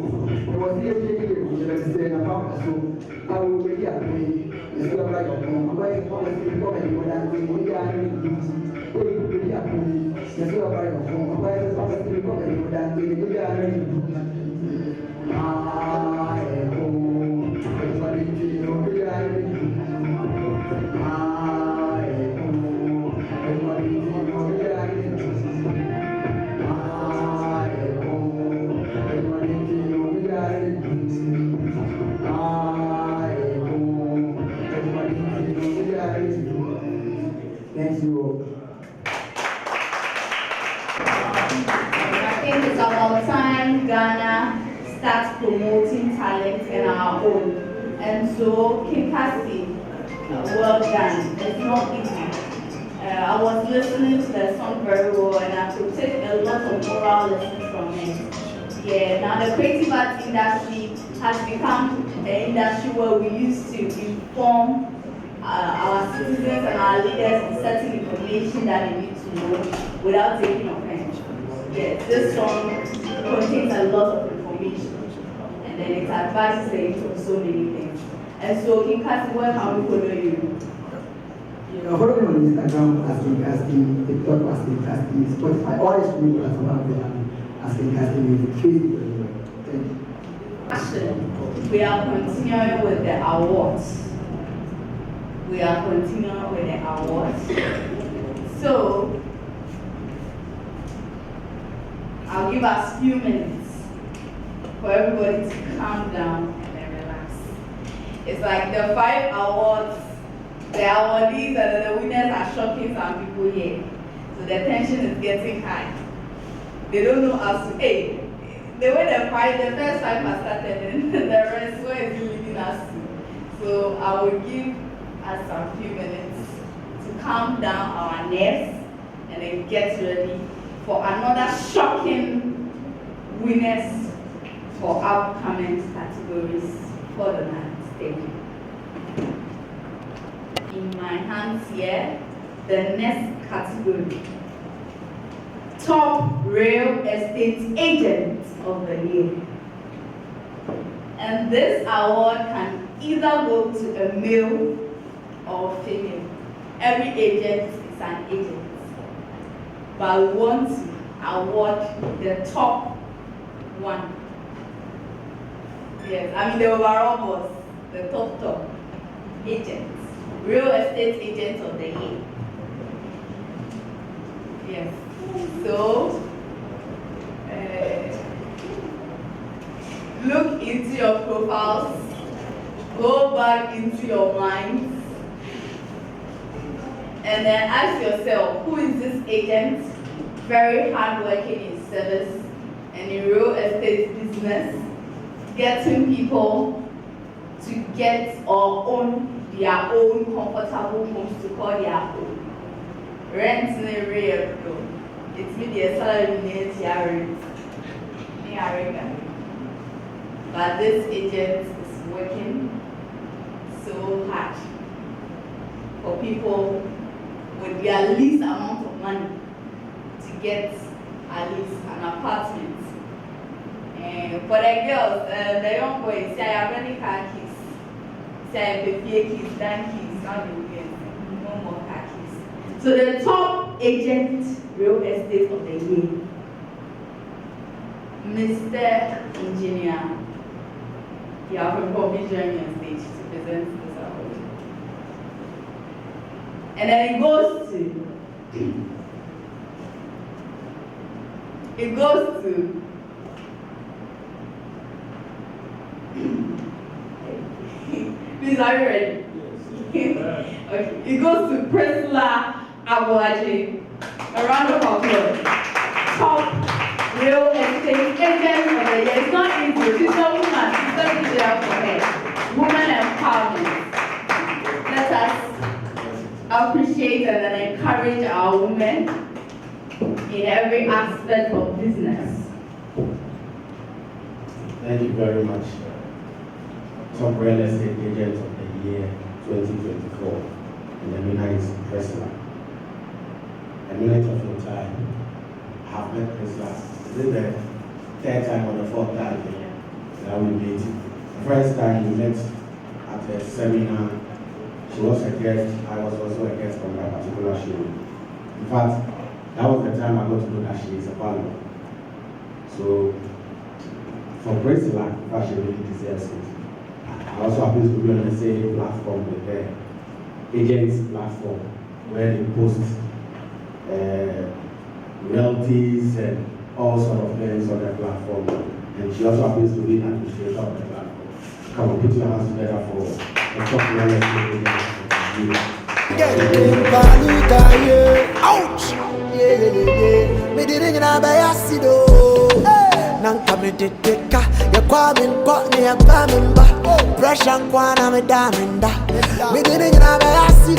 want to really say na pampa so I will be happy to see about your home my wife come and see come and put down to the media really do it's really happy to see about your home my wife come and see come and put down to the media really do think it's about time Ghana starts promoting talent in our own. And so, King Cassidy, well done. It's not easy. I was listening to the song very well, and I could take a lot of moral lessons from it. Yeah, now the creative arts industry has become an industry where we used to inform our citizens and our leaders on certain information that they need to know without taking offense. Yes, this song contains a lot of information, and then it advises them on so many things. And so, King Cassidy, where can we follow you? Follow me on Instagram asking, TikTok asking, Spotify, all the streaming platforms asking music, Facebook everywhere. Thank you. Action. We are continuing with the awards. So, I'll give us a few minutes for everybody to calm down and then relax. It's like the 5 awards. The awardees and the winners are shocking some people here. So the tension is getting high. They don't know how to pay. The way the first 5 are started, and the rest, where is it leading us to? So I will give us a few minutes to calm down our nerves and then get ready for another shocking winners for upcoming categories for the night. Thank you. In my hands here, the next category, Top Real Estate Agent of the Year. And this award can either go to a male or female. Every agent is an agent. But we want to award the top one. Yes, I mean the overall boss, the top agent. Real Estate Agent of the Year. Yes. So, look into your profiles, go back into your minds, and then ask yourself, who is this agent? Very hardworking in service and in real estate business, getting people to get or own their own comfortable homes to call their own. Rent in a real though. It's me the salary needs rent. But this agent is working so hard for people with their least amount of money to get at least an apartment. And for the girls, the young boys, say I have any car keys. Say keys, dan keys, now they will get no more car keys. So the top agent real estate of the year, Mr. Engineer, you have probably joined me on stage to present this award. And then it goes to please, are you ready? Yes. Okay. It goes to Priscilla Abuaji. A round of applause. Top real estate agent of the year. It's not easy. She's a woman. She's not easy for her. Woman empowerment. Let us appreciate and then encourage our women in every aspect of business. Thank you very much. Top Real Estate Agent of the Year 2024. And the winner is Priscilla. A minute of your time. I have met Priscilla. This is the third time or the fourth time that we meet. The first time we met at a seminar, she was a guest, I was also a guest on that particular show. In fact, that was the time I got to know that she is a value. So, for Priscilla, in fact, she really deserves it. I also happen to be on the same platform with the agents platform, where they post royalties and all sort of things on the platform. And she also happens to be an administrator of the platform. Come on, put your hands together for the top real estate agents. Ouch! Yeah. Me didn't know about Nanka me didika, ya kwa min kwa ni ya pa min ba. Pressure kwa na me daminda. Me didn't have a acid.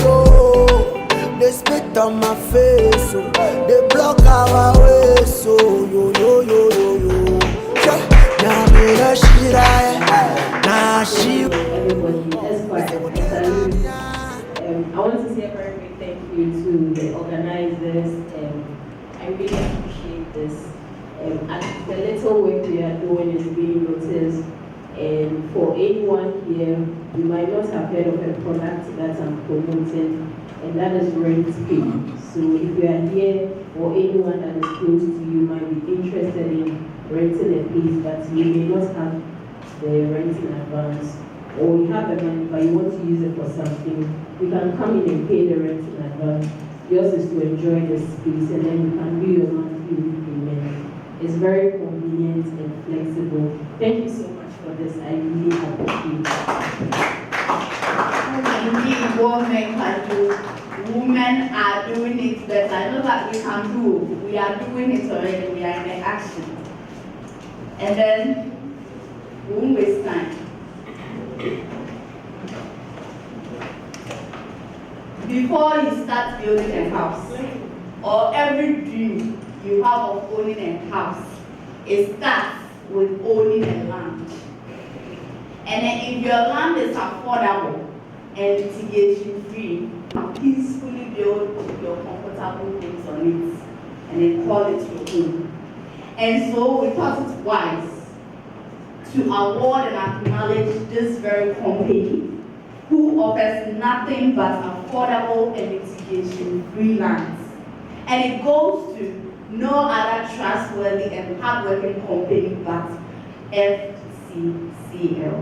They spit on my face, so they block our way, so yo. Now me na shira, na she. I want to say a very big thank you to the organizers. I really appreciate this. And the little work we are doing is being noticed. And for anyone here, you might not have heard of a product that I'm promoting, and that is rent pay. So if you are here or anyone that is close to you might be interested in renting a place, but you may not have the rent in advance, or you have the money but you want to use it for something, you can come in and pay the rent in advance. Yours is to enjoy the space, and then you can do your monthly repayment. It's very convenient and flexible. Thank you so much for this. I really appreciate it. Indeed, what men can do, women are doing it better. I know that we can do. We are doing it already. We are in the action. And then, we won't waste time. Before you start building a house, or every dream you have of owning a house, it starts with owning a land. And then if your land is affordable and litigation free, peacefully build your comfortable things on it and then call it your own. And so we thought it wise to award and acknowledge this very company who offers nothing but affordable and litigation-free lands. And it goes to no other trustworthy and hardworking company but FCCL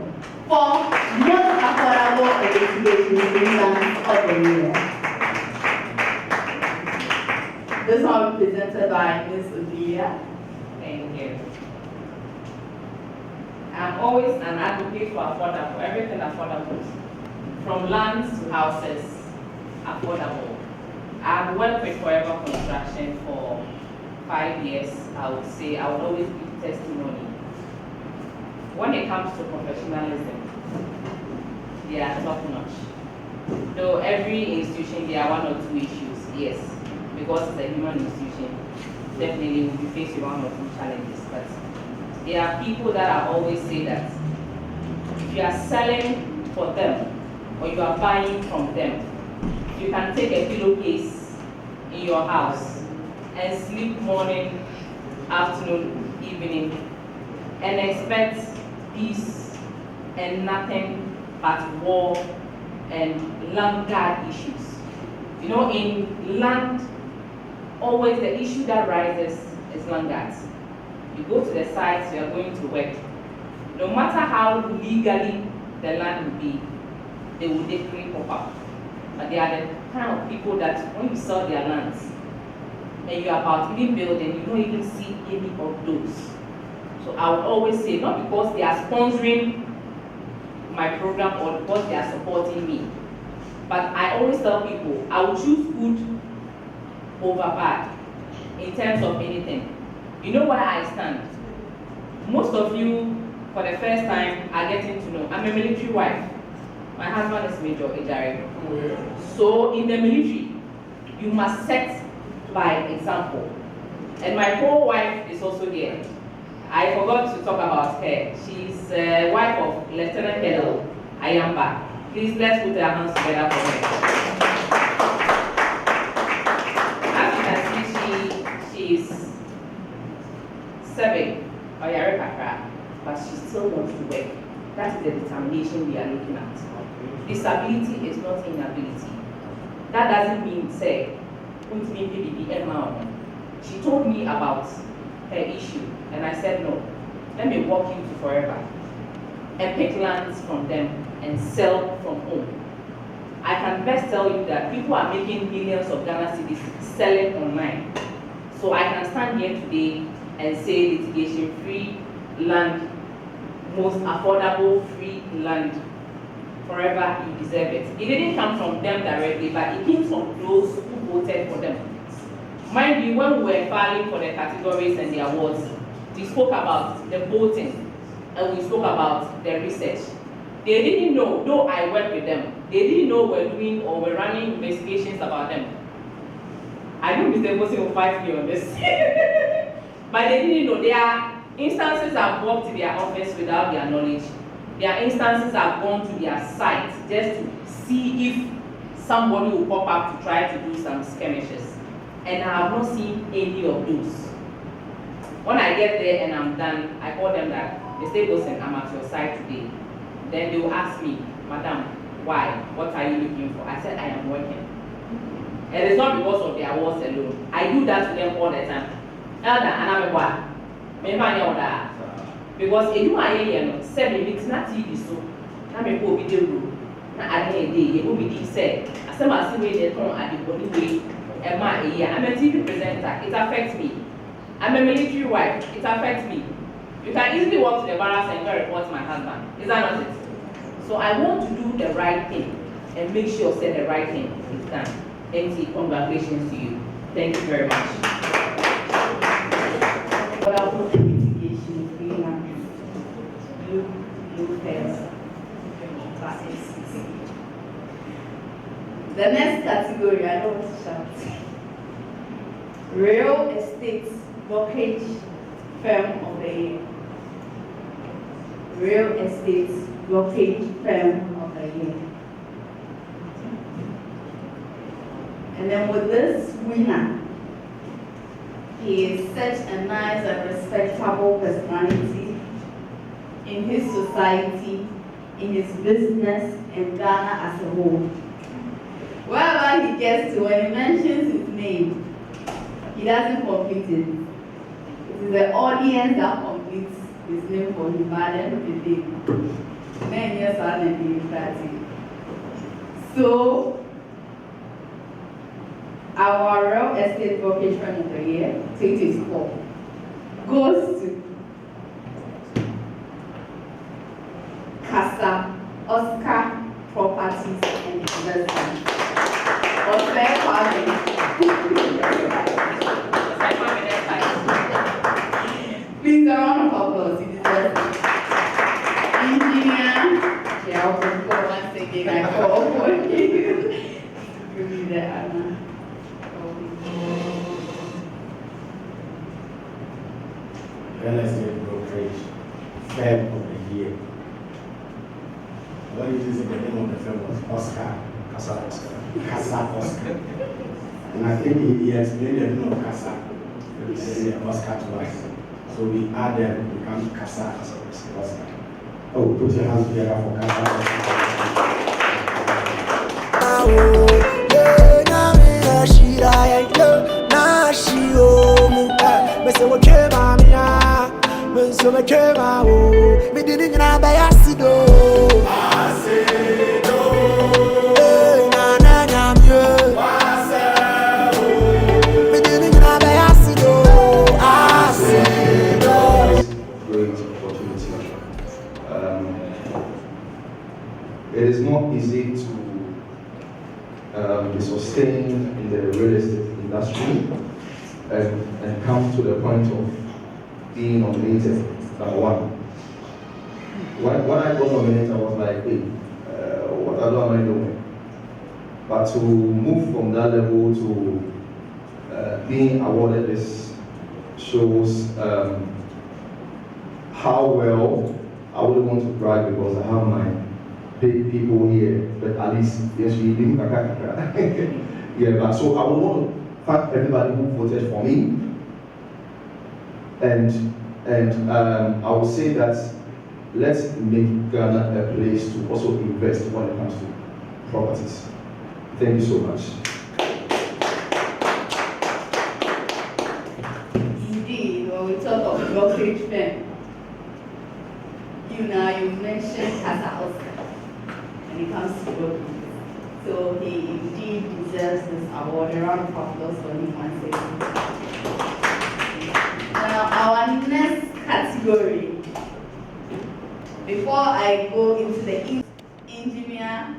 for most affordable and litigation-free lands of the year. This one presented by Ms. Odia. Thank you. I'm always an advocate for affordable, everything affordable. From lands to houses, affordable. I've worked with Forever Construction for 5 years. I would say I would always give testimony. When it comes to professionalism, they are top notch. Though every institution there are 1 or 2 issues, yes, because it's a human institution, definitely will be faced with 1 or 2 challenges. But there are people that I always say that if you are selling for them, or you are buying from them, you can take a pillowcase in your house and sleep morning, afternoon, evening, and expect peace and nothing but war and land guard issues. You know, in land, always the issue that rises is land guards. You go to the sites, you are going to work. No matter how legally the land will be, they will definitely pop up. But they are the kind of people that when you sell their lands and you are about to build and you don't even see any of those. So I would always say, not because they are sponsoring my program or because they are supporting me, but I always tell people I will choose good over bad in terms of anything. You know where I stand. Most of you, for the first time, are getting to know. I'm a military wife. My husband is Major Ejare. So in the military, you must set by example. And my co-wife is also there. I forgot to talk about her. She's a wife of Lieutenant Colonel Ayamba. Please let's put our hands together for her. As you can see, she's serving Oyare Kakra, but she still wants to work. That is the determination we are looking at. Disability is not inability. That doesn't mean, say, she told me about her issue, and I said, no, let me walk you to Forever and pick lands from them and sell from home. I can best tell you that people are making millions of Ghana cedis selling online. So I can stand here today and say litigation-free land, most affordable free land. Forever, you deserve it. It didn't come from them directly, but it came from those who voted for them. Mind you, when we were filing for the categories and the awards, we spoke about the voting, and we spoke about the research. They didn't know, though I worked with them, they didn't know we're doing or we're running investigations about them. I know Mr. Bosi will fight me on this. But they didn't know. Their instances have walked to their office without their knowledge. Their instances have gone to their site just to see if somebody will pop up to try to do some skirmishes. And I have not seen any of those. When I get there and I'm done, I call them that, Mr. Bosi, I'm at your site today. Then they will ask me, Madam, why? What are you looking for? I said, I am working. And it's not because of their words alone. I do that to them all the time. Elder, and I'm a boy. Because if you are here, 7 weeks, not TV, so I'm a poor video. I didn't you will be said. As some are seeing the tone at the body way, I'm a TV presenter, it affects me. I'm a military wife, it affects me. You can easily walk to the barracks and go report to my husband. Is that not it? So I want to do the right thing and make sure say the right thing is done. NT, congratulations to you. Thank you very much. Mitigation, freelance, blue first. The next category, I don't want to shout. Real estate brokerage firm of the year. Real estate brokerage firm of the year. And then with this winner, he is such a nice and respectable personality in his society, in his business, in Ghana as a whole. Wherever he gets to, when he mentions his name, he doesn't complete it. It is the audience that completes his name for him, but then the day. Many years on and so, our real estate brokerage firm of the year, 2024, goes to Casa Oscar Properties and Investments. Please, a round of applause. He deserves it. Engineer, I'll call once again. I call for you. Give me the honor. Real estate brokerage firm of the year. What did you say the name of the firm was? Oscar. Casa Oscar. And I think he explained the name of Casa. He said Oscar to us. So we add them to become Casa Oscar. Oh, put your hands together for Casa Oscar. It is not easy to be sustained in the real estate industry and come to the point of being nominated, number one. When I got nominated, I was like, hey, what am I doing? But to move from that level to being awarded this shows how well. I wouldn't want to brag because I have my big people here, but at least yes, we didn't. Yeah, but so I would want to thank everybody who voted for me, and I would say that let's make Ghana a place to also invest when it comes to properties. Thank you so much. Indeed, when we talk of brokerage firm, you mentioned Casa Oscar when it comes to brokerage. So he indeed deserves this award. A round of applause for him once again. Now, our next category, before I go into the engineer,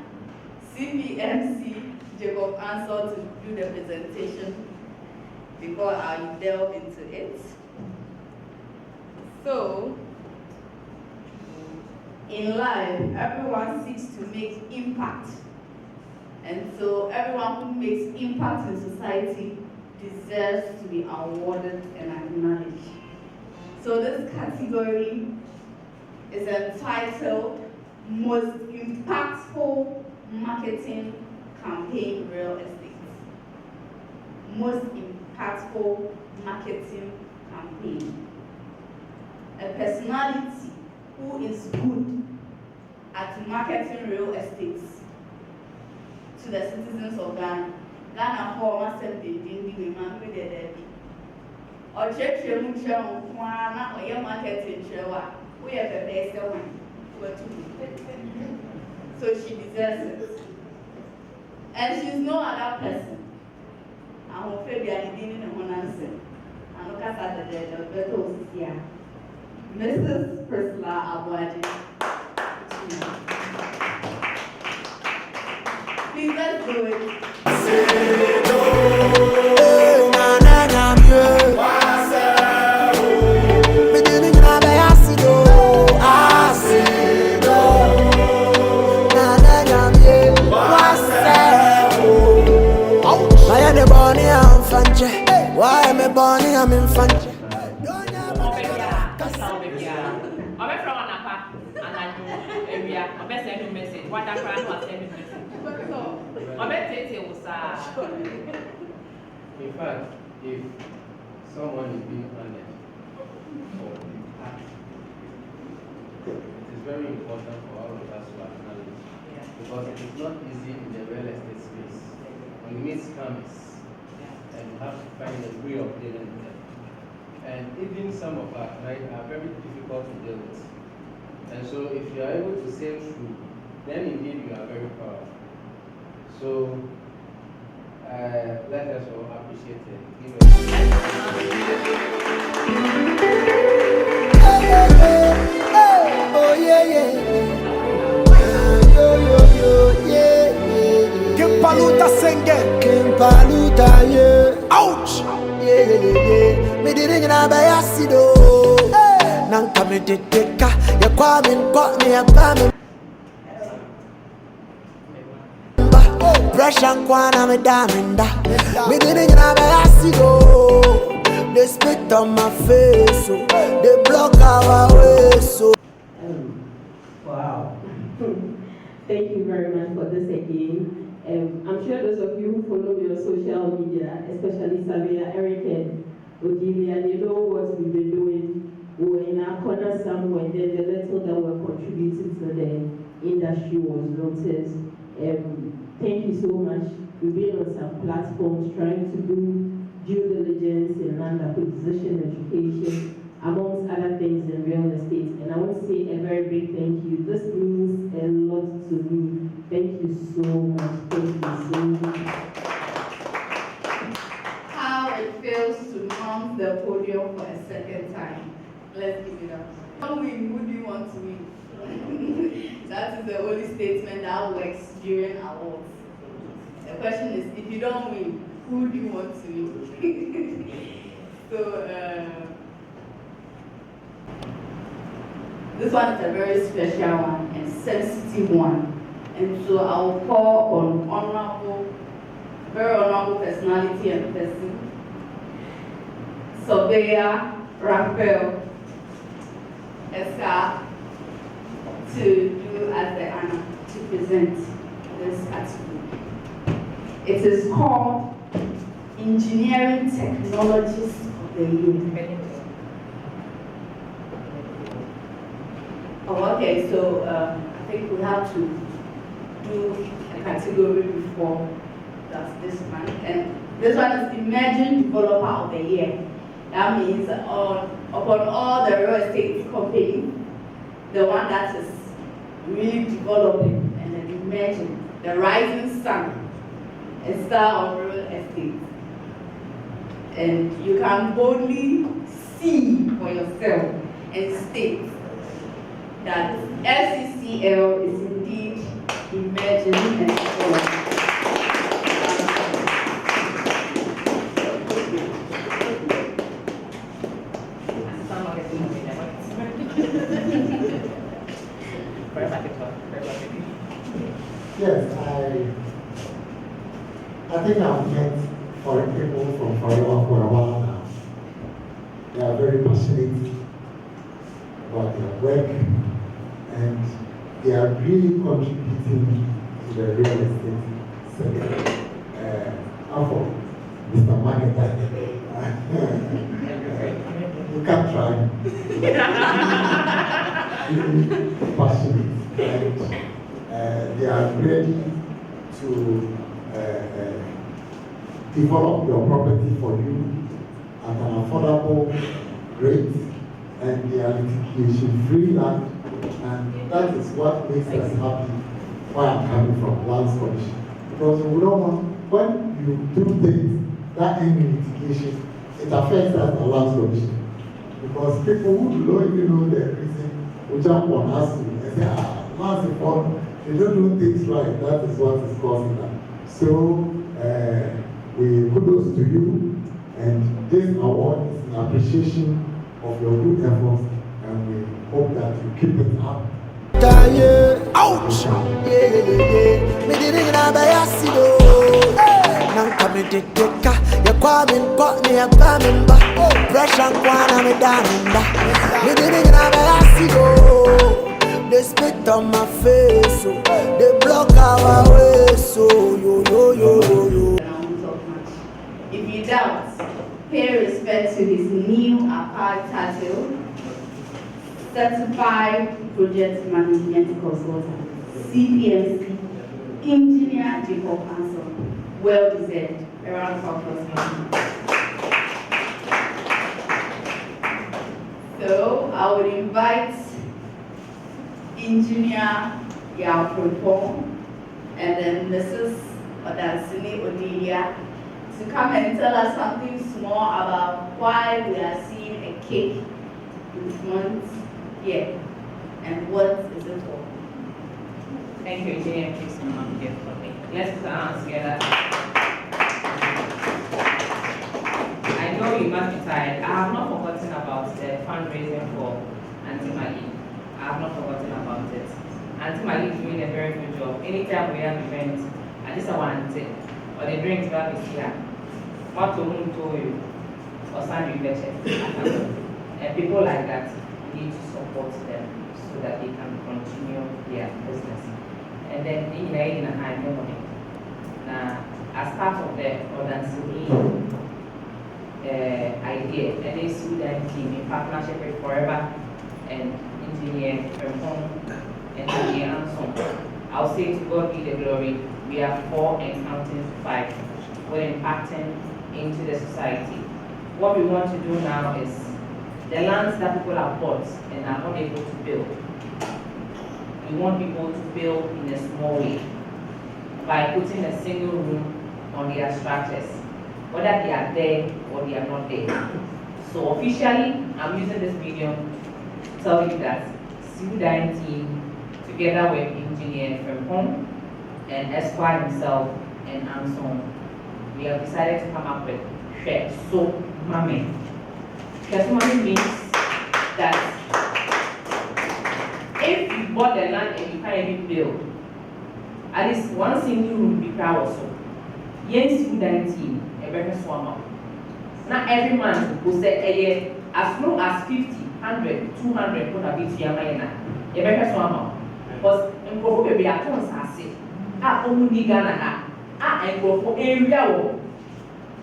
CPMC, Jacob Ansel to do the presentation, before I delve into it, So, in life, everyone seeks to make impact. And so everyone who makes impact in society deserves to be awarded and acknowledged. So this category is entitled Most Impactful Marketing Campaign Real Estate. Most Impactful Marketing Campaign. A personality who is good at marketing real estate to the citizens of Ghana. Ghana for myself, they didn't give a man with the debbie. Or church, na or marketing, we have a best one. So she deserves it. And she's no other person. I'm afraid they are leading in one answer. And look at the better here. Mrs. Priscilla Abuaji. Please, let's do it. Why am I born? I'm in fun. In fact, if someone is being honored for impact, it is very important for all of us to acknowledge, because it is not easy in the real estate space. We meet scammers, and you have to find a way of dealing with them. And even some of our clients are very difficult to deal with. And so if you are able to sail through, then indeed you are very powerful. So let us all appreciate it. Oh yeah, yeah. Kimpaluta senge, Kimpaluta yeah. Ouch. Yeah, yeah, yeah. Me didn't know about acido. Nanka me deteka, ya kwa me kwa me ya kwa me. Pressure kwana me daminda. Me didn't know about acido. They spit on my face, so they block our way, so. Wow. Thank you very much for this again. I'm sure those of you who follow me on social media, especially Savia, Eric, and Odilia, they know what we've been doing. We were in our corner somewhere, then the little that we're contributing to the industry was noticed. Thank you so much. We've been on some platforms trying to do due diligence in land acquisition, education, amongst other things in real estate. And I want to say a very big thank you. This means a lot to me. Thank you so much. Thank you so much. How it feels to mount the podium for a second time. Let's give it up. Don't win, who do you want to win? That is the only statement that works during awards. The question is, if you don't win, who do you want to win? So, this one is a very special one and sensitive one. And so I will call on very honorable personality and person, Surveyor Raphael Esca, to do as the honor to present this category. It is called Engineering Technologies of the Year. Oh, okay, so I think we have to do a category before this one. And this one is Emerging Developer of the Year. That means upon all the real estate companies, the one that is really developing and then emerging, the rising sun, a star of real estate. And you can boldly see for yourself and state that SCCL is indeed emerging and developing. Yes, I think I've met foreign people from forever for a while now. They are very passionate about their work and they are really contributing to the real estate sector. For Mr. Marketer, you can try. Passionate and they are ready to develop your property for you at an affordable rate, and they are litigation-free land, and that is what makes us happy. Why I'm coming from Lands Commission, because we don't want, when you do things that end in litigation, it affects us as Lands Commission, because people who don't even know the reason will jump on us and say, Lands Reform, they don't do things right. That is what is causing that. So we kudos to you, and this award is an appreciation of your good efforts, and we hope that you keep it up. Ouch! Me didn't have a yassido. Now come in the deca. You're coming, but me a coming back. Pressure, one, I'm a diamond. Me didn't have a yassido. They spit on my face, so they block our way, so yo. If you doubt, pay respect to his new apart title, Certified Project Management Consultant, CPMC, Engineer Jacob Anson. Well deserved. A round of applause. So I would invite Engineer Yao Prepon and then Mrs. Odansini Odilia to come and tell us something small about why we are seeing a cake in front here and what is it for. Thank you, Engineer. Please come up here for me. Let's put our hands together. I know you must be tired. I have not forgotten about the fundraising for Auntie Maggie. I have not forgotten about it. Auntie Maggie is doing a very good job. Anytime we have events, I just want it. Or the drinks back is here. What to whom told you? Or Sandy Beche. And people like that need to support them so that they can continue their business. And then in a high memory. Now, as part of the Odansini idea, and they Sudan team in partnership with Forever and Engineer Perform and Engineer Anson. I'll say to God be the glory. We are 4 and counting to 5. We're impacting into the society. What we want to do now is the lands that people have bought and are not able to build. We want people to build in a small way by putting a single room on their structures, whether they are there or they are not there. So officially, I'm using this medium to tell you that Sudan team, together with Engineer Frempong and Esquire himself and Anson, we have decided to come up with Share So Mame. Share So Mame means that if you bought the land and you can't even build, at least one single room be proud also. Yes, Sudan team, a better swammer. Not every man will say as low as 50, 100, 200 put a bit here, a better swammer. Because in Kobe, we are tons as it. Only Ghana, and go for area.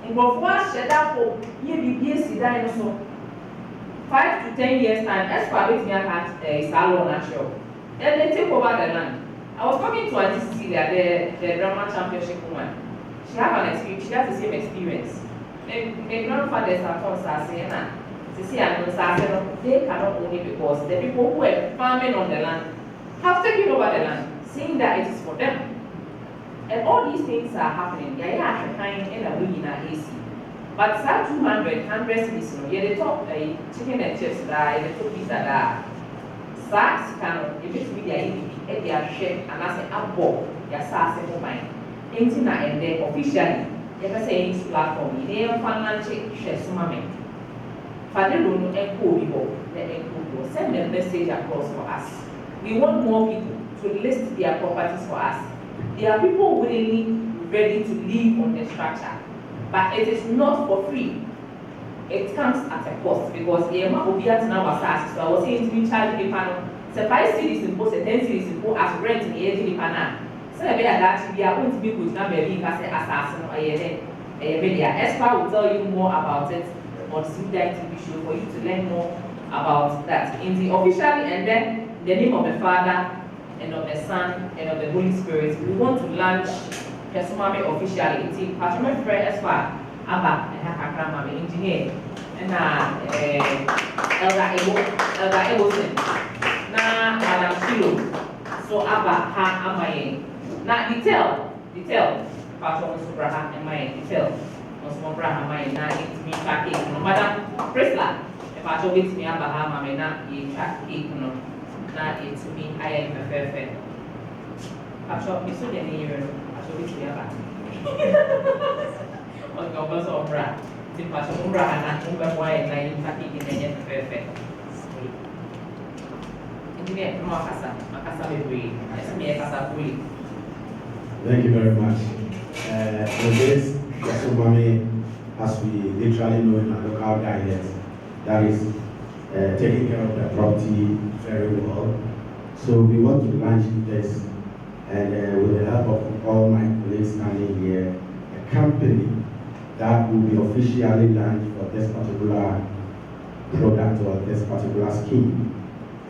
And go for shed up for ye be dinosaur. 5 to 10 years time, excavate me at a salon natural. Then they take over the land. I was talking to Auntie Cecilia, the drama championship woman. She has an experience, she has the same experience. My grandfathers are from Sasena. Cecilia and Sasena, they cannot own it because the people who were farming on the land have taken over the land, saying that it is for them. And all these things are happening. They are trying in a way in AC. But that 200 cities, yeah, they talk chicken and chips, they talk pizza, SARS can, if it's media, if they are shared, and I say, above, their SARS and mine. Anything and then officially, if I say this platform, they are financial share some money. Father don't echo people, send a message across for us. We want more people to to list their properties for us. There are people willingly ready to live on the structure, but it is not for free. It comes at a cost because so I was saying to me, charge the panel, so 5 cities in post, 10 cities in post as rent in the edge of the panel. So I bet that we are going to be good number because assassin or a media. Espa will tell you more about it on Sudan TV show for you to learn more about that. In the officially, and then the name of the Father and of the Son and of the Holy Spirit, we want to launch Kesumame officially. It's in Patrimoine Friend Espa. Abba and Hakakra Mami engineer and Elda Ewosen na Madam Shilo so Abba ha amaye na detail Pastor Subraha and my detail Osmo Braha my na it me tracking no Madam Prisla if I show it me Abba ha mami na ye track no na it me I am perfect Pastor me so the year I show it me Abba on government of Bra, the Pastor Umbra and Umba and I in fact in the perfect. Engineer Makasa May, as me as we. Thank you very much. For this, Kesumame, as we literally know in our local dialect, that is taking care of the property very well. So we want to launch this, and with the help of all my colleagues standing here, a company that will be officially launched for this particular product or this particular scheme.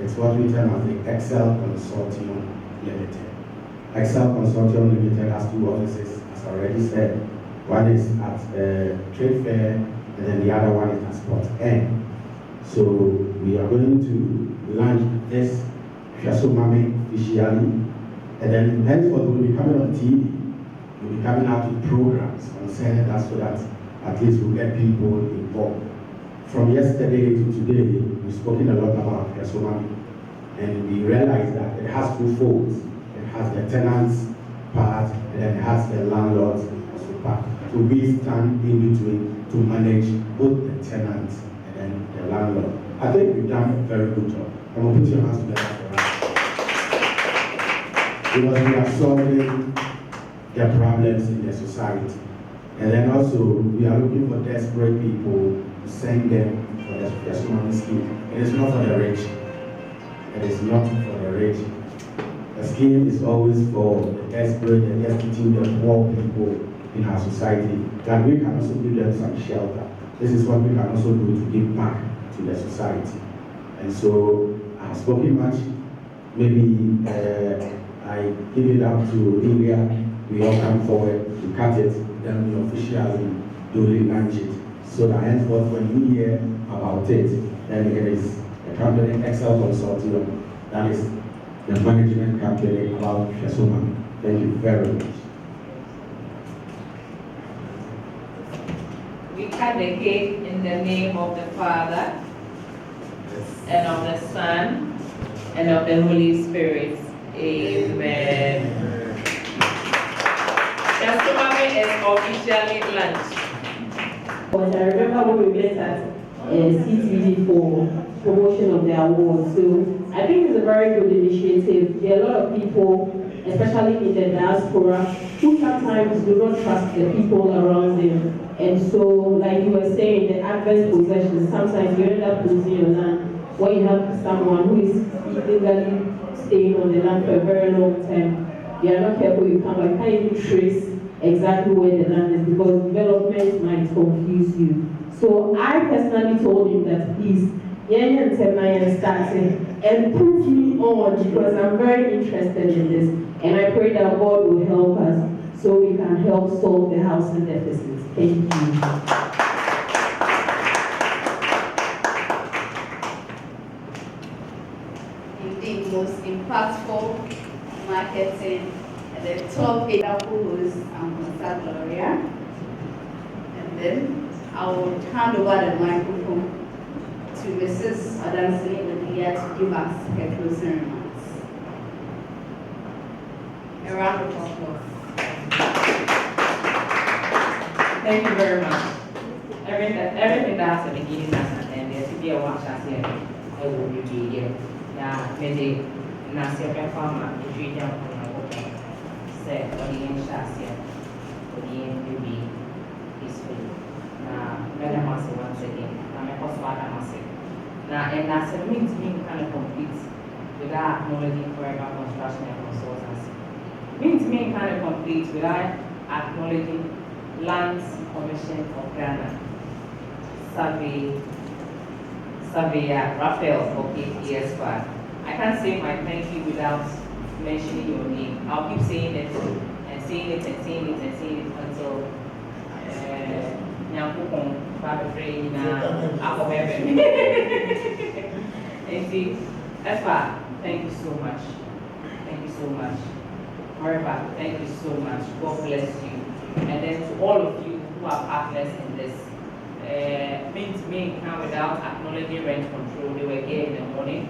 It's what we term as the Excel Consortium Limited. Excel Consortium Limited has 2 offices, as I already said. One is at Trade Fair, and then the other one is at Sport N. So we are going to launch this Kesumame officially, and then henceforth we'll be coming on TV. We'll be coming out with programs concerning that so that at least we'll get people involved. From yesterday to today, we've spoken a lot about Kesumame, and we realized that it has 2 folds. It has the tenants part, and then it has the landlords also part. So we stand in between to manage both the tenants and then the landlord. I think we've done a very good job. I'm going to put your hands together for us. Because we are solving the problems in the society. And then also, we are looking for desperate people to send them for the Kesumame scheme. It is not for the rich. It is not for the rich. The scheme is always for the desperate and destitute and poor people in our society, that we can also give them some shelter. This is what we can also do to give back to the society. And so, I have spoken much. Maybe I give it up to Ilya. We all come forward to cut it, then we officially duly launch it. So that henceforth, when you hear about it, then it is a company, Excel Consortium, that is the management company about Kesumame. Thank you very much. We cut the cake in the name of the Father, and of the Son, and of the Holy Spirit. Amen. Kesumame is officially launched. But I remember when we met at CTV for promotion of the award. So I think it's a very good initiative. There are a lot of people, especially in the diaspora, who sometimes do not trust the people around them. And so, like you were saying, the adverse possession, sometimes you end up losing your land when you have someone who is illegally staying on the land for a very long time. You are not careful, you can't even trace exactly where the land is because development might confuse you. So I personally told him that please, Yanyan Temayan starting and put me on because I'm very interested in this. And I pray that God will help us so we can help solve the housing deficit. Thank you. Indeed, most impactful marketing at the top who is Mr. Gloria. And then I will hand over the microphone to Mrs. Adansini Odia to give us her closing remarks. A round of applause. Thank you very much. Everything that has a beginning has an end. There's a watch as here. I will be here. Yeah, maybe Nasia Farmer, if you don't know, said, or the Shasia, or the NPB peacefully. Now, Madam Massey once again, I'm a postmortem Massey. Now, and that's a means being kind of complete without acknowledging forever construction and consultancy. Means being kind of complete without acknowledging Lands Commission of Ghana, Surveyor Raphael for KPS squad. I can't say my thank you without mentioning your name. I'll keep saying it and saying it and saying it and saying it until Nyankopon Baba Frey na Akobebe. And see, Espa, thank you so much. Thank you so much. However, thank you so much. God bless you. And then to all of you who are partners in this, Mint may come without acknowledging rent control. They were here in the morning.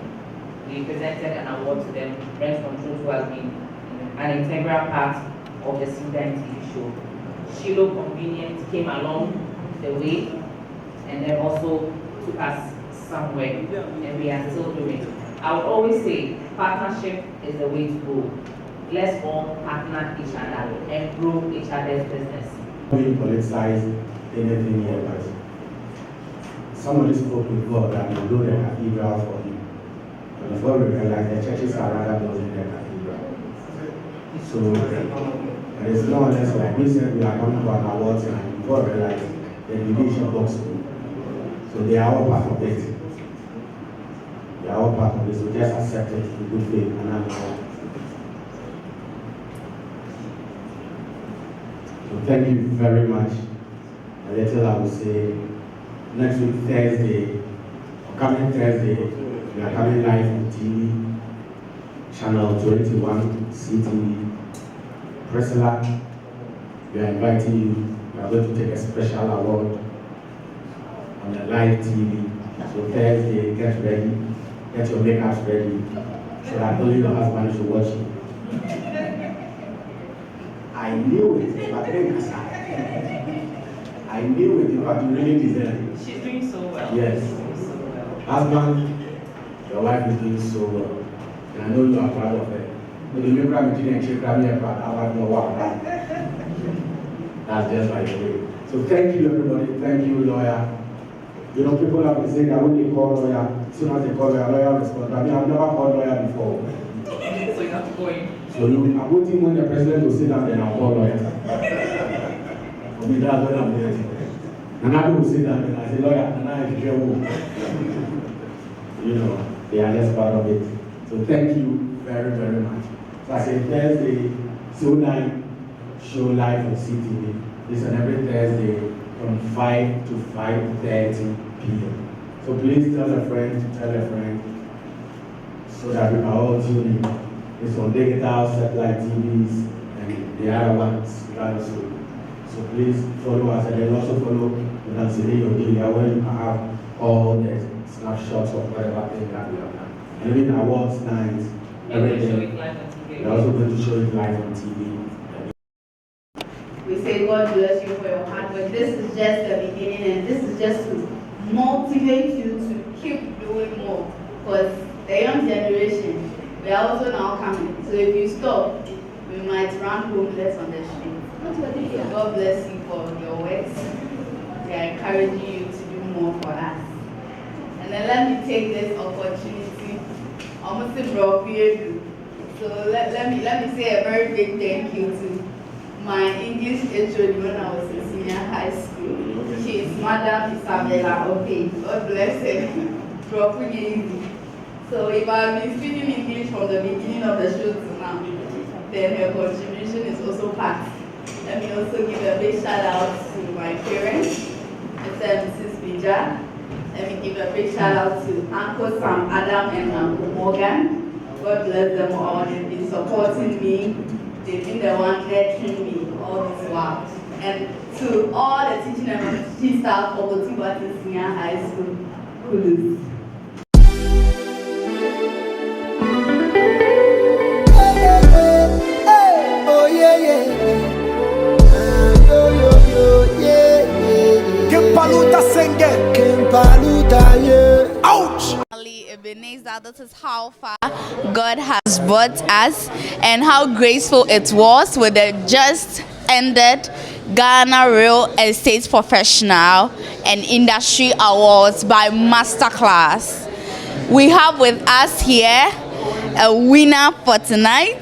We presented an award to them, rent control, who has been an integral part of the Sudan TV show. Shiloh Convenience came along the way and then also took us somewhere, and we are still doing it. I would always say partnership is the way to go. Let's all partner each other and grow each other's business. We politicize anything here, but somebody spoke with God and we built a cathedral for him. But before we realized the churches are rather building the cathedral. So it is more or less like we said we are coming to an awards and before we realized the division box. So they are all part of it. They are all part of it. So just accept it in good faith and I'm So thank you very much. A little I will say, next week Thursday, or coming Thursday, we are coming live on TV, channel 21, CTV, Priscilla. We are inviting you. We are going to take a special award on the live TV. So Thursday, get ready, get your makeup ready, so that only your husband should watch you. I knew it, but I knew it, but you really deserve it. She's doing so well. Yes. Husband, your wife is doing so well. And I know you are proud of her. But you remember I'm doing a That's just by the way. So thank you everybody, thank you lawyer. You know, people have been saying that when they call lawyer, soon as they call lawyer responds. I mean, I've never called lawyer before. So you have to go in. So I'm waiting when the president will sit down, then I'll call lawyer. For me, that's what I'm doing. And I will sit down and I say, lawyer, and I if you know, they are just part of it. So thank you very, very much. So I say Thursday, so 9, show live on CTV. This and every Thursday from 5 to 5:30 p.m. So please tell a friend, so that we can all tune in. It's on digital satellite TVs and the other ones. So please follow us and then also follow the Tanzania Media where you can have all the snapshots of whatever thing that we have done. And even awards nights, everything. We're also going to show it live on TV. We say God bless you for your hard work. This is just the beginning and this is just to motivate you to keep doing more. Because the young generation, we are also now coming. So if you stop, we might run homeless on the street. So God bless you for your works. We are encouraging you to do more for us. And then let me take this opportunity. Almost a broad. So let me say a very big thank you to my English HOD when I was in senior high school. She is Madam Isabella Ope. God bless her. Properly easy. So if I've been speaking English from the beginning of the show to now, then her contribution is also part. Let me also give a big shout out to my parents, Mr. and Mrs. Bija. Let me give a big shout out to Uncle Sam Adam and Uncle Morgan. God bless them all. They've been supporting me. They've been the one nurturing me all this while. And to all the teaching and teaching staff of Otibati Senior High School, kudos. Oh yeah, yeah. Kimpaluta senge. Kimpaluta, yeah. Ouch! A Ebenezer, this is how far God has brought us and how graceful it was with the just ended Ghana Real Estate Professional and Industry Awards by Masterclass. We have with us here a winner for tonight.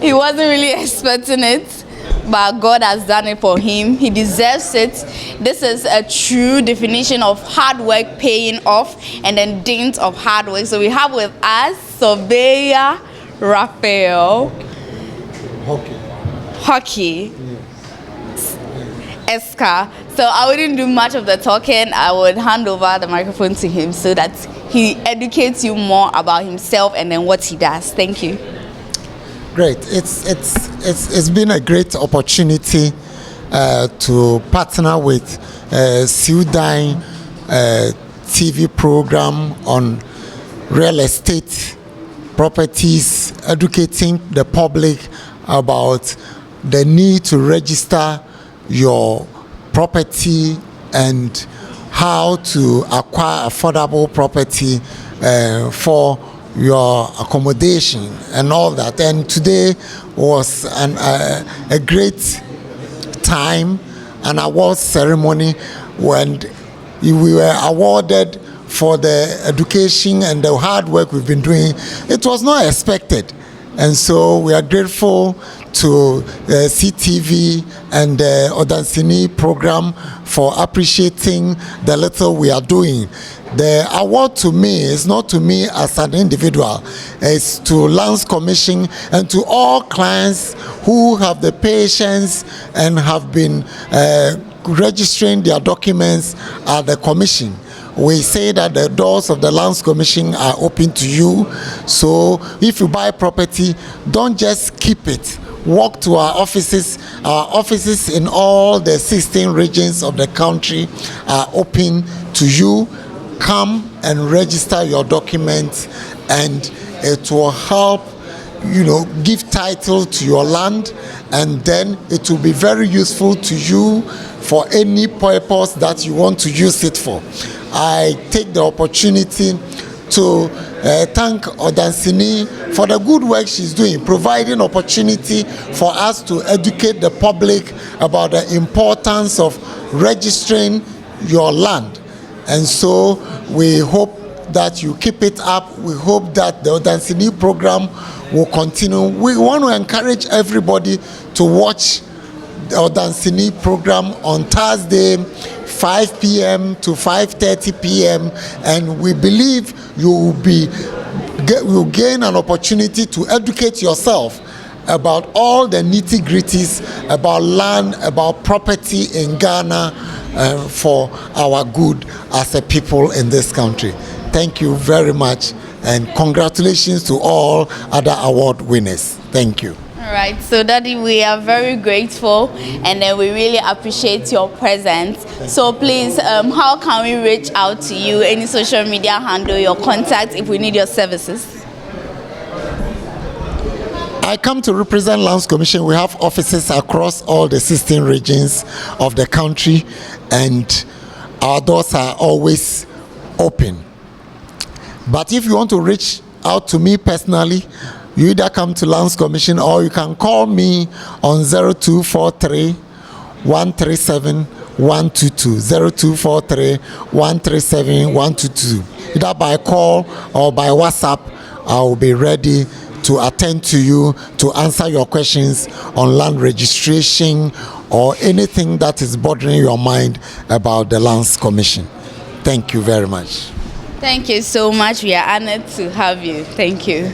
He wasn't really expecting it, but God has done it for him. He deserves it. This is a true definition of hard work paying off and then dint of hard work. So we have with us Surveyor Raphael Hockey Eska. So I wouldn't do much of the talking. I would hand over the microphone to him so that he educates you more about himself and then what he does. Thank you. Great. It's been a great opportunity to partner with Sudan TV program on real estate properties, educating the public about the need to register your property and how to acquire affordable property for your accommodation and all that. And today was a great time, an award ceremony when we were awarded for the education and the hard work we've been doing. It was not expected, and so we are grateful to CTV and the Odansini program for appreciating the little we are doing. The award to me is not to me as an individual, it's to Lands Commission and to all clients who have the patience and have been registering their documents at the commission. We say that the doors of the Lands Commission are open to you. So if you buy property, don't just keep it. Walk to our offices. Our offices in all the 16 regions of the country are open to you. Come and register your documents, and it will help, give title to your land, and then it will be very useful to you for any purpose that you want to use it for. I take the opportunity to thank Odansini for the good work she's doing, providing opportunity for us to educate the public about the importance of registering your land. And so we hope that you keep it up. We hope that the Odansini program will continue. We want to encourage everybody to watch the Odansini program on Thursday, 5 p.m. to 5:30 p.m. and we believe you will gain an opportunity to educate yourself about all the nitty-gritties about land, about property in Ghana, for our good as a people in this country. Thank you very much, and congratulations to all other award winners. Thank you. All right, so Daddy, we are very grateful, and then we really appreciate your presence. So please, how can we reach out to you? Any social media handle, your contact if we need your services? I come to represent Lands Commission. We have offices across all the 16 regions of the country, and our doors are always open. But if you want to reach out to me personally, you either come to Lands Commission or you can call me on 0243 137 122 0243 137 122. Either by call or by WhatsApp, I will be ready to attend to you, to answer your questions on land registration or anything that is bothering your mind about the Lands Commission. Thank you very much. Thank you so much. We are honored to have you. Thank you.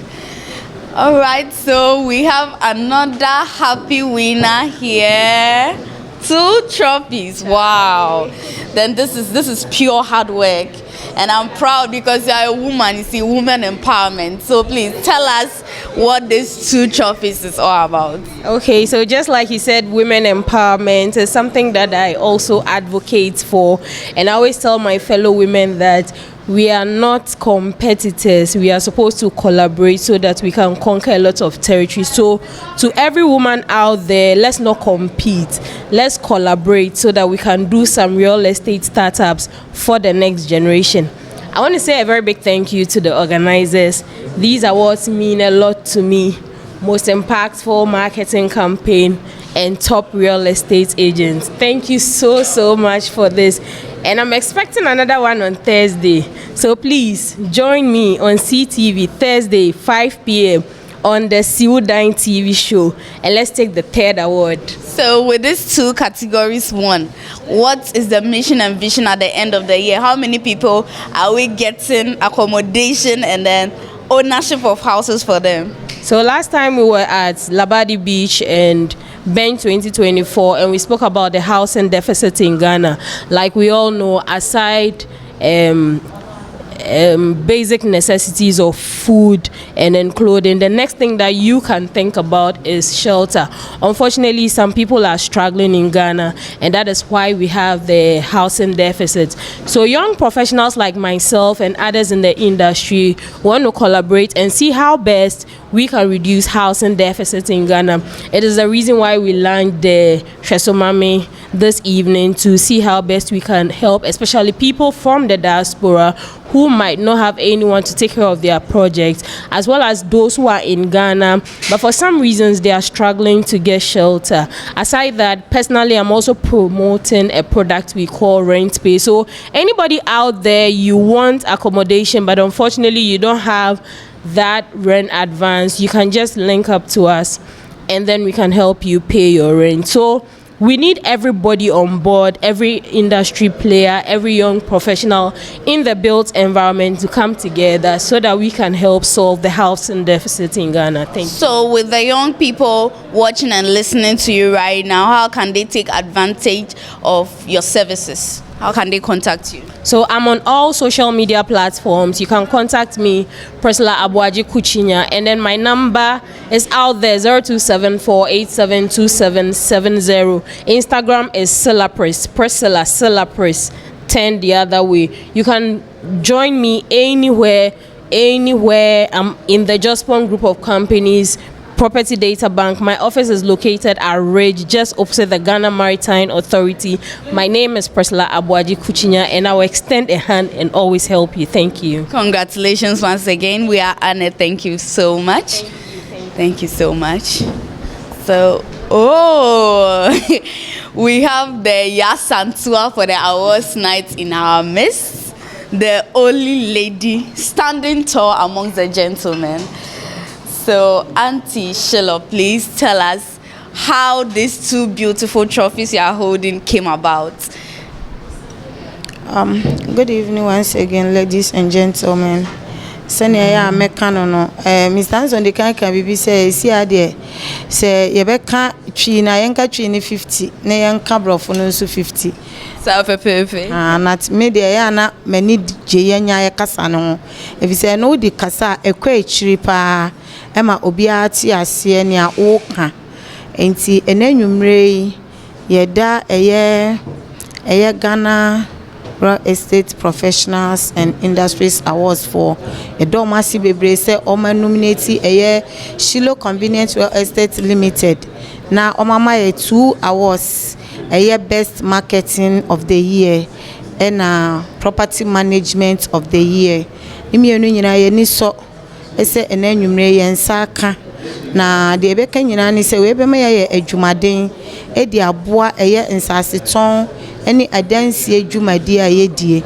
All right, so we have another happy winner here. 2 trophies. Wow. Then this is pure hard work. And I'm proud because you are a woman. You see, women empowerment. So please tell us what these 2 trophies is all about. Okay, so just like you said, women empowerment is something that I also advocate for. And I always tell my fellow women that we are not competitors. We are supposed to collaborate so that we can conquer a lot of territory. So to every woman out there, let's not compete. Let's collaborate so that we can do some real estate startups for the next generation. I want to say a very big thank you to the organizers. These awards mean a lot to me. Most impactful marketing campaign and top real estate agents. Thank you so much for this. And I'm expecting another one on Thursday. So please join me on CTV Thursday, 5 p.m. on the Siwudine TV show. And let's take the third award. So with these 2 categories won, what is the mission and vision at the end of the year? How many people are we getting accommodation and then ownership of houses for them? So last time we were at Labadi Beach and Bench 2024, and we spoke about the housing deficit in Ghana. Like we all know, aside basic necessities of food and then clothing, the next thing that you can think about is shelter. Unfortunately, some people are struggling in Ghana, and that is why we have the housing deficit. So young professionals like myself and others in the industry want to collaborate and see how best we can reduce housing deficit in Ghana. It is the reason why we launched the Shesomame this evening, to see how best we can help, especially people from the diaspora who might not have anyone to take care of their projects, as well as those who are in Ghana, but for some reasons they are struggling to get shelter. Aside that, personally, I'm also promoting a product we call Rent Pay. So anybody out there, you want accommodation, but unfortunately you don't have that rent advance, you can just link up to us and then we can help you pay your rent. So we need everybody on board, every industry player, every young professional in the built environment to come together so that we can help solve the housing deficit in Ghana. Thank you. So with the young people watching and listening to you right now, how can they take advantage of your services? How can they contact you? So I'm on all social media platforms. You can contact me, Priscilla Abuaji Kuchinya, and then my number is out there, 0274872770. Instagram is Sillapris, Priscilla Sillapris, 10 the other way. You can join me anywhere. I'm in the Jospon group of companies, Property Data Bank. My office is located at Ridge, just opposite the Ghana Maritime Authority. My name is Priscilla Abuaji Kuchinya, and I will extend a hand and always help you. Thank you. Congratulations once again. We are honored. Thank you so much. Thank you so much. So, we have the Yasantua for the awards night in our midst. The only lady standing tall amongst the gentlemen. So, Auntie Sheila, please tell us how these 2 beautiful trophies you are holding came about. Good evening once again, ladies and gentlemen. Senior ya mekano no Mr. Anson de kan bibi say si ade say ye beka twi na yenka twi ni 50 na yenka brofo no so 50 sa pepepe nat media ya na mani je yenya ye kasa no ebi say no di kasa ekwa echiri pa ema obi ati ase ne a woka enti enanwumre ye da eye Ghana Real Estate Professionals and Industries Awards for a Domasi Bebre say Oma nominati Shilo Convenient Real Estate Limited. Now Oma 2 awards Best Marketing of the Year and Property Management of the Year. Imi nyina ye ni so ese enanwumre ye nsaka na de beka nyina ni se we be ma ye adwumaden e di aboa nsase ton any adansi adwumadi a yedie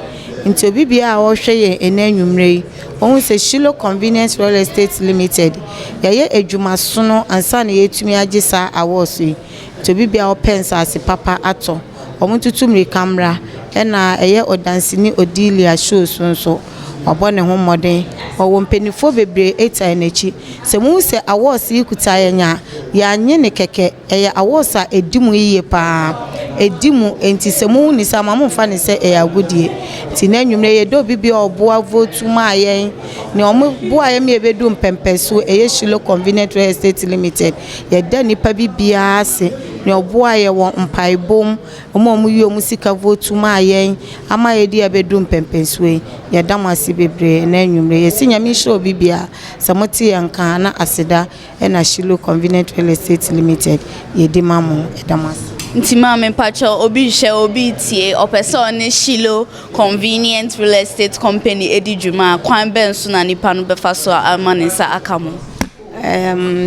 nti obi bia a wo hwe ye enanwumre ohun se Shilo Convenience Real Estate Limited ye adwumaso no ansa na yetumi agisa awards yi to obi bia o pensase papa ato omututumri camera na odansini Odilia shows so obone ho modern owo mpenifo bebre eta enachi se mu se awards yi kuta yanya ya nye ne keke awards a edimu yiye pa edimu enti se mu ni sama mu fa ne se agudie ti na nwumre ye do bibia oboa votu ma yen ne omo boa ye me bedu mpempeso Shilo Convenient Real Estate Limited ye da nipa bibia ase ne oboa ye won mpaibom omo yi omusika votu ma yen ama ye di abedu mpempeso ye da masi bebre na nwumre ye sinyame show bibia samoti yanka na aseda na Shilo Convenient Real Estate Limited ye di mamu edamasi. Nti maame pacho obi hwe obi tie opese ne Shilo Convenient Real Estate Company edi dwuma kwan ben so na nipa no befa so amanisa akamo.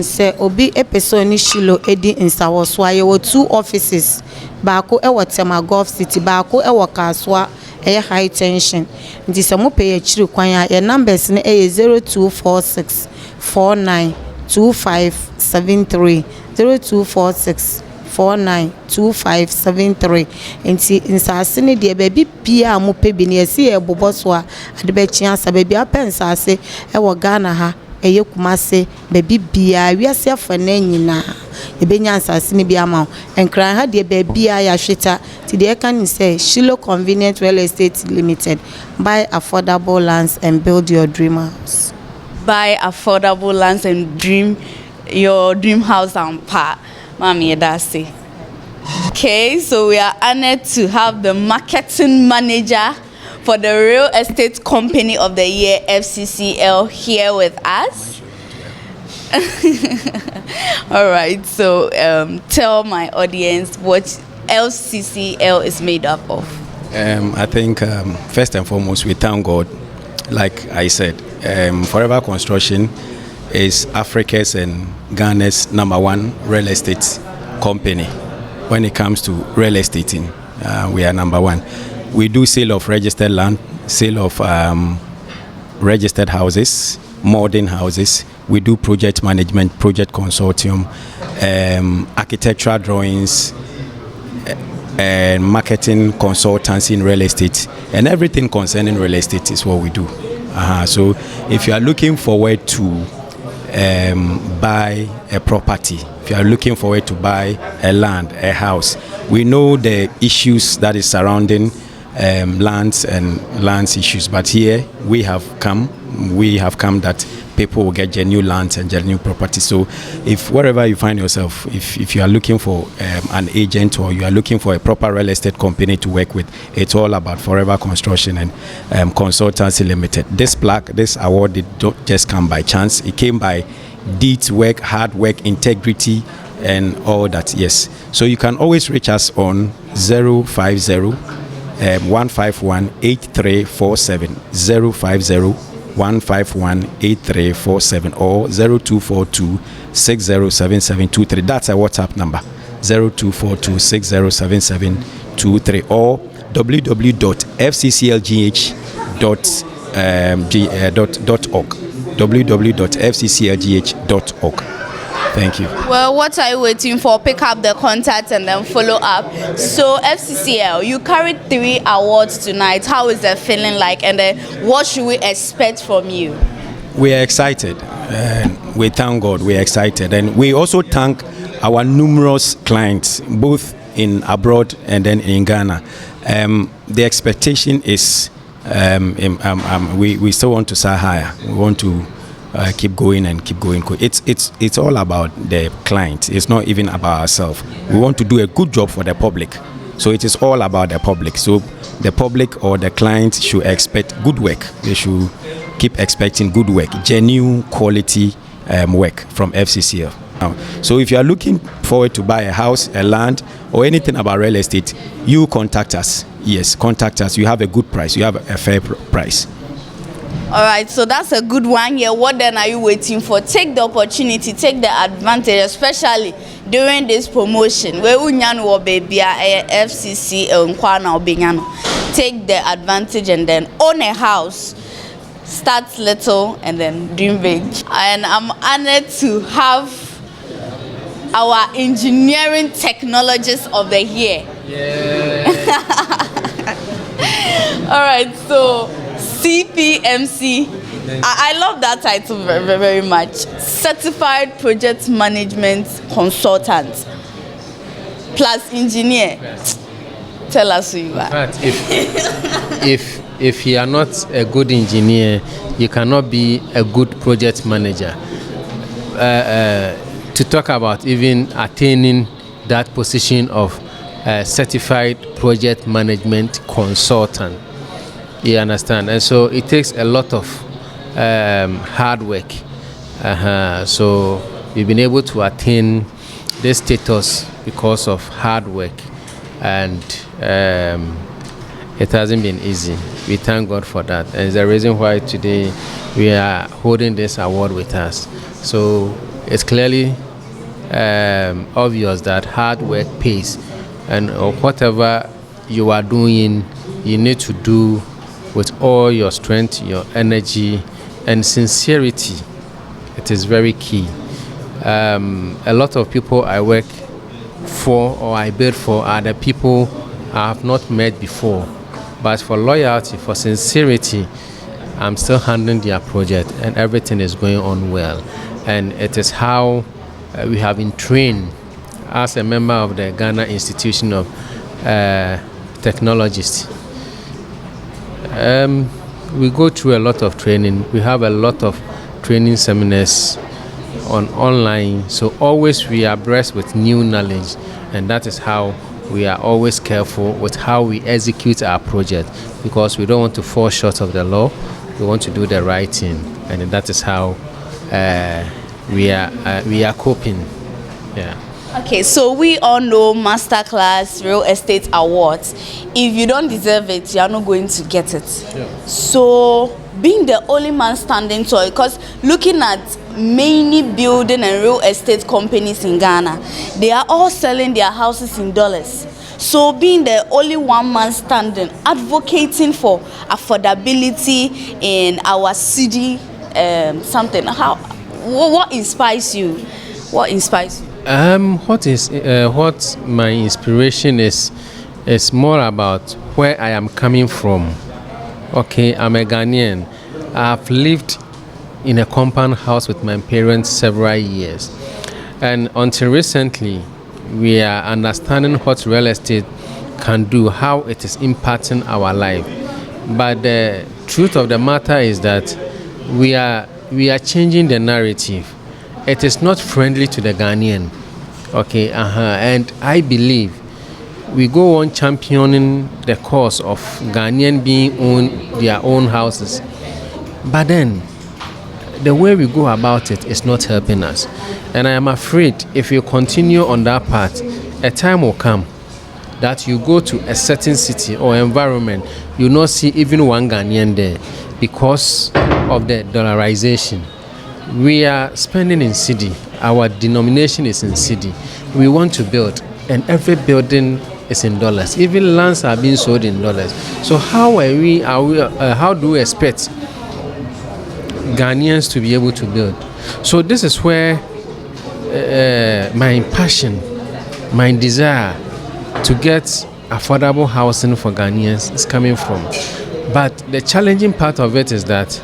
Se obi episode ni Shilo edi insawo so ayewo 2 offices baako e wo Tema Golf City baako e wo Kaswa e high tension nti se mo pay achiri kwan a your numbers ne e 0246 492573 0246 492573 nti nsase ne de baby bia mo pe bi ne ese e bobo so a ade be chia sa baby apensase e wo Ghana ha eye kumase baby bia wiase afa na nyina e be nya nsase ne bi ama enkran ha de baby a ya hweta ti de kan say Shilo Convenient Real Estate Limited. Buy affordable lands and build your dream house. Buy affordable lands and dream your dream house and pa. Mami Edasi. Okay, so we are honored to have the marketing manager for the Real Estate Company of the Year, FCCL, here with us. All right, so tell my audience what FCCL is made up of. I think first and foremost, we thank God. Like I said, Forever Construction is Africa's and Ghana's #1 real estate company. When it comes to real estating, we are #1. We do sale of registered land, sale of registered houses, modern houses. We do project management, project consortium, architectural drawings, and marketing consultancy in real estate, and everything concerning real estate is what we do. So if you are looking forward to buy a property, if you are looking forward to buy a land, a house, we know the issues that is surrounding lands and lands issues, but here we have come that people will get genuine lands and genuine property. So if wherever you find yourself, if you are looking for an agent or you are looking for a proper real estate company to work with, it's all about Forever Construction and Consultancy Limited. This plaque, this award, did not just come by chance. It came by deeds work, hard work, integrity, and all that. Yes. So you can always reach us on 050 151 8347 050 151 8347 or 0242 607723. That's our WhatsApp number, 0242 607723, or www.fcclgh.org www.fcclgh.org. Thank you. Well, what are you waiting for? Pick up the contact and then follow up. So FCCL, you carried 3 awards tonight. How is the feeling like, and then what should we expect from you? We are excited. We thank God. We are excited, and we also thank our numerous clients, both in abroad and then in Ghana. The expectation is we still want to start higher. We want to keep going and keep going. It's all about the client. It's not even about ourselves. We want to do a good job for the public. So it is all about the public. So the public or the client should expect good work. They should keep expecting good work, genuine quality work from FCCL. So if you are looking forward to buy a house, a land, or anything about real estate, you contact us. Yes, contact us. You have a good price. You have a fair price. All right, so that's a good one here. What then are you waiting for? Take the opportunity, take the advantage, especially during this promotion. Where unyano baby FCC nkwana obinyano. Take the advantage and then own a house. Start little and then dream big. And I'm honored to have our engineering technologist of the year. Yeah. All right, so CPMC. I love that title very, very much. Certified Project Management Consultant plus Engineer. Tell us who you are. But if you are not a good engineer, you cannot be a good project manager. To talk about even attaining that position of certified project management consultant, you understand, and so it takes a lot of hard work. So we've been able to attain this status because of hard work, and it hasn't been easy. We thank God for that, and it's the reason why today we are holding this award with us. So it's clearly obvious that hard work pays, and whatever you are doing, you need to do with all your strength, your energy, and sincerity. It is very key. A lot of people I work for or I build for are the people I have not met before. But for loyalty, for sincerity, I'm still handling their project and everything is going on well. And it is how we have been trained as a member of the Ghana Institution of Technologists. We go through a lot of training. We have a lot of training seminars on online, so always we are abreast with new knowledge, and that is how we are always careful with how we execute our project, because we don't want to fall short of the law. We want to do the right thing, and that is how we are coping. Yeah. Okay, so we all know Masterclass Real Estate Awards. If you don't deserve it, you are not going to get it. Yeah. So being the only man standing tall, because looking at many building and real estate companies in Ghana, they are all selling their houses in dollars. So being the only one man standing, advocating for affordability in our city, what inspires you? What inspires you? What my inspiration is more about where I am coming from. Okay, I'm a Ghanaian. I've lived in a compound house with my parents several years, and until recently we are understanding what real estate can do, how it is impacting our life. But the truth of the matter is that we are changing the narrative. It is not friendly to the Ghanaian. Okay, and I believe we go on championing the cause of Ghanaian being own their own houses, but then the way we go about it is not helping us. And I am afraid if you continue on that path, a time will come that you go to a certain city or environment, you not see even one Ghanaian there because of the dollarization. We are spending in cedi. Our denomination is in cedi. We want to build, and every building is in dollars. Even lands are being sold in dollars. So how do we expect Ghanaians to be able to build? So this is where my passion, my desire to get affordable housing for Ghanaians is coming from. But the challenging part of it is that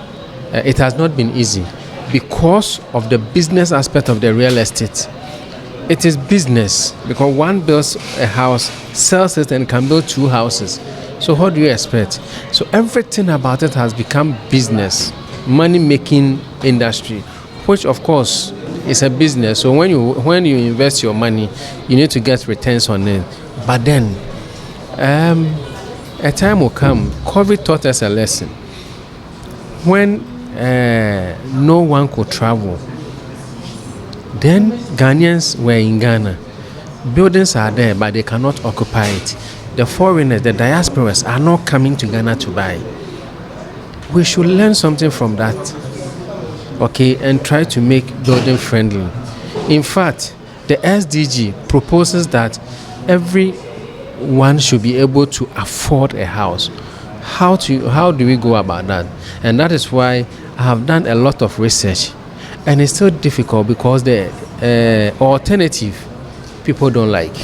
it has not been easy because of the business aspect of the real estate. It is business because one builds a house, sells it, and can build two houses. So what do you expect? So everything about it has become business, money-making industry, which of course is a business. So when you invest your money, you need to get returns on it. But then a time will come. COVID taught us a lesson. When no one could travel, then Ghanaians were in Ghana. Buildings are there, but they cannot occupy it. The foreigners, the diasporas are not coming to Ghana to buy. We should learn something from that, okay, and try to make building friendly. In fact, the SDG proposes that everyone should be able to afford a house. How do we go about that? And that is why I have done a lot of research, and it's still difficult because the alternative people don't like.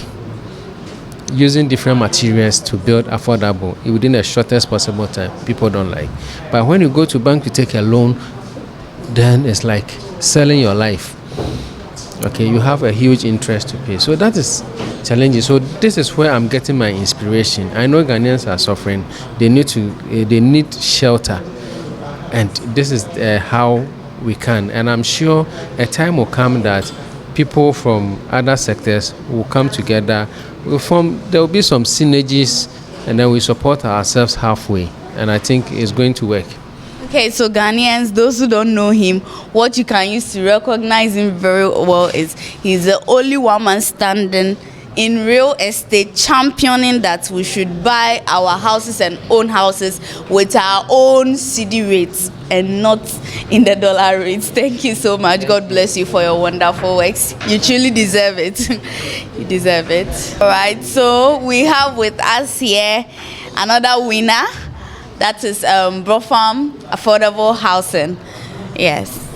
Using different materials to build affordable within the shortest possible time, people don't like. But when you go to bank to take a loan, then it's like selling your life. Okay, you have a huge interest to pay. So that is challenging. So this is where I'm getting my inspiration. I know Ghanaians are suffering. They need shelter, and this is how we can. And I'm sure a time will come that people from other sectors will come together. There will be some synergies, and then we support ourselves halfway. And I think it's going to work. Okay, so Ghanaians, those who don't know him, what you can use to recognize him very well is he's the only woman standing in real estate championing that we should buy our houses and own houses with our own cedi rates and not in the dollar rates. Thank you so much. God bless you for your wonderful works. You truly deserve it. You deserve it. All right, so we have with us here another winner. That is Brofam Affordable Housing. Yes.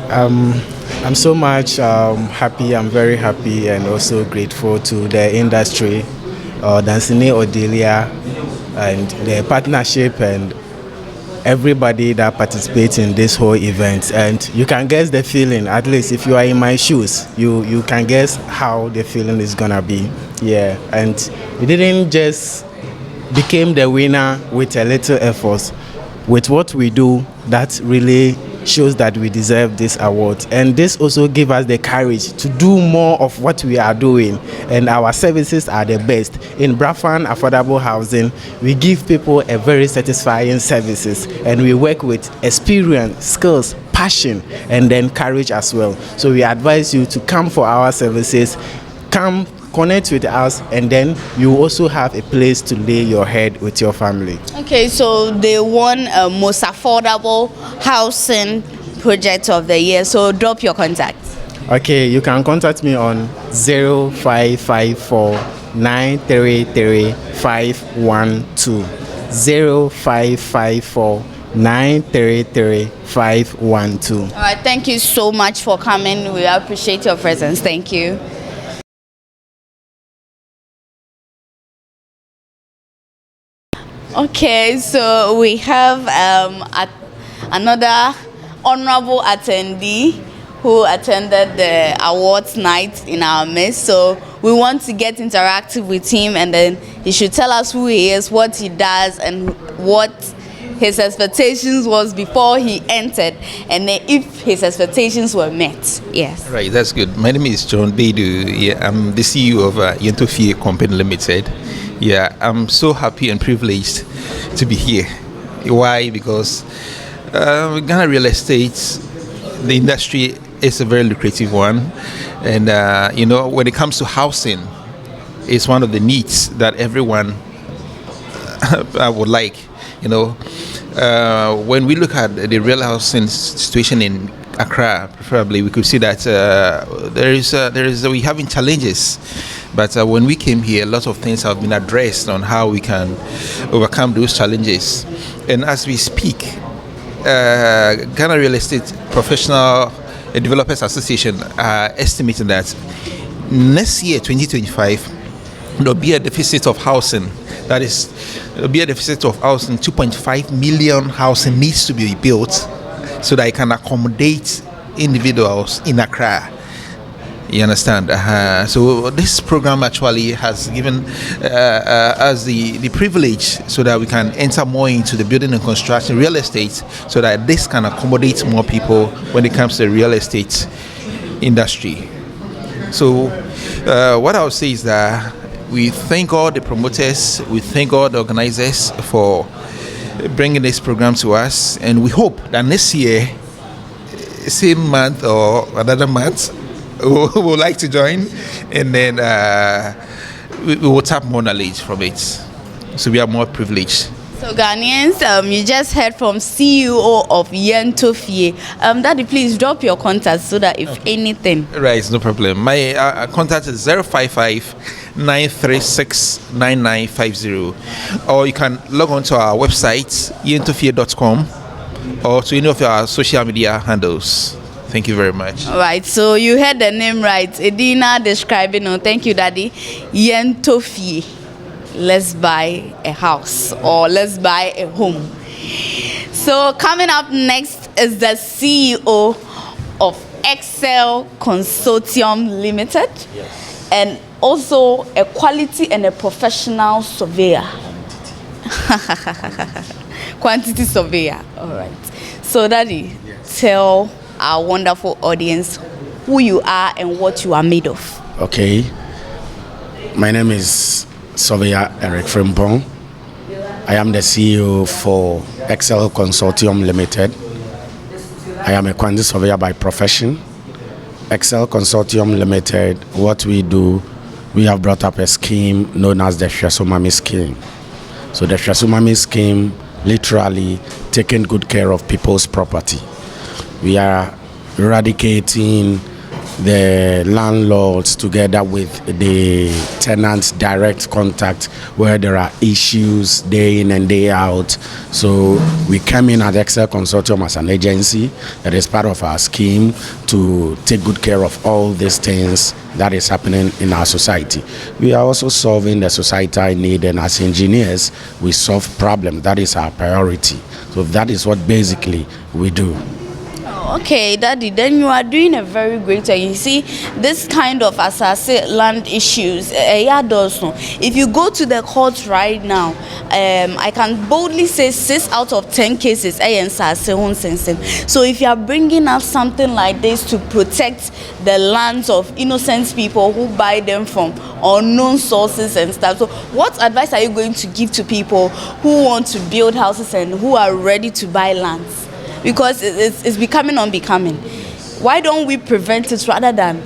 I'm so much happy. I'm very happy and also grateful to the industry, Dansini Odelia, and the partnership and everybody that participates in this whole event. And you can guess the feeling. At least if you are in my shoes, you can guess how the feeling is gonna be. Yeah, and we didn't just became the winner with a little effort. With what we do, that really shows that we deserve this award, and this also gives us the courage to do more of what we are doing, and our services are the best. In Brafan Affordable Housing, we give people a very satisfying services, and we work with experience, skills, passion, and then courage as well. So we advise you to come for our services, come connect with us, and then you also have a place to lay your head with your family. Okay, so they won most affordable housing project of the year. So drop your contact. Okay, you can contact me on 0554 933 512. 0554 933 512. All right, thank you so much for coming. We appreciate your presence. Thank you. Okay, so we have another honorable attendee who attended the awards night in our midst. So we want to get interactive with him, and then he should tell us who he is, what he does, and what his expectations was before he entered, and then if his expectations were met. Yes. Right, that's good. My name is John Beidou. Yeah, I'm the CEO of Yentofie Company Limited. Yeah, I'm so happy and privileged to be here. Why? Because Ghana real estate, the industry is a very lucrative one, and when it comes to housing, it's one of the needs that everyone would like. When we look at the real housing situation in Accra, preferably, we could see that we're having challenges. But when we came here, a lot of things have been addressed on how we can overcome those challenges. And as we speak, Ghana Real Estate Professional Developers Association are estimating that next year, 2025, there'll be a deficit of housing. That is, there'll be a deficit of housing. 2.5 million housing needs to be built so that it can accommodate individuals in Accra. You understand? So this program actually has given us the privilege so that we can enter more into the building and construction real estate, so that this can accommodate more people when it comes to the real estate industry. So what I would say is that we thank all the promoters, we thank all the organizers for bringing this program to us, and we hope that next year, same month or another month, we would like to join, and then we will tap more knowledge from it, so we are more privileged. So Ghanaians, you just heard from CEO of Yentofie. Daddy, please drop your contact so that if anything. Right, no problem. My contact is 055-936-9950, or you can log on to our website yentofie.com, or to any of our social media handles. Thank you very much. All right, so you heard the name right. Edina describing, thank you, Daddy. Yentofie. Let's buy a house, or let's buy a home. So coming up next is the CEO of Excel Consortium Limited, and also a quality and a professional surveyor. Quantity surveyor. All right. So Daddy, tell our wonderful audience who you are and what you are made of. Okay. My name is Surveyor Eric Frimpong. I am the CEO for Excel Consortium Limited. I am a quantity surveyor by profession. Excel Consortium Limited, what we do, we have brought up a scheme known as the Shesomami scheme. So the Shesomami scheme literally taking good care of people's property. We are eradicating the landlords together with the tenants direct contact where there are issues day in and day out. So we come in at Excel Consortium as an agency that is part of our scheme to take good care of all these things that is happening in our society. We are also solving the societal need, and as engineers we solve problems. That is our priority. So that is what basically we do. Okay, Daddy, then you are doing a very great job. You see, this kind of, as I say, land issues, if you go to the court right now, I can boldly say 6 out of 10 cases. So if you are bringing up something like this to protect the lands of innocent people who buy them from unknown sources and stuff, so what advice are you going to give to people who want to build houses and who are ready to buy lands? Because it's becoming unbecoming. Why don't we prevent it rather than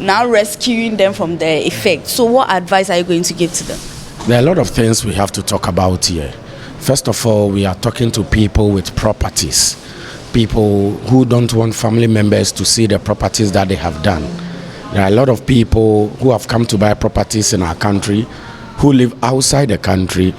now rescuing them from the effect? So what advice are you going to give to them? There are a lot of things we have to talk about here. First of all, we are talking to people with properties, people who don't want family members to see the properties that they have done. There are a lot of people who have come to buy properties in our country who live outside the country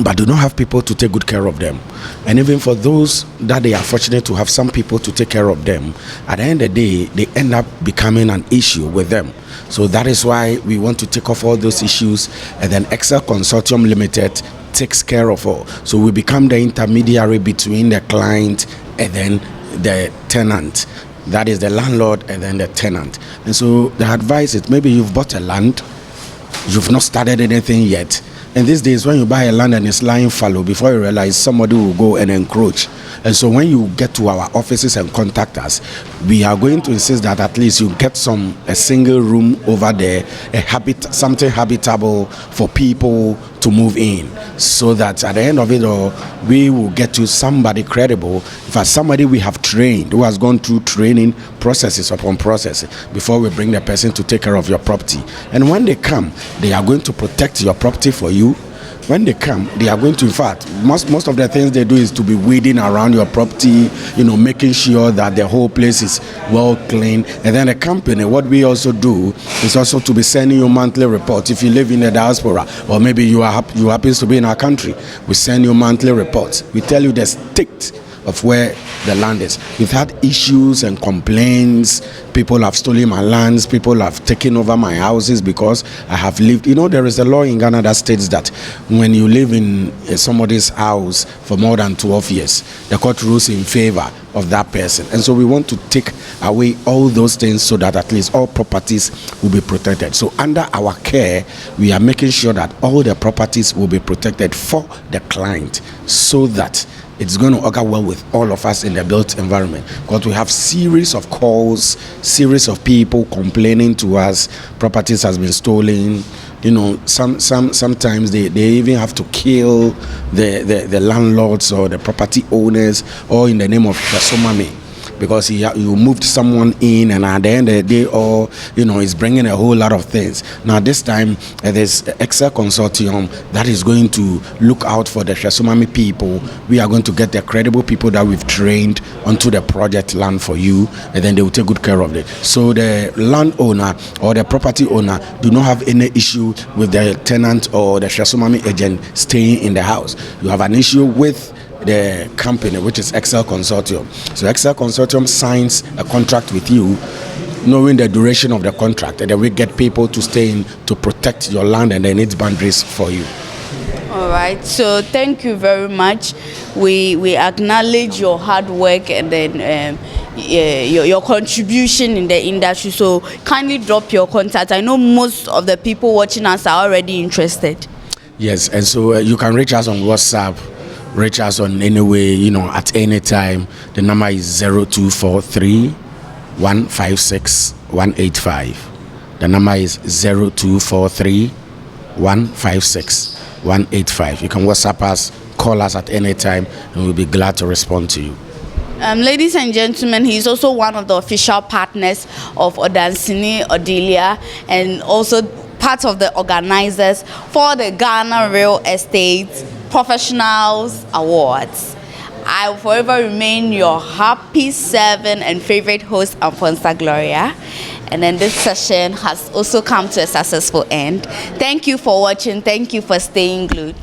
but do not have people to take good care of them. And even for those that they are fortunate to have some people to take care of them, at the end of the day, they end up becoming an issue with them. So that is why we want to take off all those issues, and then Excel Consortium Limited takes care of all. So we become the intermediary between the client and then the tenant. That is the landlord and then the tenant. And so the advice is, maybe you've bought a land, you've not started anything yet. And these days, when you buy a land and it's lying fallow, before you realize, somebody will go and encroach. And so when you get to our offices and contact us, we are going to insist that at least you get a single room over there, something habitable for people to move in, so that at the end of it all, we will get to somebody credible. In fact, somebody we have trained, who has gone through training processes upon processes before we bring the person to take care of your property. And when they come, they are going to protect your property for you. When they come, they are going to, in fact, most of the things they do is to be weeding around your property, making sure that the whole place is well clean. And then the company, what we also do is also to be sending you monthly reports. If you live in the diaspora, or maybe you happen to be in our country, we send you monthly reports. We tell you the state of where the land is. We've had issues and complaints. People have stolen my lands. People have taken over my houses because I have lived. There is a law in Ghana that states that when you live in somebody's house for more than 12 years, the court rules in favor of that person. And so we want to take away all those things so that at least all properties will be protected. So under our care, we are making sure that all the properties will be protected for the client, so that it's going to augur well with all of us in the built environment, because we have series of calls, series of people complaining to us, properties has been stolen. Sometimes they even have to kill the landlords or the property owners, or in the name of Shesomami, because you moved someone in, and at the end of the day, it's bringing a whole lot of things. Now this time, there's Excel Consortium that is going to look out for the Shesomami people. We are going to get the credible people that we've trained onto the project land for you, and then they will take good care of it. So the landowner or the property owner do not have any issue with the tenant or the Shesomami agent staying in the house. You have an issue with the company, which is Excel Consortium. So Excel Consortium signs a contract with you, knowing the duration of the contract, and then we get people to stay in to protect your land and then its boundaries for you. All right, so thank you very much. We acknowledge your hard work and then your contribution in the industry. So kindly drop your contact. I know most of the people watching us are already interested. Yes, and so you can reach us on WhatsApp, reach us on any way, at any time. The number is 0243 156 185. The number is 0243 156 185. You can WhatsApp us, call us at any time, and we'll be glad to respond to you. Ladies and gentlemen, he's also one of the official partners of Odansini Odelia and also part of the organizers for the Ghana Real Estate Professionals Awards. I will forever remain your happy servant and favorite host, Alfonso Gloria. And then this session has also come to a successful end. Thank you for watching. Thank you for staying glued.